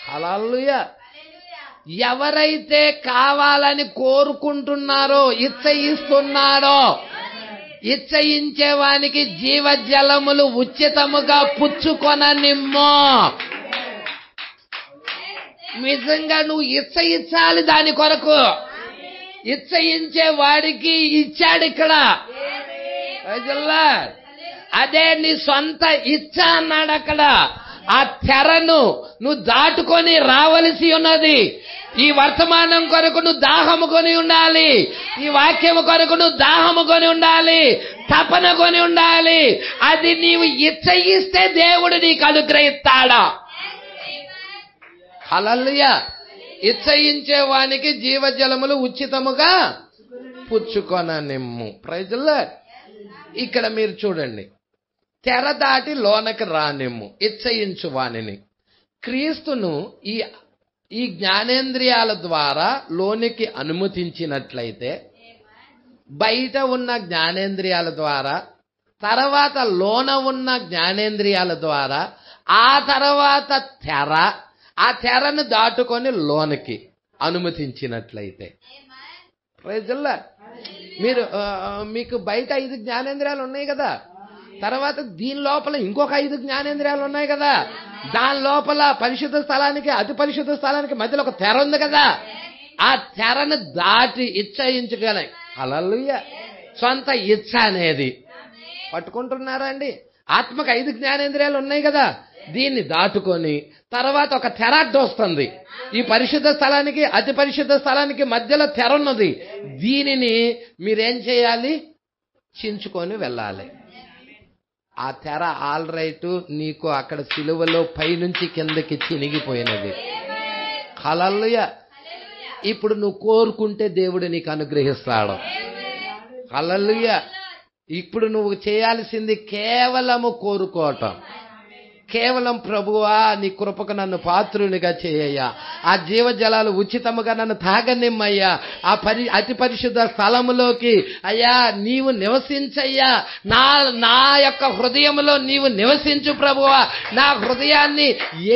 హల్లెలూయా. ఎవరైతే కావాలని కోరుకుంటున్నారో, ఇచ్చయిస్తున్నారో, ఇచ్చయించేవానికి జీవజలములు ఉచితముగా పుచ్చుకొననిమ్ము. నిజంగా నువ్వు ఇచ్చయించాలి దాని కొరకు. ఇచ్చయించే వాడికి ఇచ్చాడు ఇక్కడ. అదే నీ సొంత ఇచ్చ అన్నాడు అక్కడ. ఆ తెరను నువ్వు దాటుకొని రావలసి ఉన్నది. ఈ వర్తమానం కొరకు నువ్వు దాహము కొని ఉండాలి. ఈ వాక్యము కొరకు నువ్వు దాహము కొని ఉండాలి, తపన కొని ఉండాలి. అది నీవు ఇచ్చయిస్తే దేవుడు నీకు అనుగ్రహిస్తాడా. హల్లెలూయా. ఇచ్చయించే వానికి జీవజలములు ఉచితముగా పుచ్చుకొననిమ్ము. Praise the lord. ఇక్కడ మీరు చూడండి, తెర దాటి లోనకి రానిమ్ము, ఇచ్చయించు వానిని. క్రీస్తును ఈ జ్ఞానేంద్రియాల ద్వారా లోనికి అనుమతించినట్లయితే, బయట ఉన్న జ్ఞానేంద్రియాల ద్వారా, తర్వాత లోన ఉన్న జ్ఞానేంద్రియాల ద్వారా, ఆ తర్వాత ఆ తెరను దాటుకొని లోనికి అనుమతించినట్లయితే, ప్రైజ్ ది లార్డ్. మీకు బయట 5 జ్ఞానేంద్రియాలు ఉన్నాయి కదా, తర్వాత దీని లోపల ఇంకొక 5 జ్ఞానేంద్రియాలు ఉన్నాయి కదా, దాని లోపల పరిశుద్ధ స్థలానికి అతి పరిశుద్ధ స్థలానికి మధ్యలో ఒక తెర ఉంది కదా. ఆ తెరను దాటి ఇచ్చయించగల. హల్లెలూయా. సొంత ఇచ్చ అనేది పట్టుకుంటున్నారా అండి? ఆత్మకు 5 జ్ఞానేంద్రియాలు ఉన్నాయి కదా, దీన్ని దాటుకొని తర్వాత ఒక తెర అడ్డు వస్తుంది. ఈ పరిశుద్ధ స్థలానికి అతి పరిశుద్ధ స్థలానికి మధ్యలో తెర ఉన్నది. దీనిని మీరేం చేయాలి? చించుకొని వెళ్ళాలి. ఆ తెర ఆల్ రైట్ నీకు అక్కడ సిలువలో పైనుంచి కిందకి చినిగిపోయినది. హల్లెలూయా. ఇప్పుడు నువ్వు కోరుకుంటే దేవుడు నీకు అనుగ్రహిస్తాడు. హల్లెలూయా. ఇప్పుడు నువ్వు చేయాల్సింది కేవలము కోరుకోవటం. కేవలం ప్రభువా నీ కృపకు నన్ను పాత్రునిగా చేయయ్యా, ఆ జీవజలాలు ఉచితముగా నన్ను తాగనిమ్మయ్యా, ఆ అతి పరిశుద్ధ స్థలములోకి అయ్యా నీవు నివసించయ్యా, నా యొక్క హృదయంలో నీవు నివసించు ప్రభువా, నా హృదయాన్ని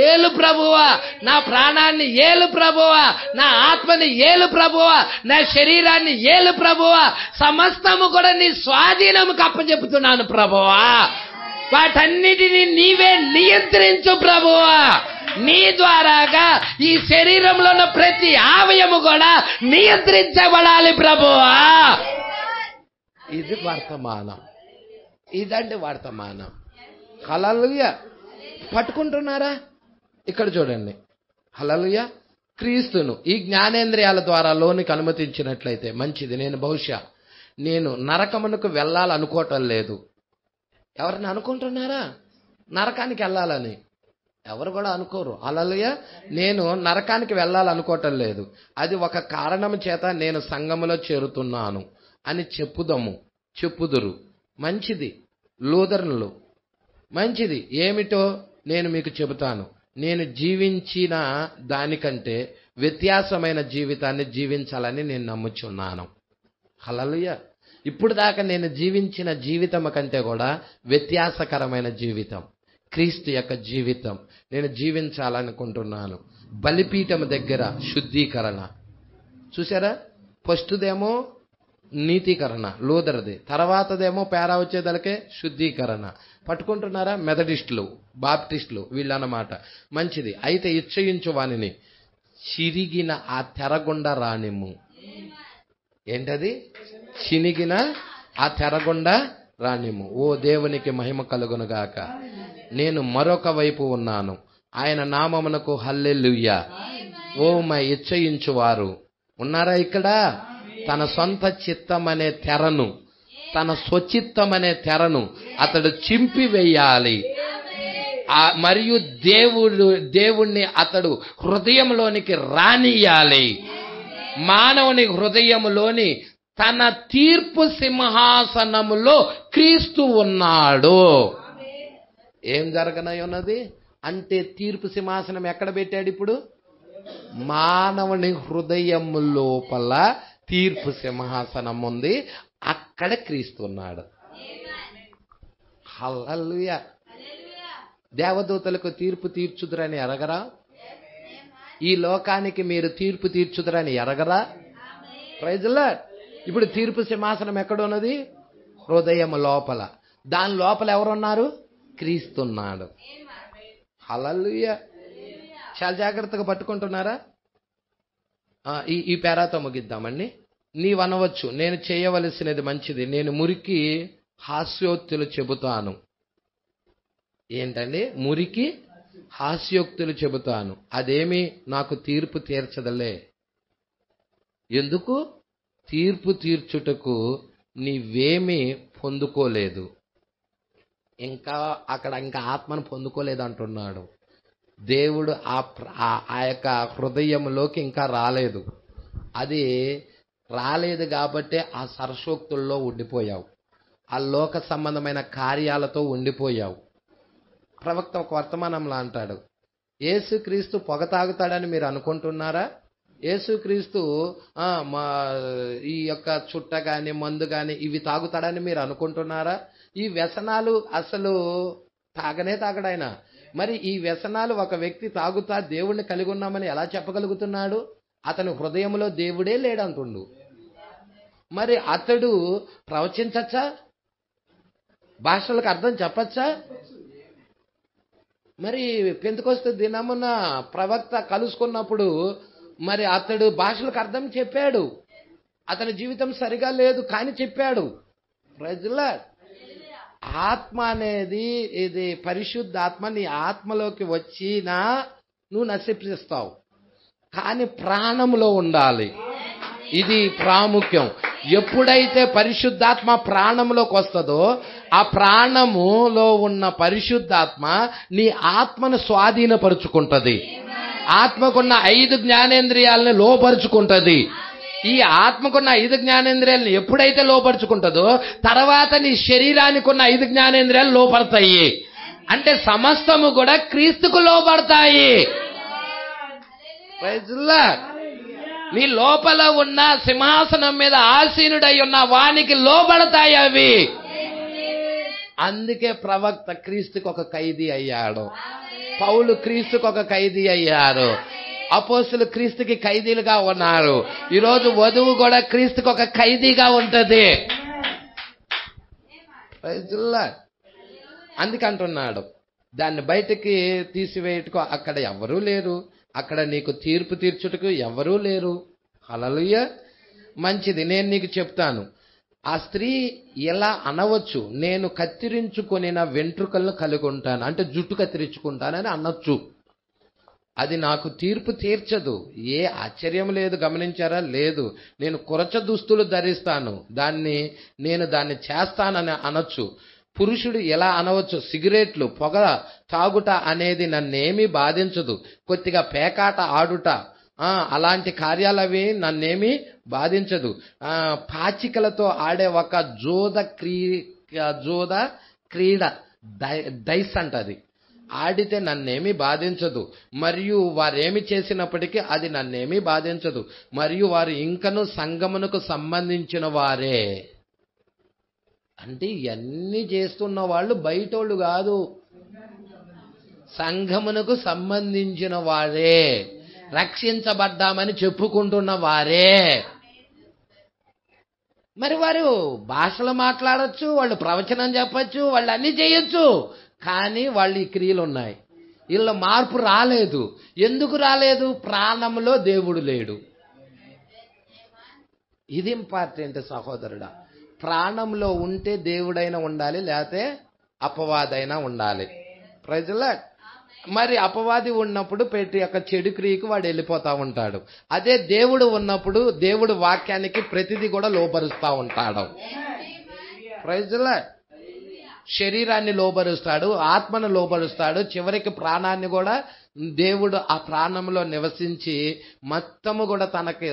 ఏలు ప్రభువా, నా ప్రాణాన్ని ఏలు ప్రభువా, నా ఆత్మని ఏలు ప్రభువా, నా శరీరాన్ని ఏలు ప్రభువా, సమస్తము కూడా నీ స్వాధీనముకు అప్పచెప్పుతున్నాను ప్రభువా. వాటన్నిటిని నీవే నియంత్రించు ప్రభువా. నీ ద్వారాగా ఈ శరీరంలో ఉన్న ప్రతి అవయము కూడా నియంత్రించబడాలి ప్రభువా. ఇది వర్తమానం. ఇదండి వర్తమానం. హల్లెలూయా. పట్టుకుంటున్నారా? ఇక్కడ చూడండి. హల్లెలూయా. క్రీస్తును ఈ జ్ఞానేంద్రియాల ద్వారా లోనికి అనుమతించినట్లయితే మంచిది. నేను నరకమునకు వెళ్ళాలనుకోవటం లేదు. ఎవరిని అనుకుంటున్నారా నరకానికి వెళ్ళాలని? ఎవరు కూడా అనుకోరు. హల్లెలూయా. నేను నరకానికి వెళ్ళాలనుకోవటం లేదు. అది ఒక కారణం చేత నేను సంఘములో చేరుతున్నాను అని చెప్పుదురు. మంచిది. లూథరన్లు మంచిది. ఏమిటో నేను మీకు చెబుతాను. నేను జీవించిన దానికంటే వ్యత్యాసమైన జీవితాన్ని జీవించాలని నేను నమ్ముచున్నాను. హల్లెలూయా. ఇప్పుడు దాకా నేను జీవించిన జీవితం కంటే కూడా వ్యత్యాసకరమైన జీవితం, క్రీస్తు యొక్క జీవితం నేను జీవించాలనుకుంటున్నాను. బలిపీఠం దగ్గర శుద్ధీకరణ చూసారా? ఫస్ట్దేమో నీతీకరణ లూథర్ది, తర్వాతదేమో పేరా వచ్చేదలకే శుద్ధీకరణ. పట్టుకుంటున్నారా? మెథడిస్టులు, బాప్టిస్టులు వీళ్ళన్నమాట. మంచిది. అయితే ఇచ్చయించు వానిని చిరిగిన ఆ తెరగుండా రానిమ్ము. ఏంటది? చినిగిన ఆ తెరగుండా రానిమ్ము. ఓ దేవునికి మహిమ కలుగునుగాక. నేను మరొక వైపు ఉన్నాను, ఆయన నామమునకు హల్లెలూయా. ఓ మై ఇచ్చయించువారు ఉన్నారా ఇక్కడ? తన సొంత చిత్తం అనే తెరను, తన స్వచిత్తం అనే తెరను అతడు చింపివేయాలి. మరియు దేవుణ్ణి అతడు హృదయంలోనికి రానియాలి. మానవుని హృదయంలోని తన తీర్పు సింహాసనములో క్రీస్తు ఉన్నాడు. ఏం జరగనై ఉన్నది అంటే తీర్పు సింహాసనం ఎక్కడ పెట్టాడు? ఇప్పుడు మానవుని హృదయం లోపల తీర్పు సింహాసనం ఉంది, అక్కడ క్రీస్తు ఉన్నాడు. హల్లెలూయా. దేవదూతలకు తీర్పు తీర్చుదురని ఎరగరా? ఈ లోకానికి మీరు తీర్పు తీర్చుదురని ఎరగరా? Praise the Lord. ఇప్పుడు తీర్పు సింహాసనం ఎక్కడున్నది? హృదయం లోపల. దాని లోపల ఎవరున్నారు? క్రీస్తున్నాడు. హల్లెలూయా. చాలా జాగ్రత్తగా పట్టుకుంటున్నారా? ఈ పేరాతో ముగిద్దామండి. నీవనవచ్చు, నేను చేయవలసినది మంచిది, నేను మురికి హాస్యోక్తులు చెబుతాను. ఏంటండి? మురికి హాస్యోక్తులు చెబుతాను, అదేమి నాకు తీర్పు తీర్చదలే. ఎందుకు? తీర్పు తీర్చుటకు నీవేమీ పొందుకోలేదు. ఇంకా ఆత్మను పొందుకోలేదు అంటున్నాడు. దేవుడు ఆ యొక్క హృదయంలోకి ఇంకా రాలేదు. అది రాలేదు కాబట్టి ఆ సరసోక్తుల్లో ఉండిపోయావు, ఆ లోక సంబంధమైన కార్యాలతో ఉండిపోయావు. ప్రవక్త ఒక వర్తమానంలో అంటాడు, యేసుక్రీస్తు పొగ తాగుతాడని మీరు అనుకుంటున్నారా? యేసుక్రీస్తు ఈ యొక్క చుట్ట గాని మందు గాని ఇవి తాగుతాడని మీరు అనుకుంటున్నారా? ఈ వ్యసనాలు అసలు తాగడాయన. మరి ఈ వ్యసనాలు ఒక వ్యక్తి తాగుతా దేవుణ్ణి కలిగి ఉన్నామని ఎలా చెప్పగలుగుతున్నాడు? అతని హృదయంలో దేవుడే లేడంటుండు. మరి అతడు ప్రవచించచ్చా? భాషలకు అర్థం చెప్పచ్చా? మరి పెంతెకొస్తు దినమున ప్రవక్త కలుసుకున్నప్పుడు మరి అతడు భాషలకు అర్థం చెప్పాడు. అతని జీవితం సరిగా లేదు కానీ చెప్పాడు. Praise the lord. ఆత్మ అనేది ఇది పరిశుద్ధ ఆత్మ. నీ ఆత్మలోకి వచ్చినా నువ్వు నశిపిస్తావు, కానీ ప్రాణంలో ఉండాలి. ఇది ప్రాముఖ్యం. ఎప్పుడైతే పరిశుద్ధాత్మ ప్రాణంలోకి వస్తుందో ఆ ప్రాణములో ఉన్న పరిశుద్ధాత్మ నీ ఆత్మను స్వాధీనపరుచుకుంటది. ఆత్మకున్న 5 జ్ఞానేంద్రియాలను లోపరుచుకుంటది. ఈ ఆత్మకున్న 5 జ్ఞానేంద్రియాలను ఎప్పుడైతే లోపరుచుకుంటుందో తర్వాత నీ శరీరానికి ఉన్న 5 జ్ఞానేంద్రియాలు లోపడతాయి. అంటే సమస్తము కూడా క్రీస్తుకు లోపడతాయి. Praise the lord. నీ లోపల ఉన్న సింహాసనం మీద ఆసీనుడై ఉన్న వానికి లోబడతాయి అవి. అందుకే ప్రవక్త క్రీస్తుకు ఒక ఖైదీ అయ్యాడు. పౌలు క్రీస్తుకు ఒక ఖైదీ అయ్యారు. అపోస్తులు క్రీస్తుకి ఖైదీలుగా ఉన్నారు. ఈరోజు వధువు కూడా క్రీస్తుకు ఒక ఖైదీగా ఉంటది. అందుకంటున్నాడు, దాన్ని బయటకి తీసివేయటకు అక్కడ ఎవరూ లేరు, అక్కడ నీకు తీర్పు తీర్చుటకు ఎవరూ లేరు. హల్లెలూయా. మంచిది, నేను నీకు చెప్తాను. ఆ స్త్రీ ఎలా అనవచ్చు, నేను కత్తిరించుకొనిన వెంట్రుకలను కలిగి ఉంటాను, అంటే జుట్టు కత్తిరించుకుంటానని అనొచ్చు. అది నాకు తీర్పు తీర్చదు. ఏ ఆశ్చర్యం లేదు. గమనించారా? లేదు. నేను కురచ దుస్తులు ధరిస్తాను, నేను దాన్ని చేస్తానని అనొచ్చు. పురుషుడు ఎలా అనవచ్చు, సిగరెట్లు పొగ తాగుట అనేది నన్నేమీ బాధించదు, కొద్దిగా పేకాట ఆడుట అలాంటి కార్యాలవి నన్నేమీ బాధించదు. పాచికలతో ఆడే ఒక జోద క్రీడ డైస్ అంటది, ఆడితే నన్నేమీ బాధించదు. మరియు వారేమి చేసినప్పటికీ అది నన్నేమీ బాధించదు. మరియు వారు ఇంకను సంగమునకు సంబంధించిన వారే. అంటే ఇవన్నీ చేస్తున్న వాళ్ళు బయటోళ్ళు కాదు, సంఘమునకు సంబంధించిన వారే, రక్షించబడ్డామని చెప్పుకుంటున్న వారే. మరి వారు భాషలు మాట్లాడచ్చు, వాళ్ళు ప్రవచనం చెప్పచ్చు, వాళ్ళు అన్ని చేయొచ్చు, కానీ వాళ్ళు ఈ క్రియలు ఉన్నాయి. వీళ్ళ మార్పు రాలేదు. ఎందుకు రాలేదు? ప్రాణంలో దేవుడు లేడు. ఇది ఇంపార్టెంట్ సహోదరుడా. ప్రాణంలో ఉంటే దేవుడైనా ఉండాలి, లేకపోతే అపవాదైనా ఉండాలి. Praise the lord. మరి అపవాది ఉన్నప్పుడు పెట్టి యొక్క చెడు క్రియకు వాడు వెళ్ళిపోతా ఉంటాడు. అదే దేవుడు ఉన్నప్పుడు దేవుడు వాక్యానికి ప్రతిదీ కూడా లోపరుస్తూ ఉంటాడు. Praise the lord. శరీరాన్ని లోబరుస్తాడు, ఆత్మను లోబరుస్తాడు, చివరికి ప్రాణాన్ని కూడా దేవుడు ఆ ప్రాణంలో నివసించి మొత్తము కూడా తనకి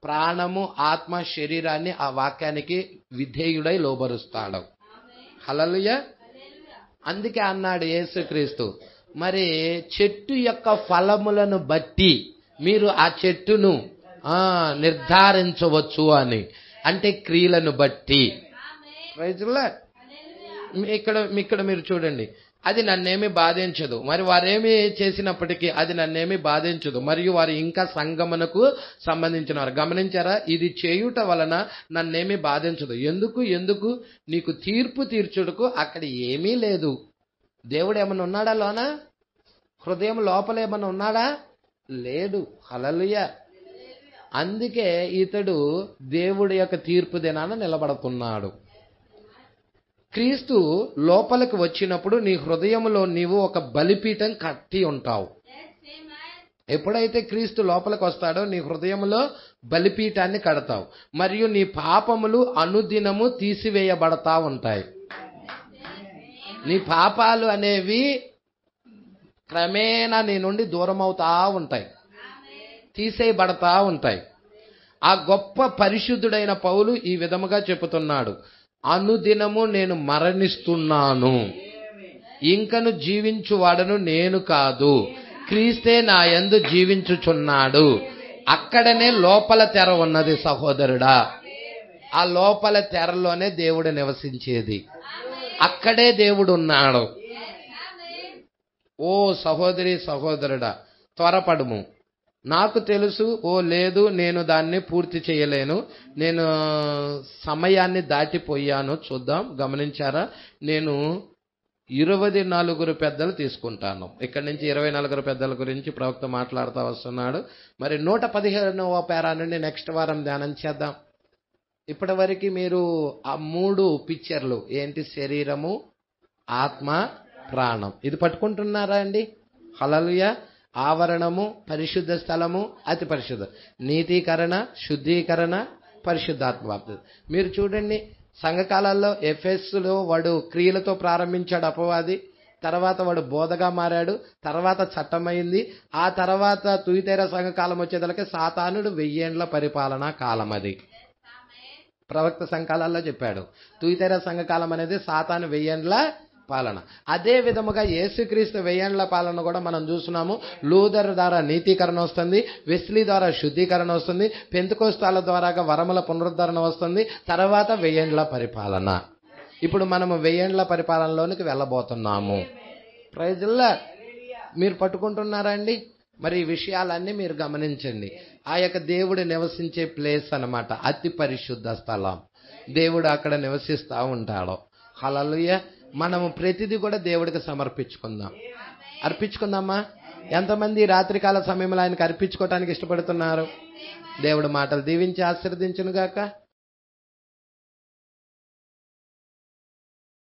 ప్రాణము, ఆత్మ, శరీరాన్ని ఆ వాక్యానికి విధేయుడై లోబరుస్తాడు. హల్లెలూయా. అందుకే అన్నాడు యేసుక్రీస్తు, మరి చెట్టు యొక్క ఫలములను బట్టి మీరు ఆ చెట్టును నిర్ధారించవచ్చు అని. అంటే క్రియలను బట్టి. Praise the lord. ఇక్కడ మీరు చూడండి, అది నన్నేమి బాధించదు. మరి వారేమి చేసినప్పటికీ అది నన్నేమి బాధించదు. మరియు వారు ఇంకా సంగమనకు సంబంధించిన వారు. గమనించారా? ఇది చేయుట వలన నన్నేమి బాధించదు. ఎందుకు? నీకు తీర్పు తీర్చుటకు అక్కడ ఏమీ లేదు. దేవుడు ఏమన్నా ఉన్నాడా లోన? హృదయం లోపల ఏమన్నా ఉన్నాడా? లేడు. హల్లెలూయా. అందుకే ఇతడు దేవుడి యొక్క తీర్పు దినాన నిలబడుతున్నాడు. క్రీస్తు లోపలికి వచ్చినప్పుడు నీ హృదయంలో నీవు ఒక బలిపీఠం కట్టి ఉంటావు. ఎప్పుడైతే క్రీస్తు లోపలికి వస్తాడో నీ హృదయంలో బలిపీఠాన్ని కడతావు. మరియు నీ పాపములు అనుదినము తీసివేయబడతా ఉంటాయి. నీ పాపాలు అనేవి క్రమేణా నీ నుండి దూరం అవుతా ఉంటాయి, తీసేయబడతా ఉంటాయి. ఆ గొప్ప పరిశుద్ధుడైన పౌలు ఈ విధముగా చెబుతున్నాడు, అనుదినము నేను మరణిస్తున్నాను, ఇంకను జీవించువాడను నేను కాదు, క్రీస్తే నా యందు జీవించుచున్నాడు. అక్కడనే లోపల తెర ఉన్నది సహోదరుడా. ఆ లోపల తెరలోనే దేవుడు నివసించేది. అక్కడే దేవుడు ఉన్నాడు. ఓ సహోదరి సహోదరుడా, త్వరపడుము. నాకు తెలుసు, లేదు నేను దాన్ని పూర్తి చేయలేను, నేను సమయాన్ని దాటిపోయాను. చూద్దాం. గమనించారా? నేను 24 పెద్దలు తీసుకుంటాను. ఇక్కడి నుంచి 24 పెద్దల గురించి ప్రవక్త మాట్లాడుతూ వస్తున్నాడు. మరి 115వ పేరా నుండి నెక్స్ట్ వారం ధ్యానం చేద్దాం. ఇప్పటి వరకు మీరు ఆ 3 పిక్చర్లు ఏంటి? శరీరము, ఆత్మ, ప్రాణం. ఇది పట్టుకుంటున్నారా అండి? హల్లెలూయా. ఆవరణము, పరిశుద్ధ స్థలము, అతి పరిశుద్ధ, నీతీకరణ, శుద్ధీకరణ, పరిశుద్ధాత్మ బాప్తిజం. మీరు చూడండి, సంఘకాలాల్లో ఎఫెస్సులో వాడు క్రియలతో ప్రారంభించాడు అపవాది. తర్వాత వాడు బోధగా మారాడు. తర్వాత చట్టమైంది. ఆ తర్వాత తుయితేర సంఘకాలం వచ్చేదలకి సాతానుడు 1000 ఏండ్ల పరిపాలనా కాలం. అది ప్రవక్త సంఘకాలాల్లో చెప్పాడు. తుయితేర సంఘకాలం అనేది సాతాను 1000 ఏండ్ల పాలన. అదే విధముగా యేసుక్రీస్తు 1000 ఏండ్ల పాలన కూడా మనం చూస్తున్నాము. లూథర్ ద్వారా నీతీకరణ వస్తుంది, వెస్లీ ద్వారా శుద్ధీకరణ వస్తుంది, పెంతెకోస్తాల ద్వారాగా వరముల పునరుద్ధరణ వస్తుంది, తర్వాత 1000 ఏండ్ల పరిపాలన. ఇప్పుడు మనము 1000 ఏండ్ల పరిపాలనలోనికి వెళ్ళబోతున్నాము. Praise the Lord. మీరు పట్టుకుంటున్నారా అండి? మరి ఈ విషయాలన్నీ మీరు గమనించండి. ఆ యొక్క దేవుడు నివసించే ప్లేస్ అన్నమాట, అతి పరిశుద్ధ స్థలం. దేవుడు అక్కడ నివసిస్తూ ఉంటాడు. హల్లెలూయా. మనము ప్రతిదీ కూడా దేవుడికి సమర్పించుకుందాం. అర్పించుకుందామా? ఎంతమంది రాత్రికాల సమయంలో ఆయనకు అర్పించుకోవటానికి ఇష్టపడుతున్నారు? దేవుడు మాటలు దీవించి ఆశీర్వదించును గాక.